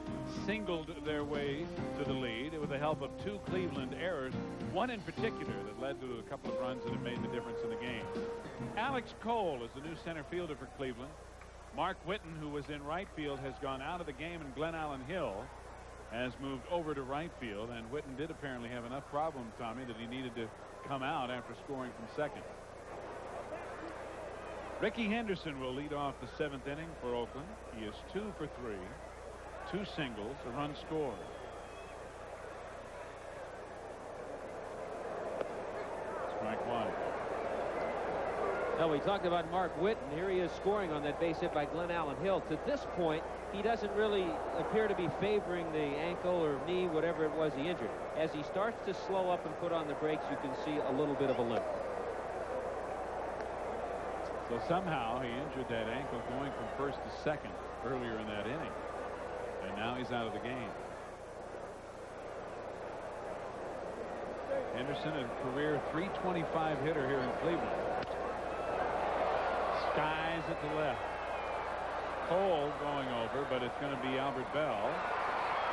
singled their way to the lead with the help of 2 Cleveland errors, one in particular that led to a couple of runs that have made the difference in the game. Alex Cole is the new center fielder for Cleveland. Mark Whitten, who was in right field, has gone out of the game, and Glenn Allen Hill has moved over to right field, and Whitten did apparently have enough problem, Tommy, that he needed to come out after scoring from second. Ricky Henderson will lead off the 7th inning for Oakland. He is 2 for 3, 2 singles, a run scored. Strike one. Well, we talked about Mark Whitten. Here he is scoring on that base hit by Glenn Allen Hill. To this point, he doesn't really appear to be favoring the ankle or knee, whatever it was he injured. As he starts to slow up and put on the brakes, you can see a little bit of a limp. So somehow he injured that ankle going from first to second earlier in that inning. And now he's out of the game. Henderson, a career .325 hitter here in Cleveland. Skies at the left. Cole going over, but it's going to be Albert Bell.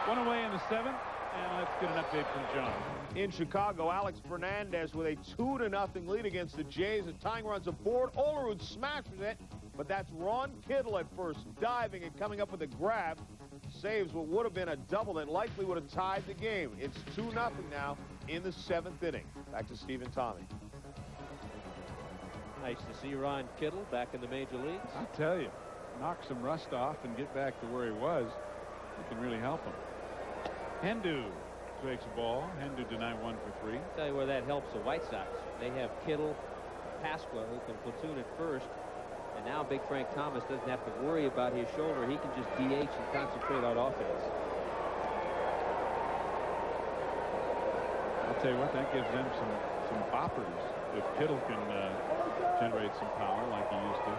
One away in the 7th, and let's get an update from John. In Chicago, Alex Fernandez with a 2-0 lead against the Jays. The tying runs aboard. Olerud smashes it, but that's Ron Kittle at first, diving and coming up with a grab. Saves what would have been a double that likely would have tied the game. It's 2-0 now in the 7th inning. Back to Steve and Tommy. Nice to see Ron Kittle back in the major leagues. I tell you, knock some rust off and get back to where he was. It can really help him. Hendu takes a ball. Hendu denied 1 for 3. I'll tell you where that helps the White Sox. They have Kittle, Pasqua, who can platoon at first. And now Big Frank Thomas doesn't have to worry about his shoulder. He can just DH and concentrate on offense. I'll tell you what, that gives them some boppers if Kittle can generate some power like he used to.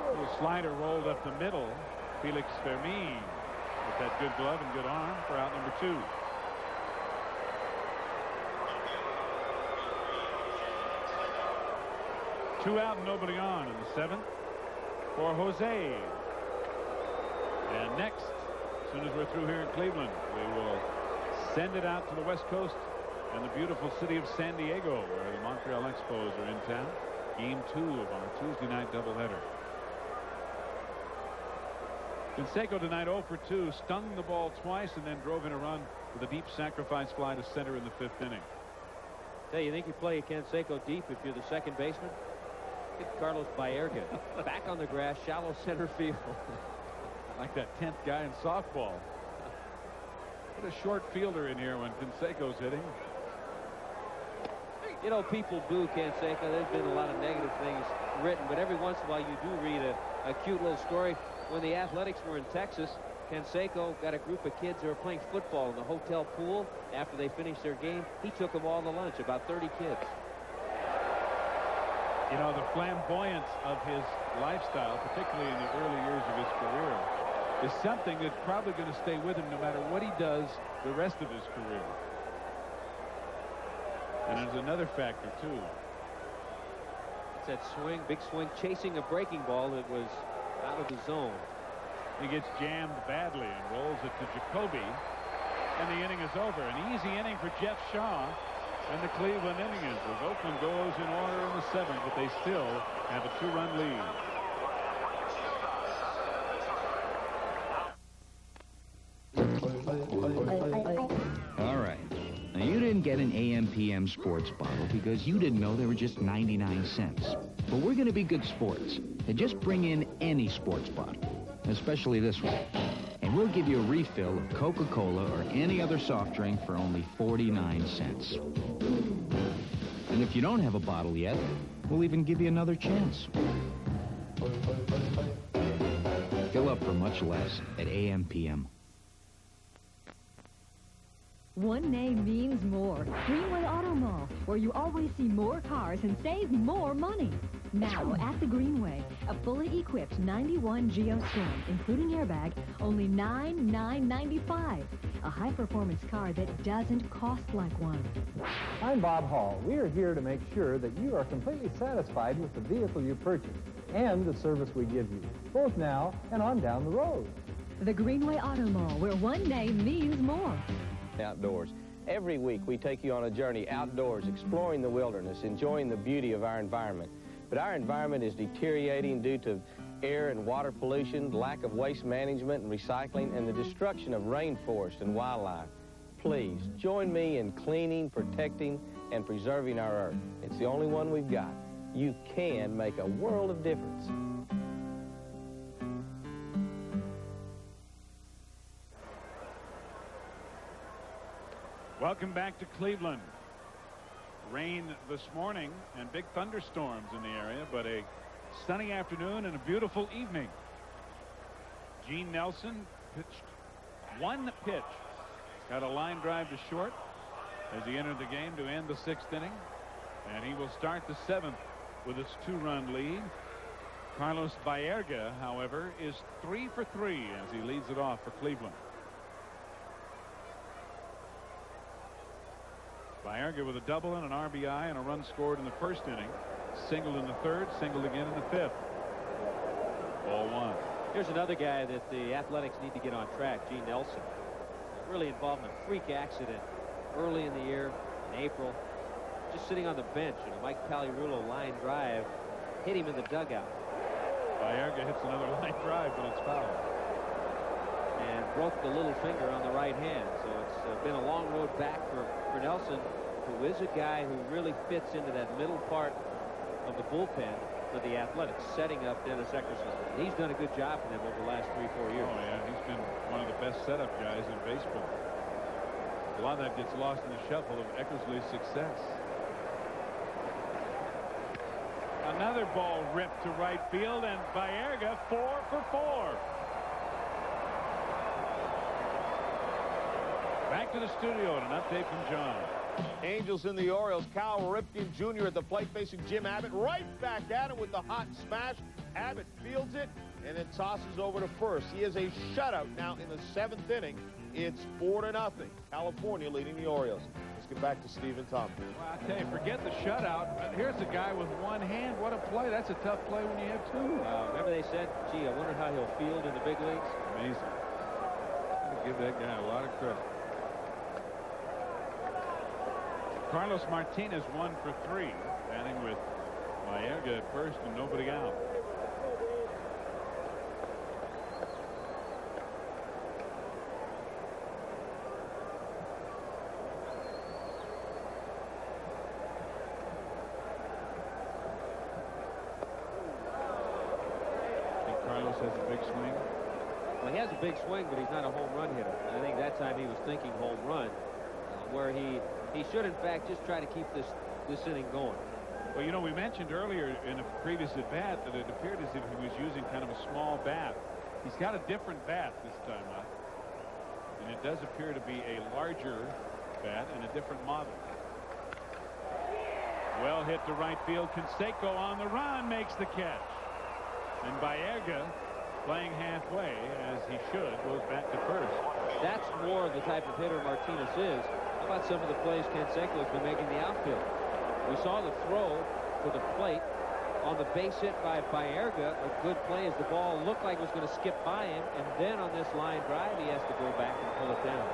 Little slider rolled up the middle. Felix Fermin with that good glove and good arm for out number 2. Two out and nobody on in the 7th for Jose. And next, as soon as we're through here in Cleveland, we will send it out to the West Coast and the beautiful city of San Diego, where the Montreal Expos are in town. Game 2 of our Tuesday night doubleheader. Canseco tonight 0 for 2, stung the ball twice and then drove in a run with a deep sacrifice fly to center in the 5th inning. You think you play Canseco deep if you're the second baseman? Get Carlos Baerga back on the grass, shallow center field. Like that 10th guy in softball. What a short fielder in here when Canseco's hitting. You know, people boo Canseco. There's been a lot of negative things written, but every once in a while you do read a cute little story. When the Athletics were in Texas, Canseco got a group of kids that were playing football in the hotel pool. After they finished their game, he took them all to lunch, about 30 kids. You know, the flamboyance of his lifestyle, particularly in the early years of his career, is something that's probably going to stay with him no matter what he does the rest of his career. And there's another factor, too. It's that swing, big swing, chasing a breaking ball that was out of the zone. He gets jammed badly and rolls it to Jacoby, and the inning is over. An easy inning for Jeff Shaw and the Cleveland Indians, as Oakland goes in order in the 7th, but they still have a 2-run lead. All right. Now, you didn't get an AM/PM sports bottle because you didn't know they were just 99 cents. But we're going to be good sports and just bring in any sports bottle, especially this one. And we'll give you a refill of Coca-Cola or any other soft drink for only 49 cents. And if you don't have a bottle yet, we'll even give you another chance. Fill up for much less at AM/PM. One name means more. Greenway Auto Mall, where you always see more cars and save more money. Now, at the Greenway, a fully equipped 91 Geo Storm, including airbag, only $9,995. A high-performance car that doesn't cost like one. I'm Bob Hall. We are here to make sure that you are completely satisfied with the vehicle you purchased and the service we give you, both now and on down the road. The Greenway Auto Mall, where one name means more. Outdoors. Every week we take you on a journey outdoors, exploring the wilderness, enjoying the beauty of our environment. But our environment is deteriorating due to air and water pollution, lack of waste management and recycling, and the destruction of rainforest and wildlife. Please, join me in cleaning, protecting, and preserving our earth. It's the only one we've got. You can make a world of difference. Welcome back to Cleveland. Rain this morning and big thunderstorms in the area, but a sunny afternoon and a beautiful evening. Gene Nelson pitched one pitch. Got a line drive to short as he entered the game to end the 6th inning. And he will start the 7th with his 2-run lead. Carlos Baerga, however, is 3 for 3 as he leads it off for Cleveland. Baerga with a double and an RBI and a run scored in the 1st inning. Singled in the 3rd, singled again in the 5th. Ball 1. Here's another guy that the Athletics need to get on track, Gene Nelson. Really involved in a freak accident early in the year, in April. Just sitting on the bench, and a Mike Palirulo line drive hit him in the dugout. Baerga hits another line drive, but it's foul. And broke the little finger on the right hand. So it's been a long road back for Nelson, who is a guy who really fits into that middle part of the bullpen for the Athletics, setting up Dennis Eckersley. He's done a good job for them over the last 3-4 years. Oh, yeah, he's been one of the best setup guys in baseball. A lot of that gets lost in the shuffle of Eckersley's success. Another ball ripped to right field, and Baerga 4 for 4. Back to the studio and an update from John. Angels and the Orioles. Cal Ripken Jr. at the plate facing Jim Abbott. Right back at him with the hot smash. Abbott fields it and then tosses over to first. He is a shutout now in the 7th inning. It's 4-0. California leading the Orioles. Let's get back to Steve and Tom. Well, I tell you, forget the shutout. Here's a guy with one hand. What a play. That's a tough play when you have two. Remember they said, gee, I wonder how he'll field in the big leagues? Amazing. I give that guy a lot of credit. Carlos Martinez 1 for 3, batting with Baerga at first and nobody out. Carlos has a big swing. Well, he has a big swing, but he's not a home run hitter. I think that time he was thinking home run, where he should, in fact, just try to keep this inning going. Well, you know, we mentioned earlier in a previous at-bat that it appeared as if he was using kind of a small bat. He's got a different bat this time out, and it does appear to be a larger bat and a different model. Well hit to right field. Canseco on the run makes the catch. And Baerga, playing halfway, as he should, goes back to first. That's more the type of hitter Martinez is. How about some of the plays Canseco has been making the outfield? We saw the throw to the plate on the base hit by Baerga. A good play as the ball looked like it was going to skip by him. And then on this line drive, he has to go back and pull it down.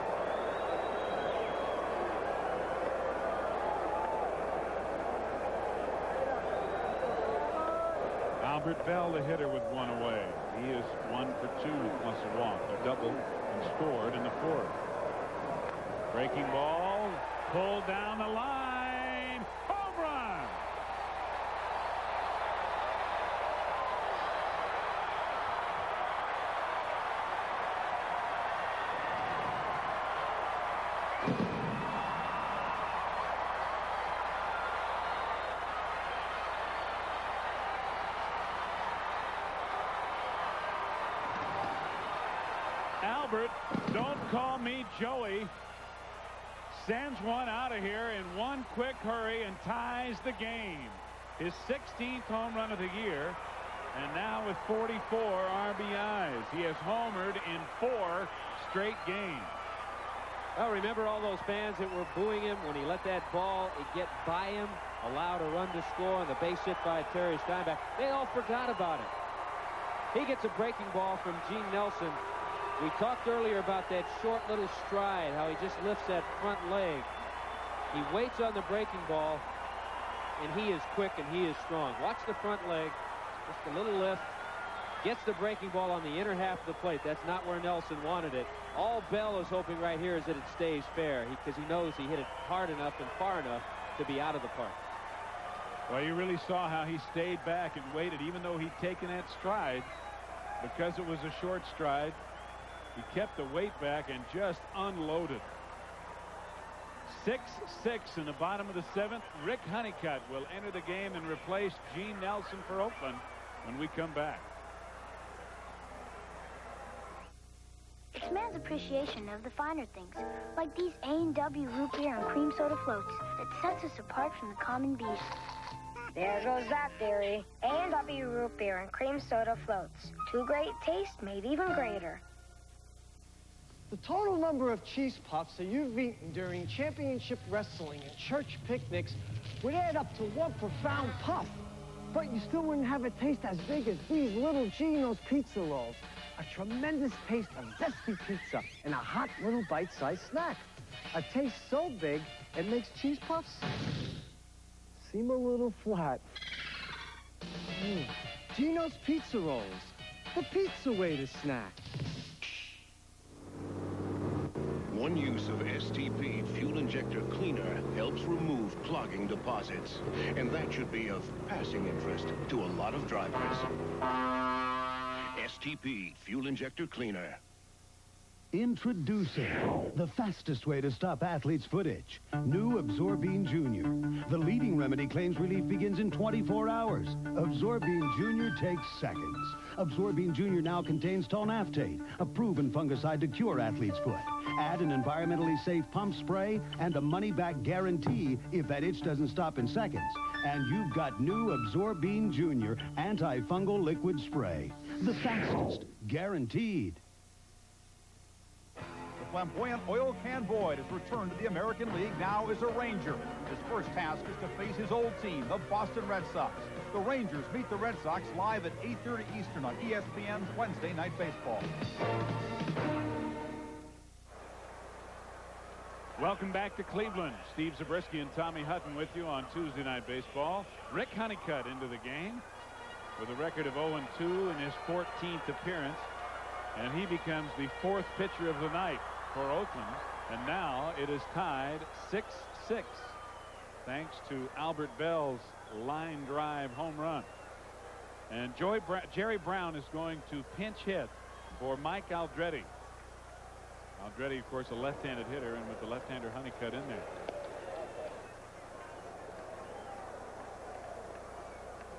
Albert Bell, the hitter, with one away. He is 1 for 2 plus a walk. A double and scored in the 4th. Breaking ball, pulled down the line, home run! Albert, don't call me Joey, sends one out of here in one quick hurry and ties the game. His 16th home run of the year, and now with 44 RBIs. He has homered in 4 straight games. Well, remember all those fans that were booing him when he let that ball get by him, allowed a run to score on the base hit by Terry Steinbach. They all forgot about it. He gets a breaking ball from Gene Nelson. We talked earlier about that short little stride, how he just lifts that front leg. He waits on the breaking ball, and he is quick and he is strong. Watch the front leg, just a little lift, gets the breaking ball on the inner half of the plate. That's not where Nelson wanted it. All Bell is hoping right here is that it stays fair, because he knows he hit it hard enough and far enough to be out of the park. Well, you really saw how he stayed back and waited, even though he'd taken that stride. Because it was a short stride, he kept the weight back and just unloaded. 6-6 in the bottom of the 7th. Rick Honeycutt will enter the game and replace Gene Nelson for Oakland when we come back. It's man's appreciation of the finer things, like these A&W root beer and cream soda floats, that sets us apart from the common beast. There goes that theory. A&W root beer and cream soda floats. Two great tastes made even greater. The total number of cheese puffs that you've eaten during championship wrestling and church picnics would add up to one profound puff. But you still wouldn't have a taste as big as these little Gino's pizza rolls. A tremendous taste of zesty pizza and a hot little bite-sized snack. A taste so big, it makes cheese puffs seem a little flat. Gino's Pizza Rolls, the pizza way to snack. One use of STP fuel injector cleaner helps remove clogging deposits. And that should be of passing interest to a lot of drivers. STP fuel injector cleaner. Introducing the fastest way to stop athlete's foot itch. New Absorbine Junior. The leading remedy claims relief begins in 24 hours. Absorbine Junior takes seconds. Absorbine Junior now contains tonaphtate, a proven fungicide to cure athlete's foot. Add an environmentally safe pump spray and a money-back guarantee if that itch doesn't stop in seconds. And you've got new Absorbine Junior antifungal liquid spray. The fastest, guaranteed. Flamboyant oil can Boyd has returned to the American League now as a Ranger. His first task is to face his old team, the Boston Red Sox. The Rangers meet the Red Sox live at 8:30 Eastern on ESPN's Wednesday Night Baseball. Welcome back to Cleveland. Steve Zabriskie and Tommy Hutton with you on Tuesday Night Baseball. Rick Honeycutt into the game with a record of 0-2 in his 14th appearance. And he becomes the 4th pitcher of the night for Oakland. And now it is tied 6-6 thanks to Albert Bell's line drive home run. And Jerry Brown is going to pinch hit for Mike Aldretti. Aldretti, of course, a left-handed hitter, and with the left-hander Honeycutt in there.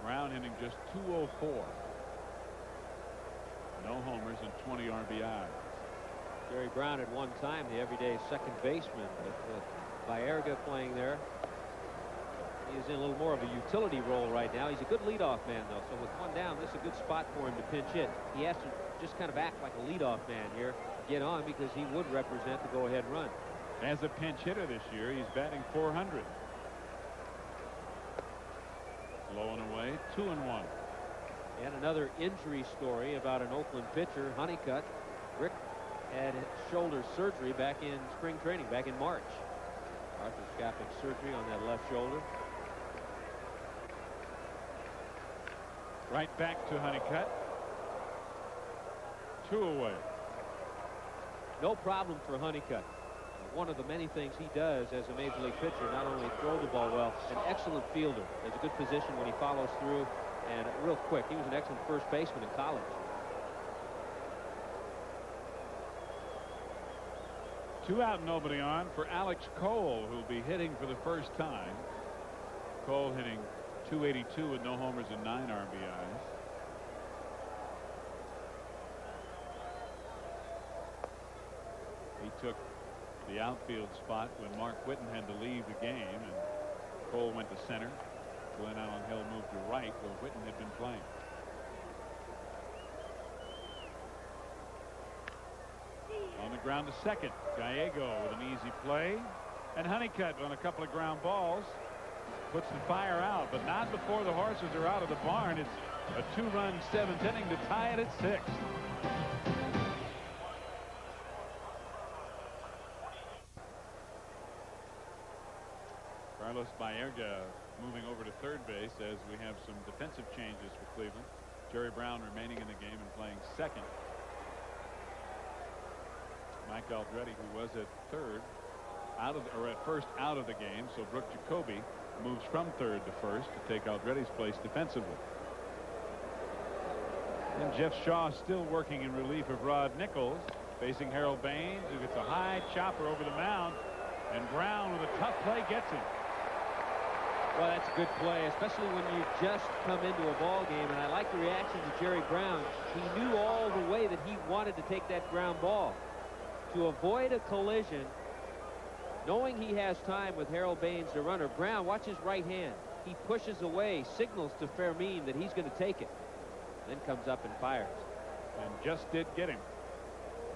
Brown hitting just .204. No homers and 20 RBIs. Jerry Brown at one time the everyday second baseman, with Baerga playing there. He's in a little more of a utility role right now. He's a good leadoff man, though, so with one down, this is a good spot for him to pinch hit. He has to just kind of act like a leadoff man here, get on, because he would represent the go-ahead run. As a pinch hitter this year, he's batting .400. Low and away, 2-1. And another injury story about an Oakland pitcher, Honeycutt. Rick had shoulder surgery back in spring training, back in March. Arthroscopic surgery on that left shoulder. Right back to Honeycutt. 2 away. No problem for Honeycutt. One of the many things he does as a major league pitcher, not only throw the ball well, an excellent fielder. Has a good position when he follows through, and real quick. He was an excellent first baseman in college. 2 out, nobody on for Alex Cole, who'll be hitting for the first time. Cole hitting .282 with no homers and 9 RBIs. He took the outfield spot when Mark Whitten had to leave the game, and Cole went to center. Glenn Allen Hill moved to right where Whitten had been playing. On the ground to second. Gallego with an easy play. And Honeycutt on a couple of ground balls puts the fire out, but not before the horses are out of the barn. It's a 2-run 7th inning to tie it at 6. Carlos Baerga moving over to third base as we have some defensive changes for Cleveland. Jerry Brown remaining in the game and playing second. Mike Aldretti, who was at third, at first out of the game, so Brooke Jacoby moves from third to first to take Aldretti's place defensively. And Jeff Shaw still working in relief of Rod Nichols, facing Harold Baines, who gets a high chopper over the mound, and Brown with a tough play gets him. Well, that's a good play, especially when you just come into a ball game. And I like the reaction to Jerry Brown. He knew all the way that he wanted to take that ground ball. To avoid a collision, knowing he has time with Harold Baines, the runner, Brown, watch his right hand. He pushes away, signals to Fermin that he's going to take it. Then comes up and fires. And just did get him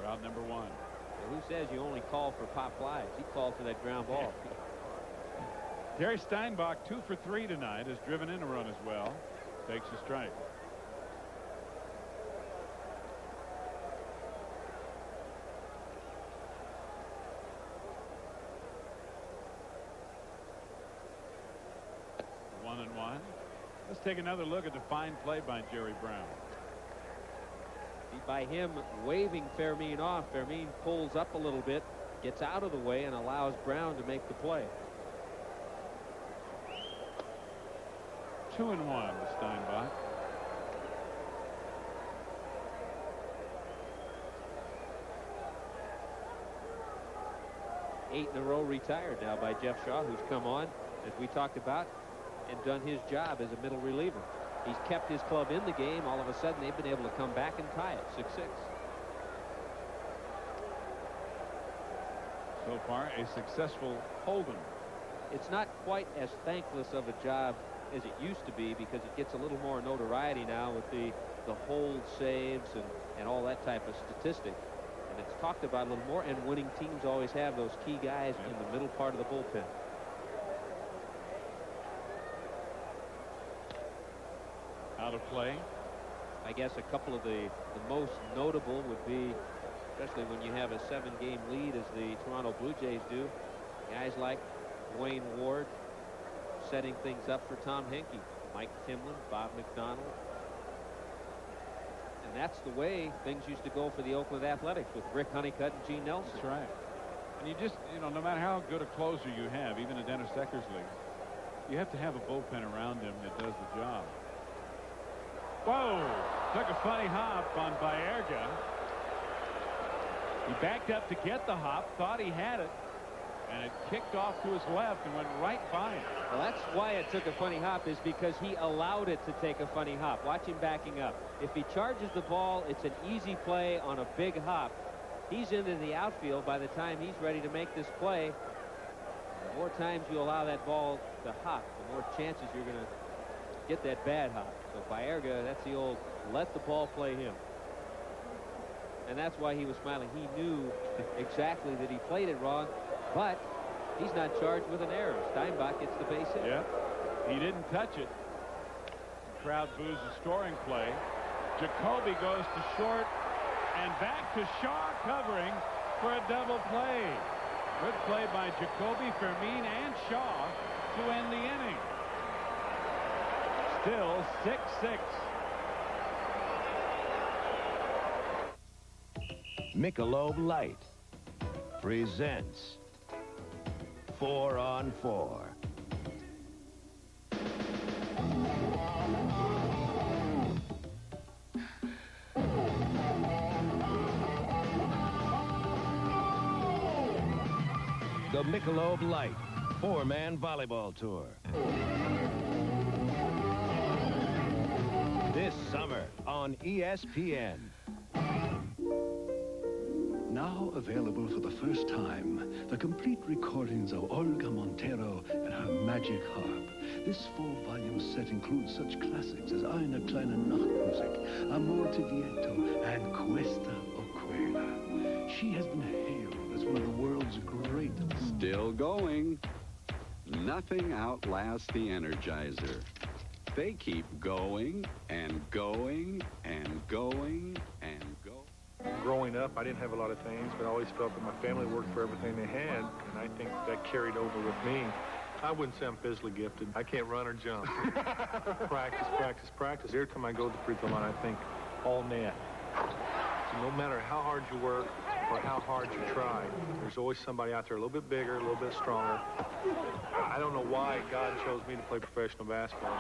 for out number 1. Well, who says you only call for pop flies? He called for that ground ball. Gary Steinbach, 2 for 3 tonight, has driven in a run as well. Takes a strike. One and one. Let's take another look at the fine play by Jerry Brown. By him waving Fermin off, Fermin pulls up a little bit, gets out of the way, and allows Brown to make the play. 2 and 1 with Steinbach. Eight in a row retired now by Jeff Shaw, who's come on, as we talked about, and done his job as a middle reliever. He's kept his club in the game. All of a sudden, they've been able to come back and tie it 6-6. So far, a successful Holden. It's not quite as thankless of a job as it used to be, because it gets a little more notoriety now with the hold saves and all that type of statistic. And it's talked about a little more, and winning teams always have those key guys in the middle part of the bullpen. Out of play. I guess a couple of the most notable would be, especially when you have a 7-game lead as the Toronto Blue Jays do, guys like Wayne Ward setting things up for Tom Henke, Mike Timlin, Bob McDonald. And that's the way things used to go for the Oakland Athletics with Rick Honeycutt and Gene Nelson. That's right. And you just, no matter how good a closer you have, even in Dennis Eckersley, you have to have a bullpen around him that does the job. Whoa! Took a funny hop on Baerga. He backed up to get the hop, thought he had it, and it kicked off to his left and went right by him. Well, that's why it took a funny hop, is because he allowed it to take a funny hop. Watch him backing up. If he charges the ball, it's an easy play on a big hop. He's into the outfield by the time he's ready to make this play. The more times you allow that ball to hop, the more chances you're going to get that bad hop. So Baerga, that's the old let the ball play him. And that's why he was smiling. He knew exactly that he played it wrong, but he's not charged with an error. Steinbach gets the base hit. Yeah, he didn't touch it. The crowd boos the scoring play. Jacoby goes to short and back to Shaw covering for a double play. Good play by Jacoby, Fermin, and Shaw to end the inning. Still 6-6. Michelob Light presents 4 on 4. The Michelob Light 4-man volleyball tour. This summer on ESPN. Now available for the first time, the complete recordings of Olga Montero and her magic harp. This 4-volume set includes such classics as Eine kleine Nachtmusik, Amor ti Vieto, and Questa Oquela. She has been hailed as one of the world's greatest. Still going. Nothing outlasts the Energizer. They keep going and going and going and going. Growing up, I didn't have a lot of things, but I always felt that my family worked for everything they had, and I think that carried over with me. I wouldn't say I'm physically gifted. I can't run or jump. Practice, practice, practice. Every time I go to the free throw line, I think all net. no matter how hard you work or how hard you try, there's always somebody out there a little bit bigger, a little bit stronger. I don't know why God chose me to play professional basketball,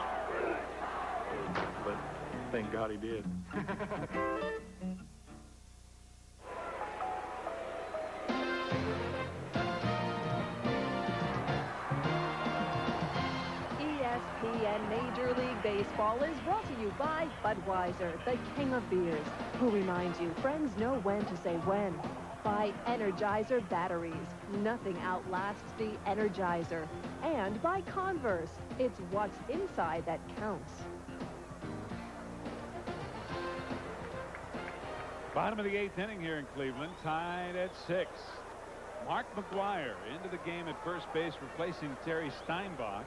but thank God he did. ESPN Major League Baseball is brought to you by Budweiser, the king of beers, who reminds you friends know when to say when. By Energizer batteries, nothing outlasts the Energizer. And by Converse, it's what's inside that counts. Bottom of the 8th inning here in Cleveland, tied at 6. Mark McGuire into the game at first base, replacing Terry Steinbach.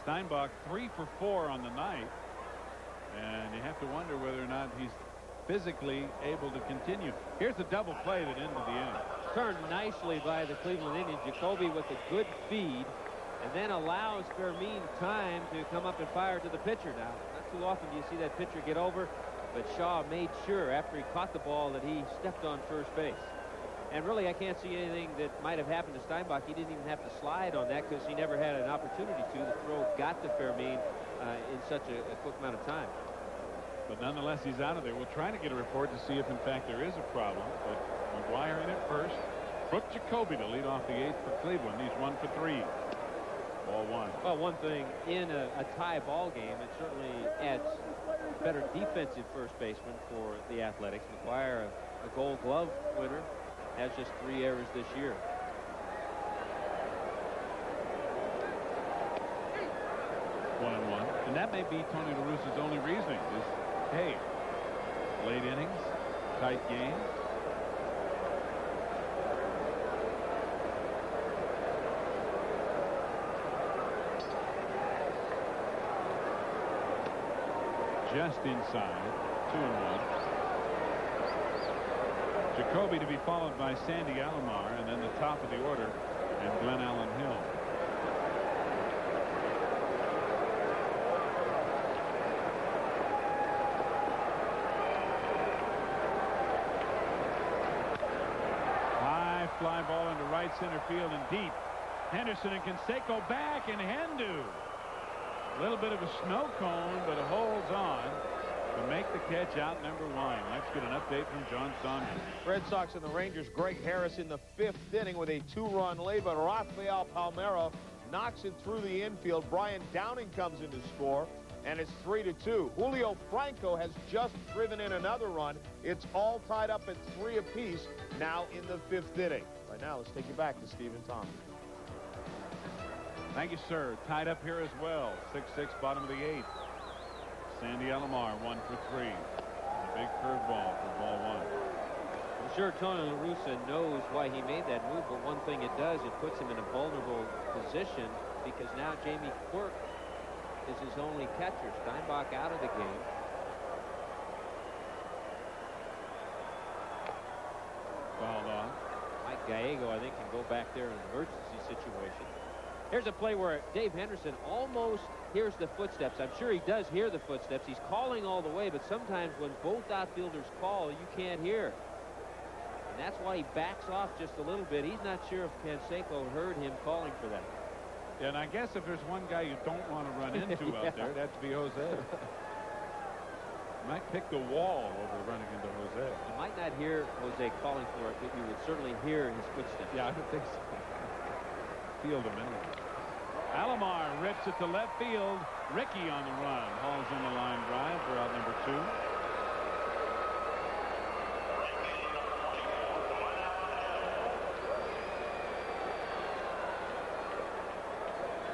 Steinbach 3 for 4 on the night, and you have to wonder whether or not he's physically able to continue. Here's the double play that ended the inning. Turned nicely by the Cleveland Indians. Jacoby with a good feed, and then allows Fermin time to come up and fire to the pitcher. Now, not too often do you see that pitcher get over, but Shaw made sure after he caught the ball that he stepped on first base. And really, I can't see anything that might have happened to Steinbach. He didn't even have to slide on that because he never had an opportunity to. The throw got to Fermin in such a quick amount of time. But nonetheless, he's out of there. We'll try to get a report to see if, in fact, there is a problem. But McGuire in at first. Brooke Jacoby to lead off the 8th for Cleveland. He's 1 for 3. Ball 1. Well, one thing, in a tie ball game, it certainly adds better defensive first baseman for the Athletics. McGuire, a Gold Glove winner, has just 3 errors this year. One and one. And that may be Tony La Russa's only reasoning is, hey, late innings, tight game. Just inside, 2-1. Jacoby to be followed by Sandy Alomar, and then the top of the order, and Glenn Allen Hill. High fly ball into right center field and deep. Henderson and Canseco back, and Hendu. A little bit of a snow cone, but it holds on to make the catch out number 1. Let's get an update from John Saunders. Red Sox and the Rangers, Greg Harris in the 5th inning with a 2-run lead, but Rafael Palmeiro knocks it through the infield. Brian Downing comes in to score, and it's 3-2. Julio Franco has just driven in another run. It's all tied up at 3 apiece now in the 5th inning. Right now, let's take you back to Steve and Tom. Thank you, sir. Tied up here as well. 6-6, bottom of the 8th. Sandy Alomar, 1 for 3. A big curveball for ball 1. I'm sure Tony La Russa knows why he made that move, but one thing it does, it puts him in a vulnerable position because now Jamie Quirk is his only catcher. Steinbach out of the game. Fouled off. Mike Gallego, I think, can go back there in an emergency situation. Here's a play where Dave Henderson almost hears the footsteps. I'm sure he does hear the footsteps. He's calling all the way, but sometimes when both outfielders call, you can't hear. And that's why he backs off just a little bit. He's not sure if Canseco heard him calling for that. Yeah, and I guess if there's one guy you don't want to run into Yeah. out there, that'd be Jose. Might pick the wall over running into Jose. You might not hear Jose calling for it, but you would certainly hear his footsteps. Yeah, I would think so. Field him anyway. Alomar rips it to left field. Rickey on the run. Hauls in the line drive for out number 2.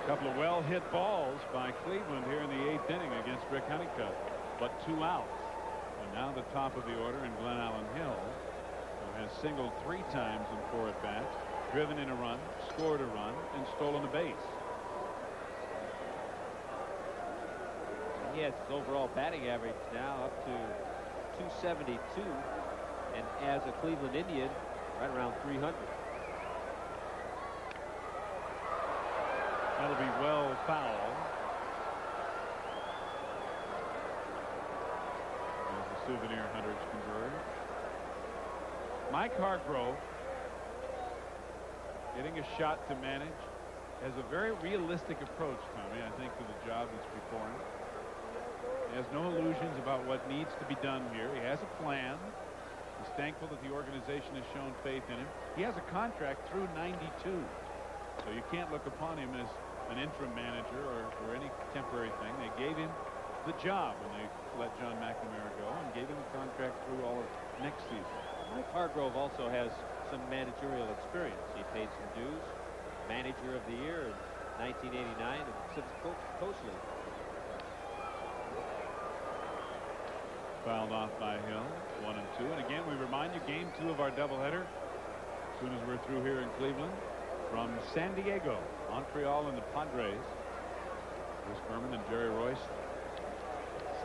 A couple of well-hit balls by Cleveland here in the 8th inning against Rick Honeycutt, but 2 outs. And now the top of the order, and Glenn Allen Hill, who has singled 3 times in 4 at-bats, driven in a run, scored a run, and stolen a base. He has his overall batting average now up to 272, and as a Cleveland Indian, right around 300. That'll be well foul. As the souvenir hunters converge. Mike Hargrove, getting a shot to manage, has a very realistic approach, Tommy, I think, to the job that's before him. He has no illusions about what needs to be done here. He has a plan. He's thankful that the organization has shown faith in him. He has a contract through '92, so you can't look upon him as an interim manager or any temporary thing. They gave him the job when they let John McNamara go and gave him a contract through all of next season. Mike Hargrove also has some managerial experience. He paid some dues. Manager of the Year in 1989 and since Coach League. Fouled off by Hill, 1 and 2. And again, we remind you, game 2 of our doubleheader as soon as we're through here in Cleveland. From San Diego, Montreal, and the Padres. Chris Berman and Jerry Royce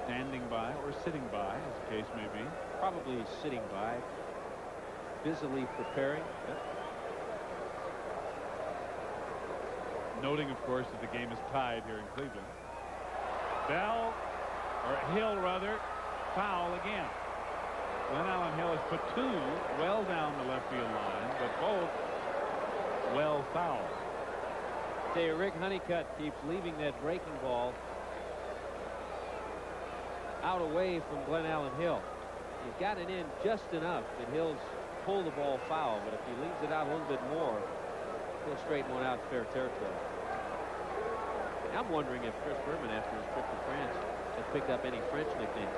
standing by or sitting by, as the case may be. Probably sitting by, busily preparing. Yep. Noting, of course, that the game is tied here in Cleveland. Bell, or Hill rather, foul again. Glenn Allen Hill has put 2 well down the left field line, but both well fouled. Say, Rick Honeycutt keeps leaving that breaking ball out away from Glenn Allen Hill. He's got it in just enough that Hill's pull the ball foul, but if he leaves it out a little bit more, he'll straighten one out fair territory. I'm wondering if Chris Berman, after his trip to France, has picked up any French nicknames.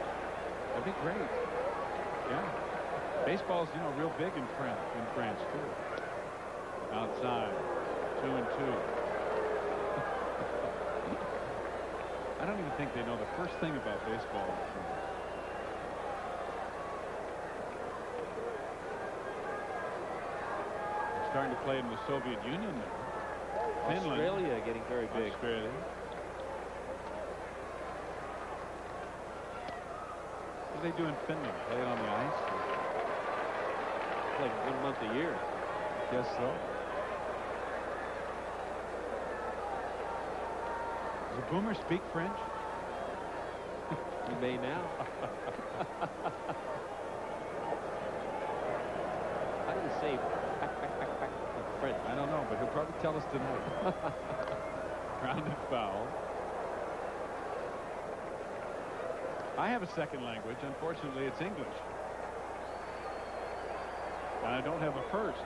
That'd be great. Yeah. Baseball's, you know, real big in France too. Outside, 2 and 2. I don't even think they know the first thing about baseball. They're starting to play in the Soviet Union now. Finland. Australia getting very big. Australia. What do they do in Finland? Play it on the ice? Like 1 month a year. Guess so. Does a boomer speak French? He may now. How do you say French? I don't know, but he'll probably tell us tonight. Grounded foul. I have a second language. Unfortunately, it's English. And I don't have a first.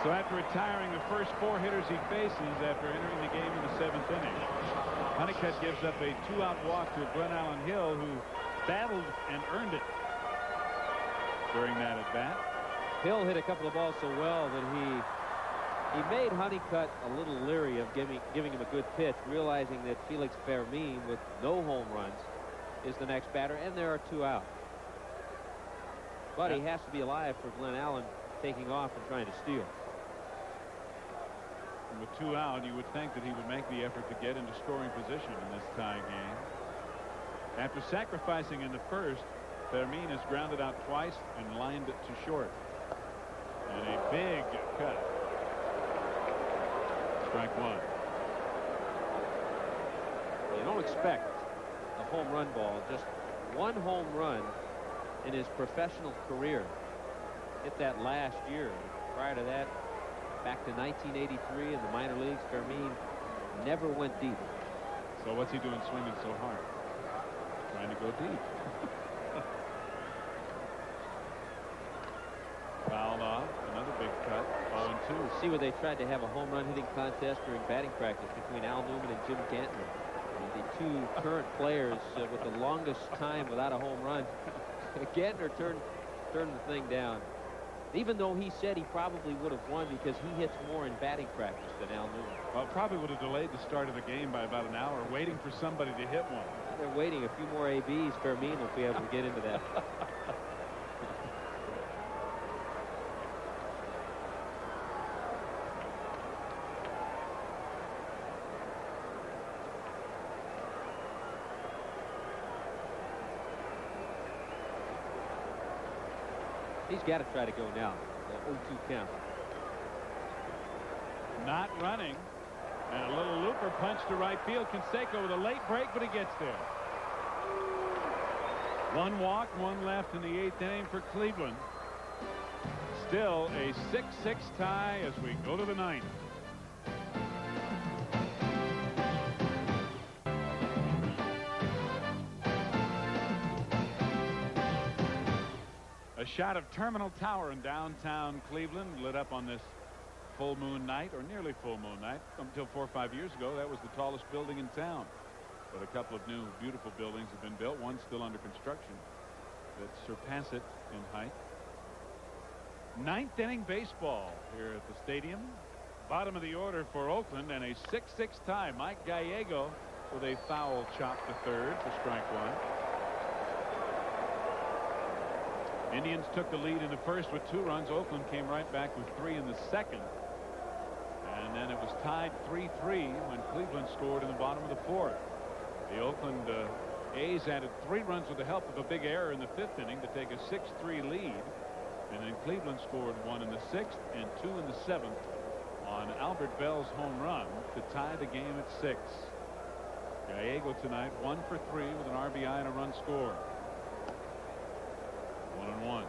So after retiring the first 4 hitters he faces after entering the game in the 7th inning, Honeycutt gives up a 2-out walk to Glenn Allen Hill, who battled and earned it during that at bat. Hill hit a couple of balls so well that he made Honeycutt a little leery of giving him a good pitch, realizing that Felix Fermin, with no home runs, is the next batter, and there are 2 out. But he has to be alive for Glenn Allen taking off and trying to steal. And with 2 out, you would think that he would make the effort to get into scoring position in this tie game. After sacrificing in the first, Fermin has grounded out twice and lined it to short. And a big cut. Strike 1. You don't expect a home run ball, just 1 home run in his professional career. Hit that last year. Prior to that, back to 1983 in the minor leagues, Fermin never went deep. So what's he doing swinging so hard? Trying to go deep. Fouled off. Another big cut. 0-2. See where they tried to have a home run hitting contest during batting practice between Al Newman and Jim Gantner. The 2 current players with the longest time without a home run. Gantner turned the thing down. Even though he said he probably would have won because he hits more in batting practice than Al Newman. Well, probably would have delayed the start of the game by about an hour, waiting for somebody to hit one. They're waiting a few more ABs. Fermin will be able to get into that. He's got to try to go now. The 0-2 count. Not running. And a little looper punch to right field. Canseco with a late break, but he gets there. One walk, one left in the 8th inning for Cleveland. Still a 6-6 tie as we go to the 9th. A shot of Terminal Tower in downtown Cleveland, lit up on this full moon night, or nearly full moon night. Until 4 or 5 years ago, that was the tallest building in town. But a couple of new beautiful buildings have been built, one still under construction, that surpass it in height. 9th inning baseball here at the stadium. Bottom of the order for Oakland, and a 6-6 tie. Mike Gallego with a foul chop to third for strike one. Indians took the lead in the first with 2 runs. Oakland came right back with 3 in the second. And then it was tied 3-3 when Cleveland scored in the bottom of the 4th. The Oakland A's added 3 runs with the help of a big error in the 5th inning to take a 6-3 lead. And then Cleveland scored 1 in the 6th and 2 in the 7th on Albert Bell's home run to tie the game at 6. Gallego tonight 1 for 3 with an RBI and a run scored. 1-1.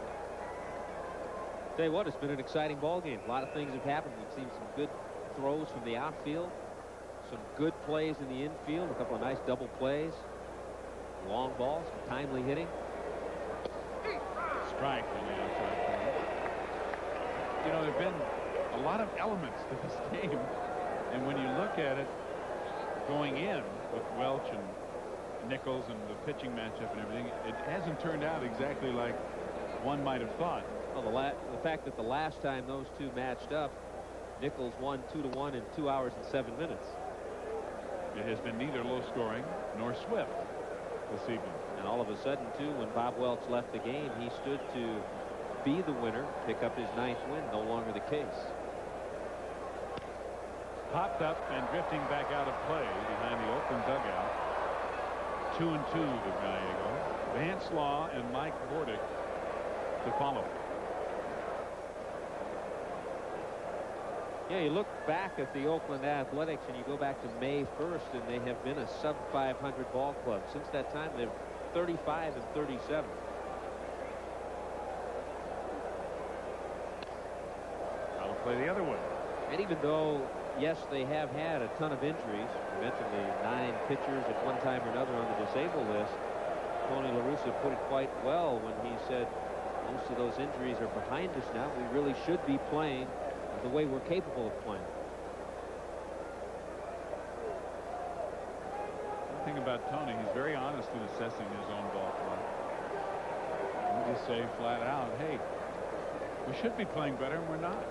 Tell you what, it's been an exciting ball game. A lot of things have happened. We've seen some good throws from the outfield, some good plays in the infield, a couple of nice double plays, long balls, some timely hitting. Strike on the outside corner. You know, there have been a lot of elements to this game, and when you look at it going in with Welch and Nichols and the pitching matchup and everything, it hasn't turned out exactly like one might have thought. Well, the fact that the last time those two matched up, Nichols won 2-1 in 2 hours and 7 minutes. It has been neither low scoring nor swift this evening. And all of a sudden, too, when Bob Welch left the game, he stood to be the winner, pick up his 9th win. No longer the case. Popped up and drifting back out of play behind the Oakland dugout. 2-2 to Gallego. Vance Law and Mike Bordick to follow. Yeah, you look back at the Oakland Athletics and you go back to May 1st, and they have been a sub-500 ball club. Since that time, they've 35 and 37. I'll play the other way. And even though, yes, they have had a ton of injuries, you mentioned the 9 pitchers at one time or another on the disabled list, Tony La Russa put it quite well when he said most of those injuries are behind us now. We really should be playing the way we're capable of playing. One thing about Tony, he's very honest in assessing his own ball club. He just say flat out, hey, we should be playing better, and we're not.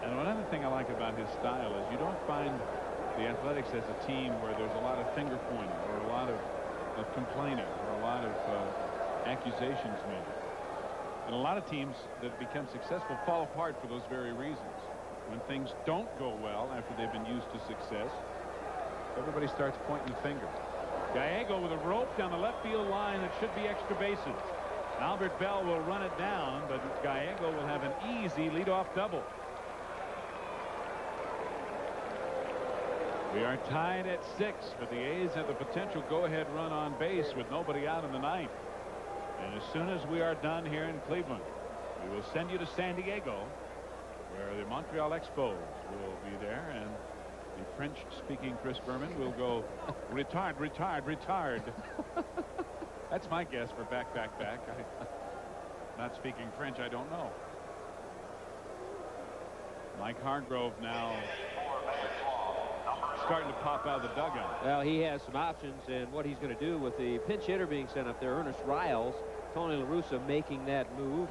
And another thing I like about his style is you don't find the Athletics as a team where there's a lot of finger pointing or a lot of complaining or a lot of accusations made. And a lot of teams that become successful fall apart for those very reasons. When things don't go well after they've been used to success, everybody starts pointing the finger. Gallego with a rope down the left field line that should be extra bases. Albert Bell will run it down, but Gallego will have an easy leadoff double. We are tied at 6, but the A's have the potential go-ahead run on base with nobody out in the 9th. And as soon as we are done here in Cleveland, we will send you to San Diego, where the Montreal Expos will be there, and the French-speaking Chris Berman will go, retard, retard, retard. That's my guess for back. Not speaking French, I don't know. Mike Hargrove now starting to pop out of the dugout. Well, he has some options, and what he's going to do with the pinch hitter being sent up there, Ernest Riles, Tony La Russa making that move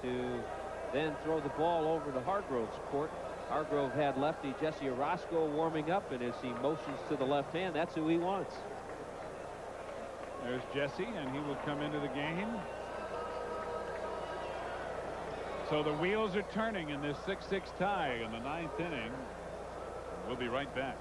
to then throw the ball over to Hargrove's court. Hargrove had lefty Jesse Orozco warming up, and as he motions to the left hand, that's who he wants. There's Jesse, and he will come into the game. So the wheels are turning in this 6-6 tie in the 9th inning. We'll be right back.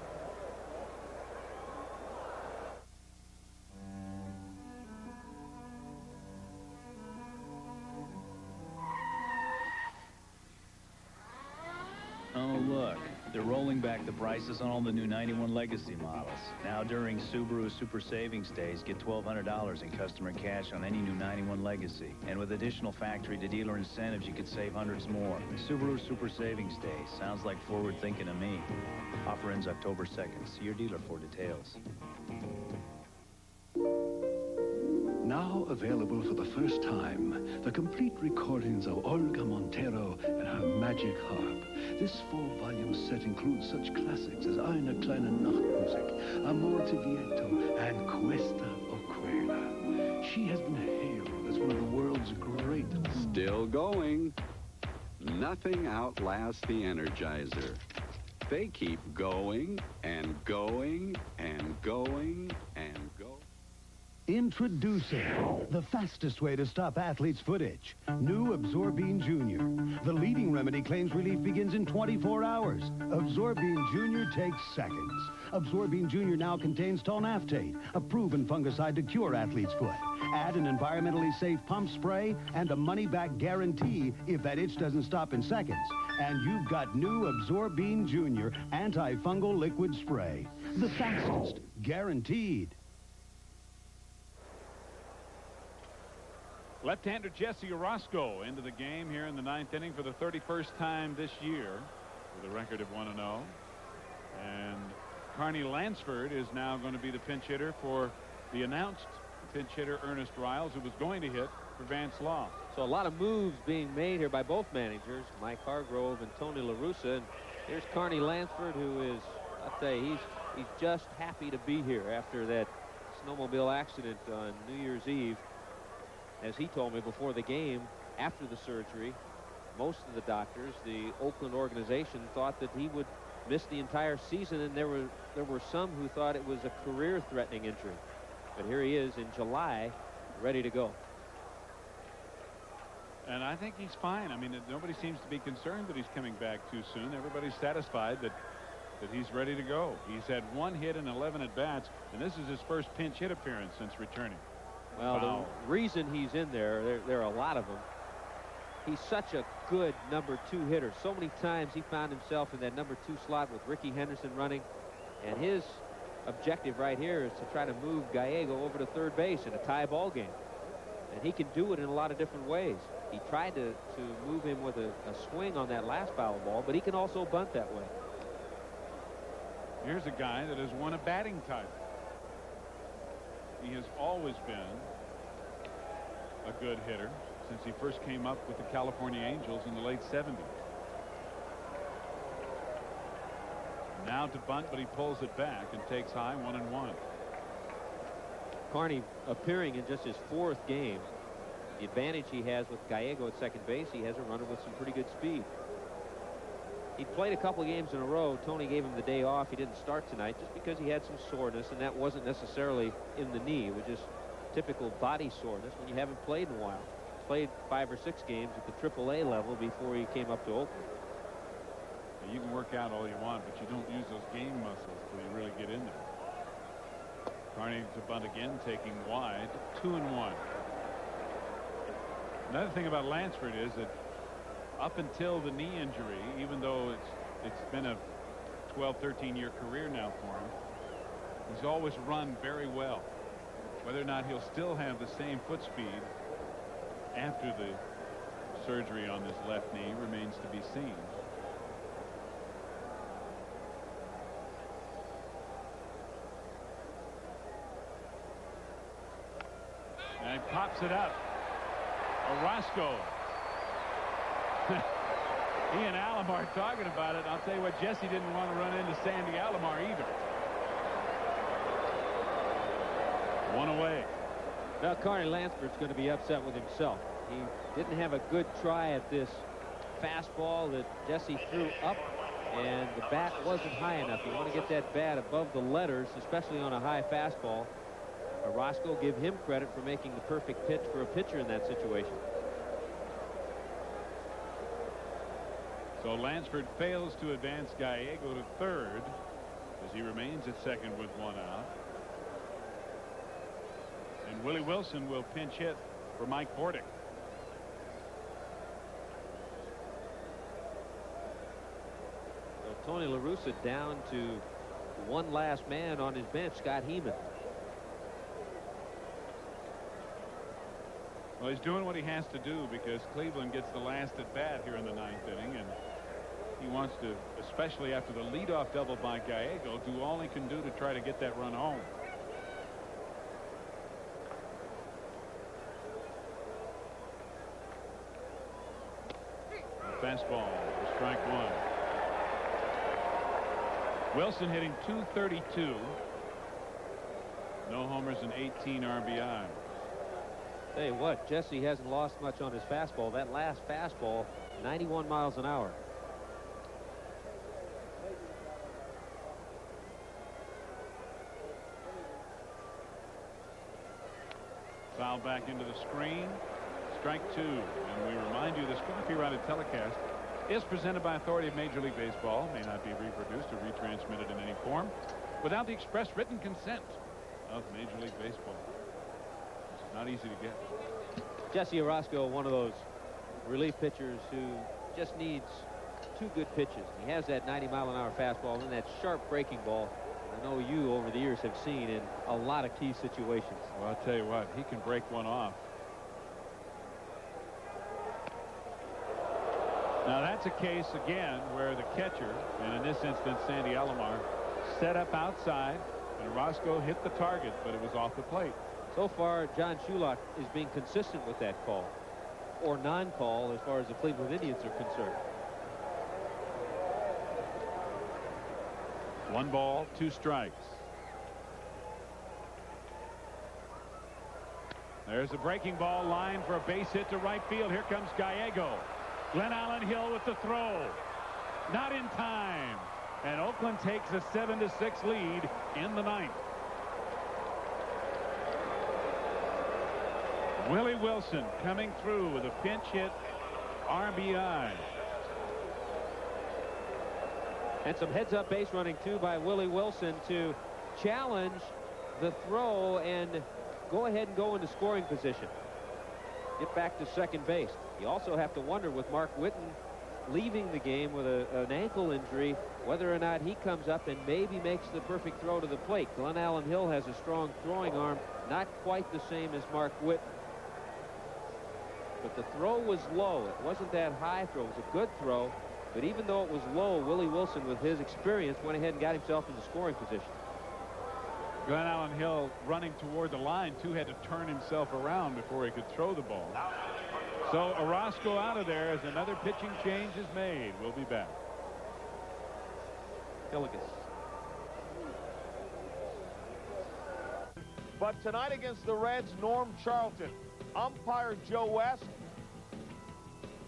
bring back the prices on all the new 91 Legacy models. Now during Subaru Super Savings Days, get $1,200 in customer cash on any new 91 Legacy. And with additional factory-to-dealer incentives, you could save hundreds more. Subaru Super Savings Days. Sounds like forward thinking to me. Offer ends October 2nd. See your dealer for details. Now available for the first time, the complete recordings of Olga Montero and her magic harp. This 4-volume set includes such classics as Eine kleine Nachtmusik, Amor ti Vieto, and Questa o Quella. She has been hailed as one of the world's greatest. Still going. Nothing outlasts the Energizer. They keep going and going and going and going. Introducing the fastest way to stop athlete's foot itch. New Absorbine Junior. The leading remedy claims relief begins in 24 hours. Absorbine Junior takes seconds. Absorbine Junior now contains tolnaftate, a proven fungicide to cure athlete's foot. Add an environmentally safe pump spray and a money-back guarantee if that itch doesn't stop in seconds. And you've got new Absorbine Junior antifungal liquid spray. The fastest, guaranteed. Left-hander Jesse Orozco into the game here in the 9th inning for the 31st time this year with a record of 1-0. And Carney Lansford is now going to be the pinch hitter for the announced pinch hitter Ernest Riles, who was going to hit for Vance Law. So a lot of moves being made here by both managers, Mike Hargrove and Tony La Russa. And here's Carney Lansford, who is, I'll tell you, he's just happy to be here after that snowmobile accident on New Year's Eve. As he told me before the game, after the surgery, most of the doctors, the Oakland organization, thought that he would miss the entire season, and there were some who thought it was a career-threatening injury. But here he is in July, ready to go. And I think he's fine. I mean, nobody seems to be concerned that he's coming back too soon. Everybody's satisfied that he's ready to go. He's had 1 hit and 11 at-bats, and this is his first pinch hit appearance since returning. Well, the reason he's in there are a lot of them. He's such a good number 2 hitter. So many times he found himself in that number 2 slot with Ricky Henderson running. And his objective right here is to try to move Gallego over to third base in a tie ball game. And he can do it in a lot of different ways. He tried to move him with a swing on that last foul ball, but he can also bunt that way. Here's a guy that has won a batting title. He has always been a good hitter since he first came up with the California Angels in the late 70s. Now to bunt, but he pulls it back and takes high, 1-1. Carney appearing in just his 4th game. The advantage he has with Gallego at second base, he has a runner with some pretty good speed. He played a couple games in a row. Tony gave him the day off. He didn't start tonight just because he had some soreness, and that wasn't necessarily in the knee. It was just typical body soreness when you haven't played in a while. Played 5 or 6 games at the AAA level before he came up to Oakland. Now, you can work out all you want, but you don't use those game muscles till you really get in there. Carney to bunt again, taking wide, 2-1. Another thing about Lansford is that up until the knee injury, even though it's been a 12-13 year career now for him, he's always run very well. Whether or not he'll still have the same foot speed after the surgery on his left knee remains to be seen. And he pops it up. Orozco. He and Alomar talking about it. I'll tell you what, Jesse didn't want to run into Sandy Alomar either. 1 away. Now, Carney Lansford's going to be upset with himself. He didn't have a good try at this fastball that Jesse threw up, and the bat wasn't high enough. You want to get that bat above the letters, especially on a high fastball. Orozco, give him credit for making the perfect pitch for a pitcher in that situation. So Lansford fails to advance Gallego to third as he remains at second with 1 out. And Willie Wilson will pinch hit for Mike Bordick. So Tony La Russa down to one last man on his bench, Scott Heeman. Well, he's doing what he has to do because Cleveland gets the last at bat here in the 9th inning, and he wants to, especially after the leadoff double by Gallego, do all he can do to try to get that run home. Fastball for strike one. Wilson hitting .232. No homers and 18 RBI. Tell you what, Jesse hasn't lost much on his fastball. That last fastball, 91 miles an hour. Foul back into the screen. Strike two. And we remind you this copyrighted telecast is presented by authority of Major League Baseball. May not be reproduced or retransmitted in any form without the express written consent of Major League Baseball. It's not easy to get. Jesse Orozco, one of those relief pitchers who just needs two good pitches. He has that 90-mile-an-hour fastball and that sharp breaking ball I know you over the years have seen in a lot of key situations. Well, I'll tell you what, he can break one off. Now that's a case again where the catcher, and in this instance Sandy Alomar, set up outside and Orozco hit the target, but it was off the plate. So far, John Shulock is being consistent with that call, or non-call as far as the Cleveland Indians are concerned. 1 ball, 2 strikes. There's a breaking ball line for a base hit to right field. Here comes Gallego. Glenn Allen Hill with the throw. Not in time. And Oakland takes a 7-6 lead in the 9th. Willie Wilson coming through with a pinch hit RBI. And some heads-up base running, too, by Willie Wilson to challenge the throw and go ahead and go into scoring position. Get back to second base. You also have to wonder with Mark Whitten leaving the game with an ankle injury, whether or not he comes up and maybe makes the perfect throw to the plate. Glenn Allen Hill has a strong throwing arm, not quite the same as Mark Whitten. But the throw was low. It wasn't that high throw. It was a good throw. But even though it was low, Willie Wilson, with his experience, went ahead and got himself into scoring position. Glenn Allen Hill running toward the line, too, had to turn himself around before he could throw the ball. So Orozco out of there as another pitching change is made. We'll be back. Hilligus. But tonight against the Reds, Norm Charlton, umpire Joe West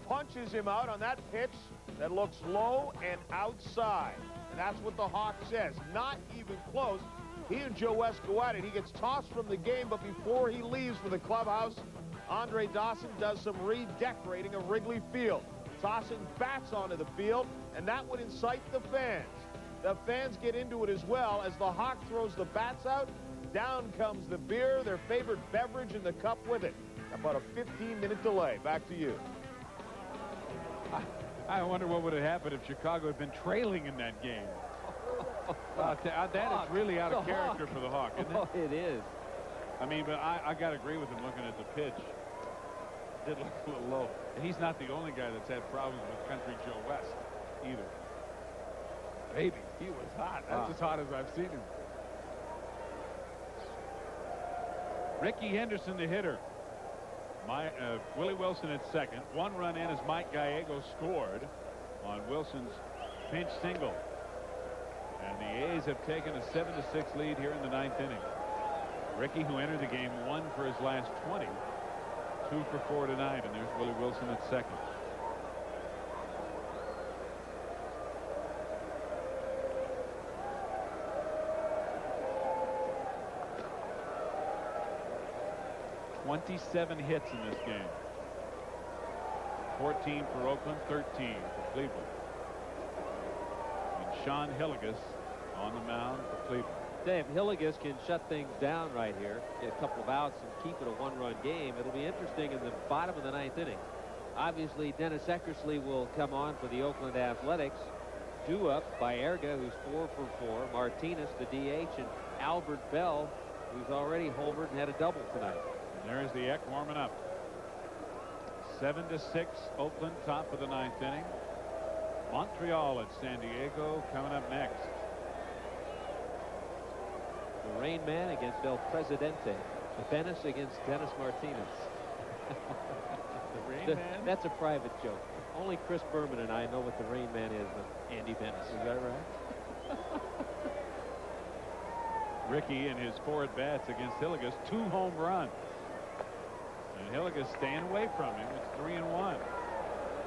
punches him out on that pitch that looks low and outside. And that's what the Hawk says. Not even close. He and Joe West go at it. He gets tossed from the game, but before he leaves for the clubhouse, Andre Dawson does some redecorating of Wrigley Field. Tossing bats onto the field, and that would incite the fans. The fans get into it as well as the Hawk throws the bats out. Down comes the beer, their favorite beverage, in the cup with it. About a 15-minute delay. Back to you. I wonder what would have happened if Chicago had been trailing in that game. That is really out of character for the Hawk, isn't it? Oh, it is. I mean, but I got to agree with him looking at the pitch. It did look a little low. And he's not the only guy that's had problems with Country Joe West either. Baby, he was hot. That's as hot as I've seen him. Ricky Henderson, the hitter. Willie Wilson at second. 1 run in as Mike Gallego scored on Wilson's pinch single. And the A's have taken a 7-6 lead here in the 9th inning. Ricky, who entered the game, 1 for his last 20. 2 for 4 tonight, and there's Willie Wilson at second. "27 hits in this game. 14 for Oakland, 13 for Cleveland. And Sean Hilligus on the mound for Cleveland. Dave, Hilligus can shut things down right here, get a couple of outs and keep it a 1-run game. It'll be interesting in the bottom of the 9th inning. Obviously, Dennis Eckersley will come on for the Oakland Athletics. Due up by Erga, who's 4 for 4. Martinez, the DH, and Albert Bell, who's already homered and had a double tonight. And there's the Eck warming up. 7-6, Oakland, top of the 9th inning. Montreal at San Diego coming up next. The Rain Man against El Presidente. Bennis against Dennis Martinez. The Rain Man? That's a private joke. Only Chris Berman and I know what the Rain Man is with Andy Bennis. Is that right? Ricky in his 4 at-bats against Hillegas, 2 home runs. And Hillegas staying away from him. It's 3-1.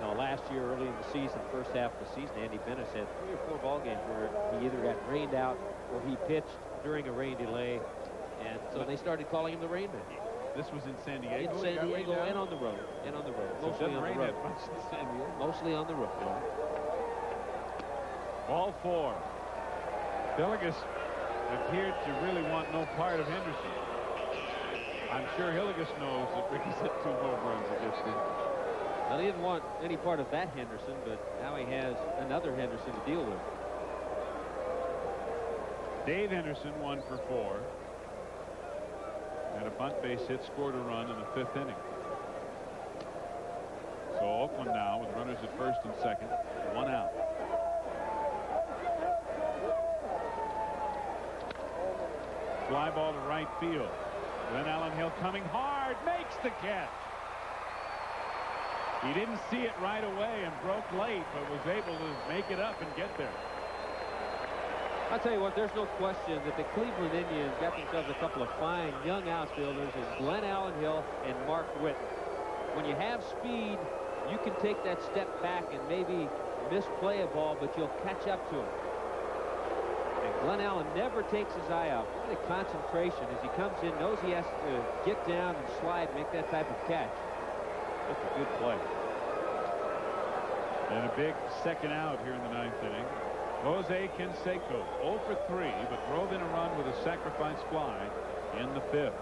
Now, last year, early in the season, first half of the season, Andy Bennis had 3 or 4 ball games where he either got rained out or he pitched during a rain delay. And so they started calling him the Rain Man. This was in San Diego? In San Diego and on the road. And on the road. So Mostly on the road. Much in San Diego. Mostly on the road. Ball 4. Hillegas appeared to really want no part of Henderson. I'm sure Hillegas knows that Ricky's hit 2 home runs against him. Well, he didn't want any part of that Henderson, but now he has another Henderson to deal with. Dave Henderson 1 for 4. Had a bunt base hit, scored a run in the 5th inning. So Oakland now with runners at first and second, 1 out. Fly ball to right field. Glenn Allen Hill coming hard, makes the catch. He didn't see it right away and broke late, but was able to make it up and get there. I'll tell you what, there's no question that the Cleveland Indians got themselves a couple of fine young outfielders in Glenn Allen Hill and Mark Whitten. When you have speed, you can take that step back and maybe misplay a ball, but you'll catch up to it. And Glenn Allen never takes his eye out. Look at the concentration as he comes in, knows he has to get down and slide, make that type of catch. That's a good play. And a big second out here in the 9th inning. Jose Canseco 0 for 3, but drove in a run with a sacrifice fly in the 5th.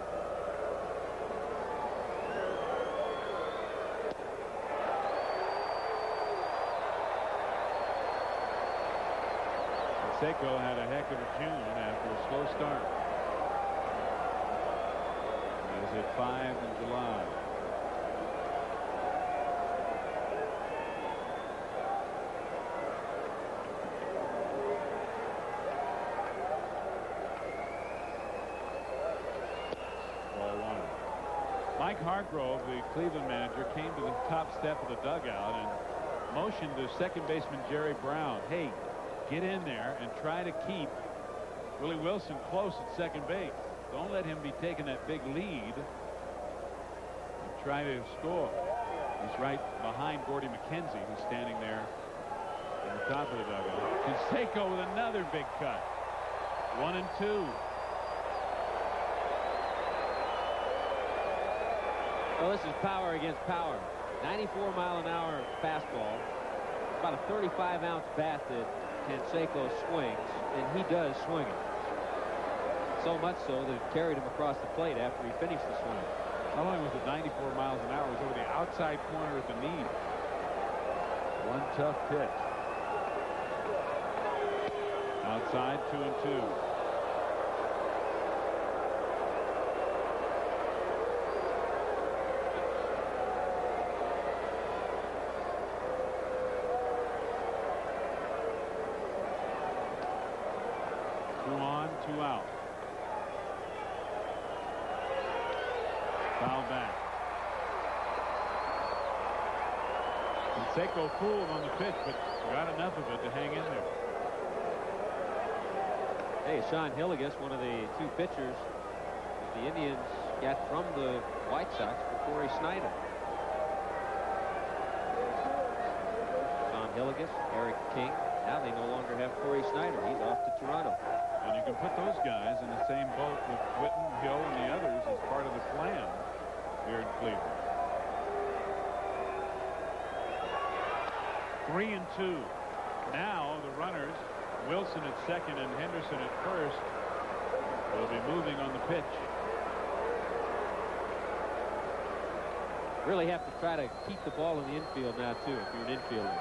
Canseco had a heck of a June after a slow start. He's at 5 in July. Mike Hargrove, the Cleveland manager, came to the top step of the dugout and motioned to second baseman Jerry Brown, hey, get in there and try to keep Willie Wilson close at second base. Don't let him be taking that big lead and try to score. He's right behind Gordy McKenzie, who's standing there at the top of the dugout. Canseco with another big cut. 1-2. Well, this is power against power. 94-mile-an-hour fastball. About a 35-ounce bat that Canseco swings, and he does swing it. So much so that it carried him across the plate after he finished the swing. Not only was it 94 miles an hour, it was over the outside corner at the knee. One tough pitch. Outside, 2-2. Two out. Foul back. Canseco fooled on the pitch, but got enough of it to hang in there. Hey, Sean Hillegas, one of the 2 pitchers that the Indians got from the White Sox for Corey Snyder. Sean Hillegas, Eric King. Now they no longer have Corey Snyder. He's off to Toronto. And you can put those guys in the same boat with Whitten, Hill, and the others as part of the plan here in Cleveland. 3-2. Now the runners, Wilson at second and Henderson at first, will be moving on the pitch. Really have to try to keep the ball in the infield now, too, if you're an infielder.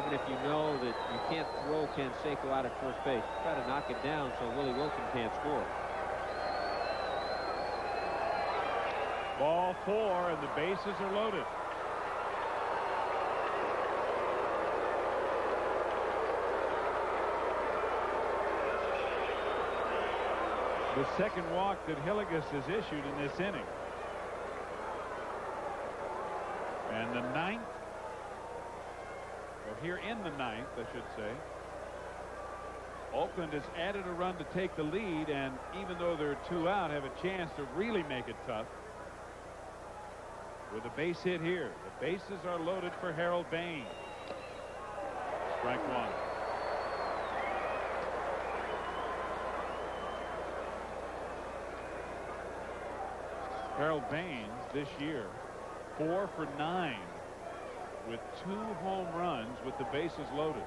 even if you know that you can't throw Canseco out at first base. Try to knock it down so Willie Wilson can't score. Ball 4, and the bases are loaded. The second walk that Hillegas has issued in this inning. And the ninth, or here in the ninth, I should say, Oakland has added a run to take the lead, and even though they're 2 out, have a chance to really make it tough. With a base hit here, the bases are loaded for Harold Bain. Strike 1. Harold Baines this year 4 for 9 with 2 home runs with the bases loaded.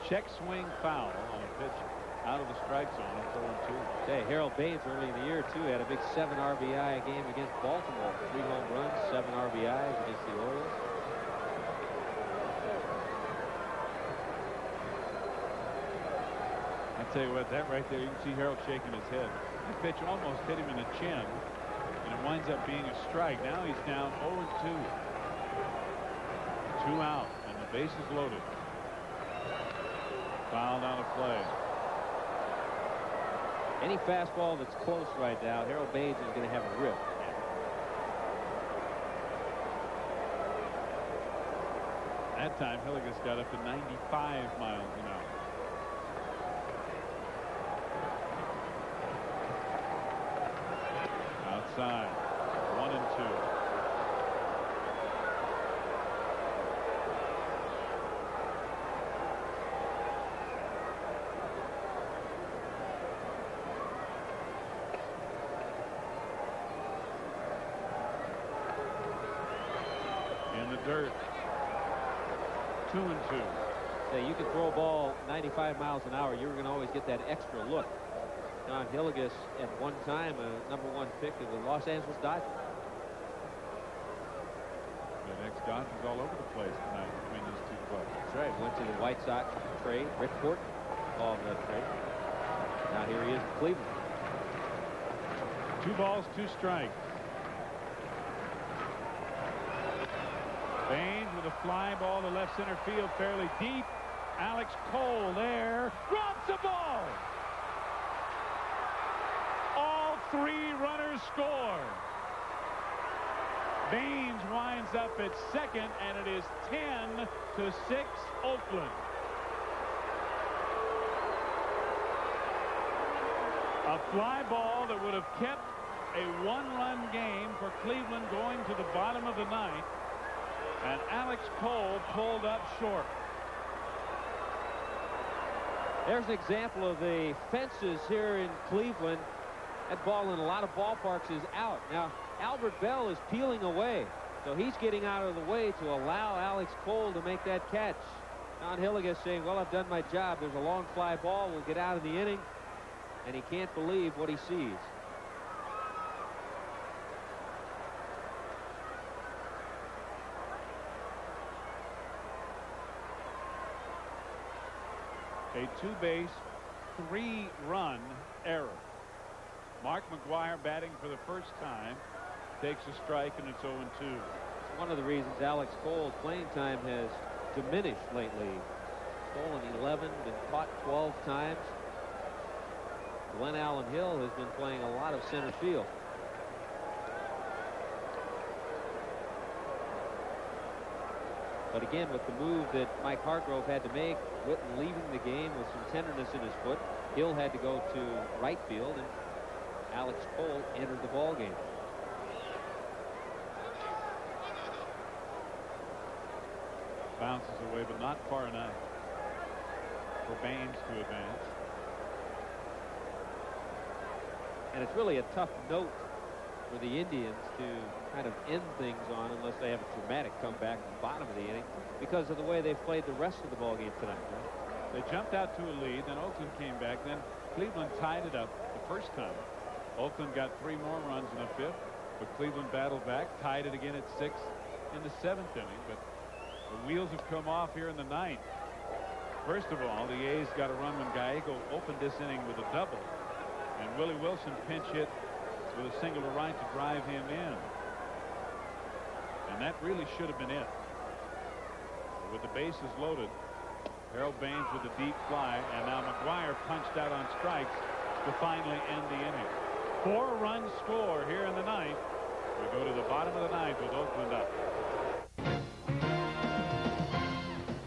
Check swing foul on a pitch out of the strike zone. It's 0-2. Hey, Harold Baines early in the year too had a big 7 RBI game against Baltimore. 3 home runs, 7 RBIs against the Orioles. I'll tell you what, that right there, you can see Harold shaking his head. That pitch almost hit him in the chin, and it winds up being a strike. Now he's down 0-2. 2 out, and the base is loaded. Fouled out of play. Any fastball that's close right now, Harold Baines is going to have a rip. That time, Hillegas got up to 95 miles an hour. Outside, 1-2. In the dirt. 2-2. Say you can throw a ball 95 miles an hour. You're going to always get that extra look. John Hillegas, at one time, a #1 pick of the Los Angeles Dodgers. The ex-Dodgers all over the place tonight between these 2 clubs. That's right. Went to the White Sox trade. Rick Horton involved in that trade. Now here he is in Cleveland. 2 balls, 2 strikes. Baines with a fly ball to left center field, fairly deep. Alex Cole there, drops the ball. All 3 runners score. Baines winds up at second, and it is 10-6 Oakland. A fly ball that would have kept a 1-run game for Cleveland going to the bottom of the ninth, and Alex Cole pulled up short. There's an example of the fences here in Cleveland. That ball in a lot of ballparks is out. Now, Albert Bell is peeling away, so he's getting out of the way to allow Alex Cole to make that catch. John Hillegas saying, well, I've done my job. There's a long fly ball. We'll get out of the inning. And he can't believe what he sees. A 2-base, 3-run error. Mark McGwire batting for the first time takes a strike, and it's 0-2. It's one of the reasons Alex Cole's playing time has diminished lately. Stolen 11, been caught 12 times. Glenn Allen Hill has been playing a lot of center field. But again, with the move that Mike Hargrove had to make, Whitten leaving the game with some tenderness in his foot, Hill had to go to right field, and Alex Cole entered the ball game. Bounces away, but not far enough for Baines to advance. And it's really a tough note for the Indians to kind of end things on unless they have a dramatic comeback at the bottom of the inning because of the way they've played the rest of the ball game tonight. They jumped out to a lead, then Oakland came back, then Cleveland tied it up the first time. Oakland got 3 more runs in the 5th, But Cleveland battled back, tied it again at 6 in the 7th inning. But the wheels have come off here in the 9th. First of all, the A's got a run when Gallego opened this inning with a double. And Willie Wilson pinch hit with a single to right to drive him in. And that really should have been it. But with the bases loaded, Harold Baines with a deep fly, and now McGuire punched out on strikes to finally end the inning. 4-run score here in the 9th. We go to the bottom of the 9th with Oakland up.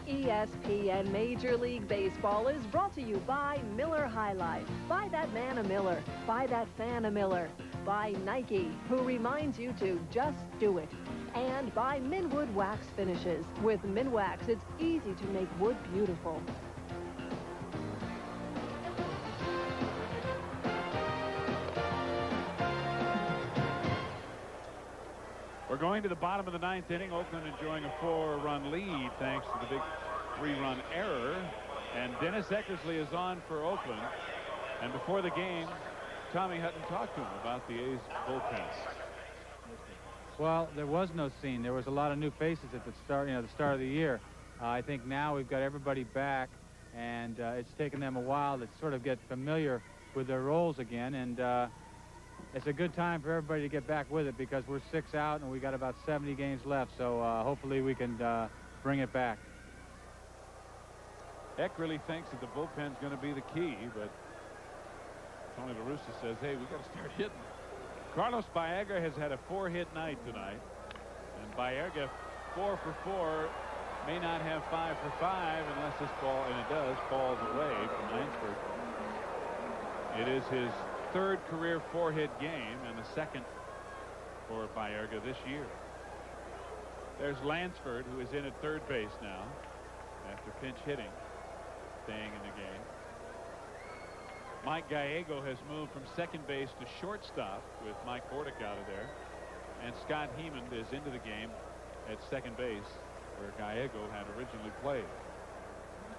ESPN Major League Baseball is brought to you by Miller High Life. Buy that man a Miller. Buy that fan a Miller. By Nike, who reminds you to just do it. And by Minwood Wax Finishes. With Minwax, it's easy to make wood beautiful. We're going to the bottom of the 9th inning. Oakland enjoying a 4-run lead thanks to the big 3-run error. And Dennis Eckersley is on for Oakland. And before the game, Tommy Hutton talked to him about the A's bullpen. Well, there was no scene. There was a lot of new faces at the start, the start of the year. I think now we've got everybody back, and it's taken them a while to sort of get familiar with their roles again. And it's a good time for everybody to get back with it because we're 6 out and we got about 70 games left. So hopefully we can bring it back. Eck really thinks that the bullpen's going to be the key, but Tony La Russa says, hey, we got to start hitting. Carlos Baerga has had a 4-hit night tonight, and Baerga 4 for 4 may not have 5 for 5 unless this ball, and it does, falls away from Lansford. It is his 3rd career 4-hit game and the 2nd for Baerga this year. There's Lansford, who is in at 3rd base now after pinch hitting, staying in the game. Mike Gallego has moved from 2nd base to shortstop with Mike Bordick out of there. And Scott Hemond is into the game at 2nd base where Gallego had originally played.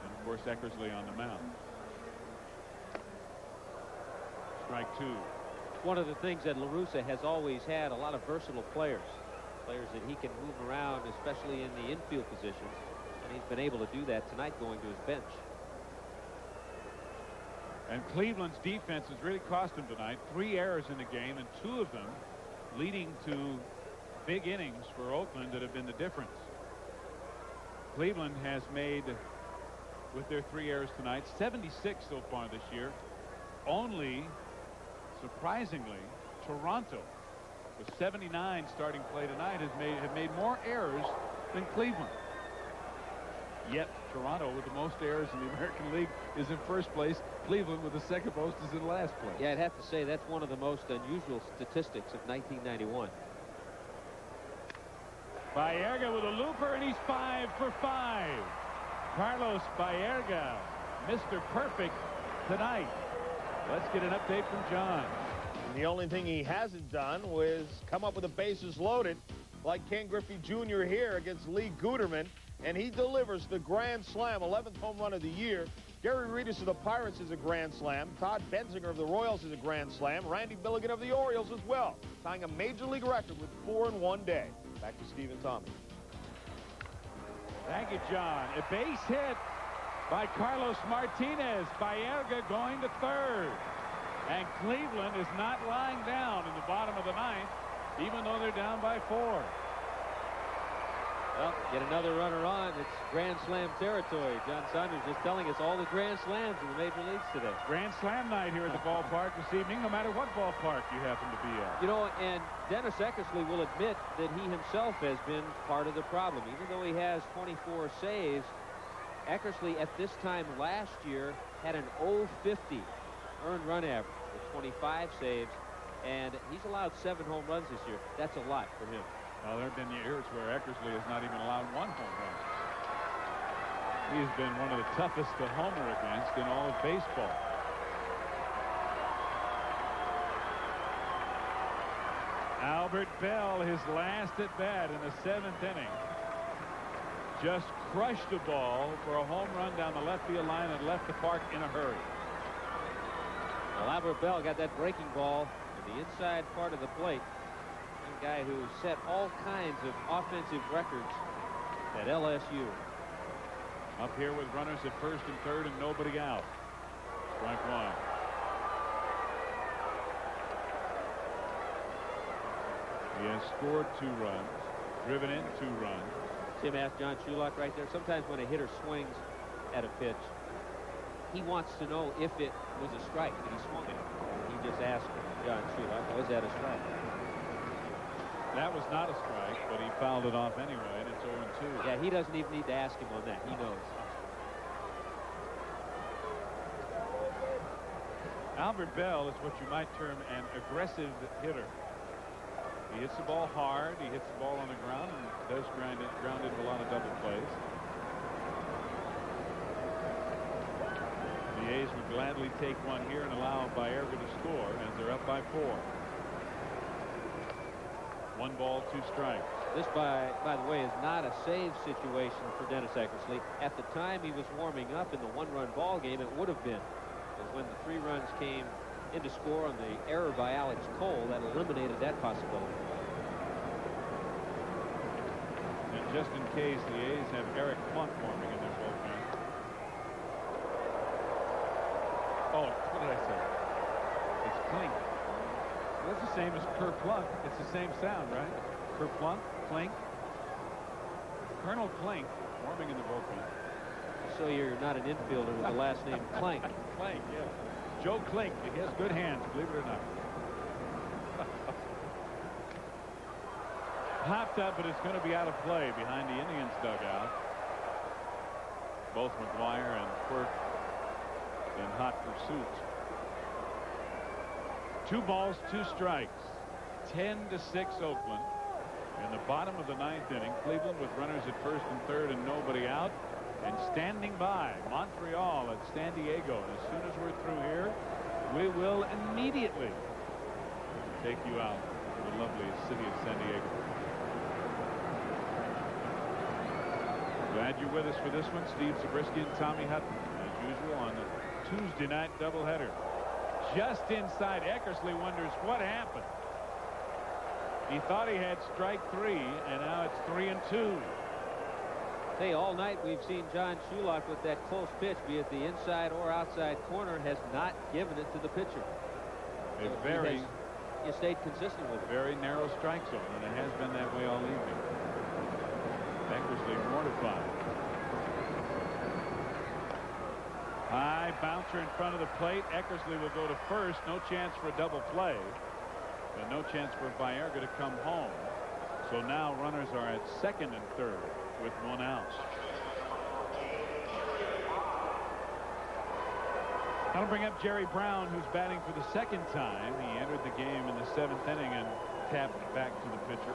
And of course Eckersley on the mound. Strike 2. One of the things that La Russa has always had, a lot of versatile players that he can move around, especially in the infield positions. And he's been able to do that tonight going to his bench. And Cleveland's defense has really cost him tonight. 3 errors in the game, and 2 of them leading to big innings for Oakland that have been the difference. Cleveland has made, with their 3 errors tonight, 76 so far this year. Only, surprisingly, Toronto, with 79 starting play tonight, have made more errors than Cleveland. Yet Toronto, with the most errors in the American League, is in 1st place. Cleveland, with the 2nd most, is in last place. Yeah, I'd have to say that's one of the most unusual statistics of 1991. Baerga with a looper, and he's 5 for 5. Carlos Baerga, Mr. Perfect tonight. Let's get an update from John. And the only thing he hasn't done was come up with the bases loaded like Ken Griffey Jr. here against Lee Guterman. And he delivers the grand slam, 11th home run of the year. Gary Reedus of the Pirates is a grand slam. Todd Benzinger of the Royals is a grand slam. Randy Billigan of the Orioles as well, tying a major league record with 4 in one day. Back to Steve and Tommy. Thank you, John. A base hit by Carlos Martinez. Baerga going to 3rd. And Cleveland is not lying down in the bottom of the 9th, even though they're down by 4. Well, get another runner on. It's Grand Slam territory. John Saunders just telling us all the Grand Slams in the major leagues today. Grand Slam night here at the ballpark this evening, no matter what ballpark you happen to be at. You know, and Dennis Eckersley will admit that he himself has been part of the problem. Even though he has 24 saves, Eckersley at this time last year had an 0.50 earned run average with 25 saves, and he's allowed 7 home runs this year. That's a lot for him. Well, there have been years where Eckersley has not even allowed 1 home run. He's been one of the toughest to homer against in all of baseball. Albert Bell, his last at bat in the 7th inning, just crushed a ball for a home run down the left field line and left the park in a hurry. Well, Albert Bell got that breaking ball in the inside part of the plate. a guy who set all kinds of offensive records at LSU. Up here with runners at first and third and nobody out. Strike one. He has scored 2 runs, driven in 2 runs. Tim asked John Shulock right there. Sometimes when a hitter swings at a pitch, he wants to know if it was a strike that he swung at. He just asked John Shulock, was that a strike? That was not a strike, but he fouled it off anyway, and it's 0-2. Yeah, he doesn't even need to ask him on that. He knows. Albert Bell is what you might term an aggressive hitter. He hits the ball hard. He hits the ball on the ground and does ground into a lot of double plays. The A's would gladly take one here and allow Baerga to score as they're up by 4. 1 ball, 2 strikes. This, by the way, is not a save situation for Dennis Eckersley. At the time he was warming up in the 1-run ball game, it would have been. Because when the 3 runs came in to score on the error by Alex Cole, that eliminated that possibility. And just in case, the A's have Eric Plunk warming in their bullpen. Oh, what did I say? It's Klink. Well, it's the same as Kerplunk. It's the same sound, right? Kerplunk, Klink. Colonel Klink warming in the bullpen. So you're not an infielder with the last name Klink. Klink, yeah. Joe Klink. He has good hands, believe it or not. Popped up, but it's going to be out of play behind the Indians dugout. Both McGuire and Quirk in hot pursuit. 2 balls, 2 strikes. 10-6 Oakland. In the bottom of the 9th inning, Cleveland with runners at first and third and nobody out. And standing by, Montreal at San Diego. And as soon as we're through here, we will immediately take you out to the lovely city of San Diego. Glad you're with us for this one. Steve Zabriskie and Tommy Hutton, as usual, on the Tuesday night doubleheader. Just inside, Eckersley wonders what happened. He thought he had strike 3, and now it's 3-2. Hey, all night we've seen John Shulock with that close pitch, be it the inside or outside corner, has not given it to the pitcher. You stayed consistent with it. Very narrow strike zone, and it has been that way all evening. Eckersley mortified. High bouncer in front of the plate. Eckersley will go to first. No chance for a double play. And no chance for Baerga to come home. So now runners are at second and third with 1 out. I'll bring up Jerry Brown, who's batting for the 2nd time. He entered the game in the 7th inning and tapped back to the pitcher.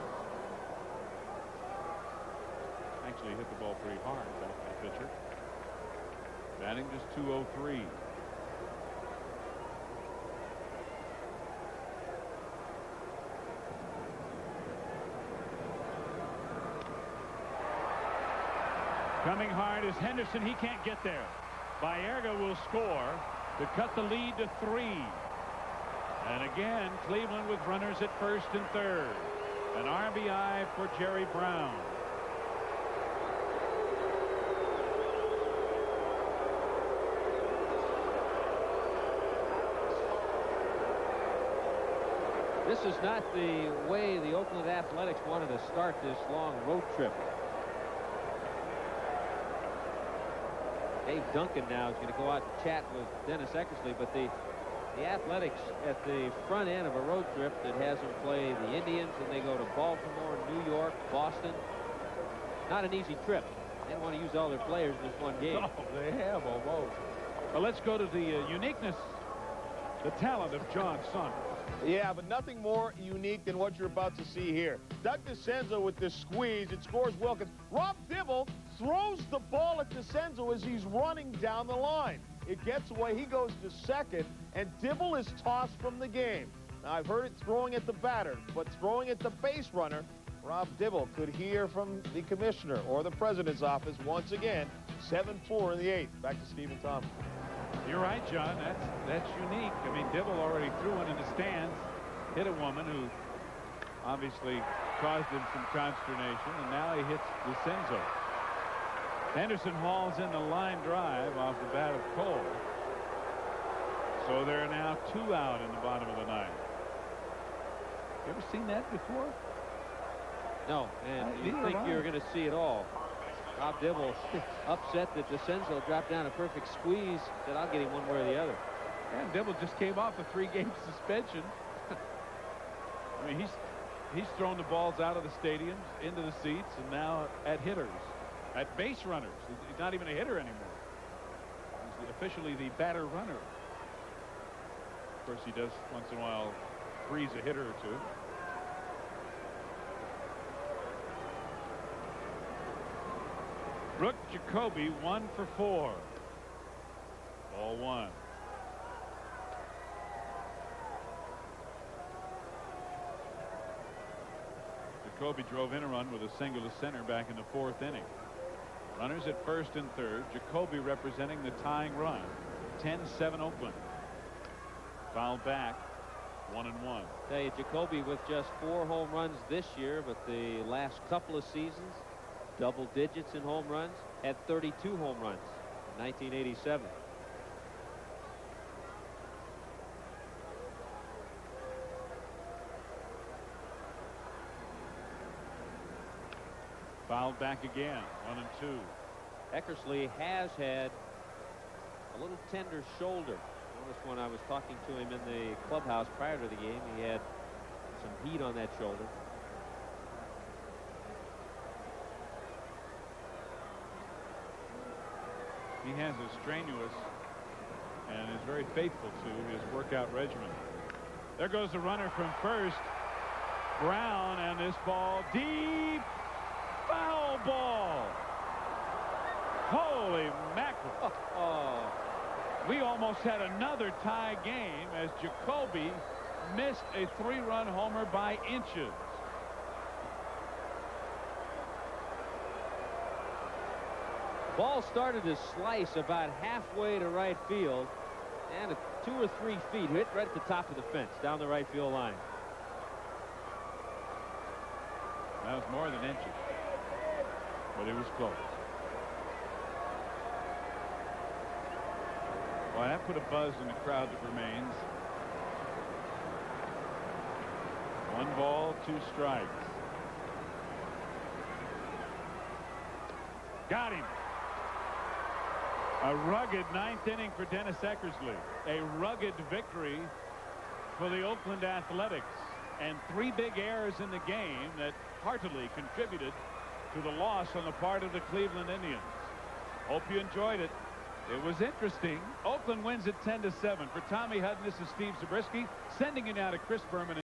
Actually hit the ball pretty hard back to the pitcher. Batting just .203. Coming hard is Henderson. He can't get there. Baerga will score to cut the lead to 3. And again, Cleveland with runners at first and third. An RBI for Jerry Brown. This is not the way the Oakland Athletics wanted to start this long road trip. Dave Duncan now is going to go out and chat with Dennis Eckersley, but the Athletics at the front end of a road trip that has them play the Indians, and they go to Baltimore, New York, Boston. Not an easy trip. They don't want to use all their players in this one game. Oh, they have almost. Well, let's go to the uniqueness, the talent of John Saunders. Yeah, but nothing more unique than what you're about to see here. Doug DeCenzo with this squeeze. It scores Wilkins. Rob Dibble throws the ball at DeCenzo as he's running down the line. It gets away. He goes to second, and Dibble is tossed from the game. Now, I've heard it throwing at the batter, but throwing at the base runner, Rob Dibble could hear from the commissioner or the president's office once again. 7-4 in the 8th. Back to Steve and Tom. You're right, John. That's unique. I mean, Dibble already threw one in the stands, hit a woman who obviously caused him some consternation, and now he hits DeCenzo. Henderson hauls in the line drive off the bat of Cole. So there are now 2 out in the bottom of the 9th. You ever seen that before? No, and you think you're going to see it all. Rob Dibble upset that DeCenzo dropped down a perfect squeeze. Said, I'll get him one way or the other. And Dibble just came off a 3-game suspension. I mean, he's thrown the balls out of the stadiums, into the seats, and now at hitters, at base runners. He's not even a hitter anymore. He's officially the batter runner. Of course, he does once in a while freeze a hitter or two. Brooke Jacoby 1 for 4. Ball 1. Jacoby drove in a run with a single to center back in the 4th inning. Runners at first and third. Jacoby representing the tying run. 10-7 Oakland. Foul back. 1-1. Tell you, Jacoby with just 4 home runs this year, but the last couple of seasons, double digits in home runs, had 32 home runs in 1987. Fouled back again. 1-2. Eckersley has had a little tender shoulder. Noticed when I was talking to him in the clubhouse prior to the game, he had some heat on that shoulder. He has a strenuous and is very faithful to his workout regimen. There goes the runner from first. Brown, and this ball deep. Foul ball. Holy mackerel. Oh. We almost had another tie game as Jacoby missed a 3-run homer by inches. Ball started to slice about halfway to right field, and at 2 or 3 feet hit right at the top of the fence down the right field line. That was more than inches, but it was close. Well, that put a buzz in the crowd that remains. 1 ball, 2 strikes. Got him. A rugged 9th inning for Dennis Eckersley. A rugged victory for the Oakland Athletics. And 3 big errors in the game that heartily contributed to the loss on the part of the Cleveland Indians. Hope you enjoyed it. It was interesting. Oakland wins it 10-7. For Tommy Hutton, this is Steve Zabriskie, sending you now to Chris Berman.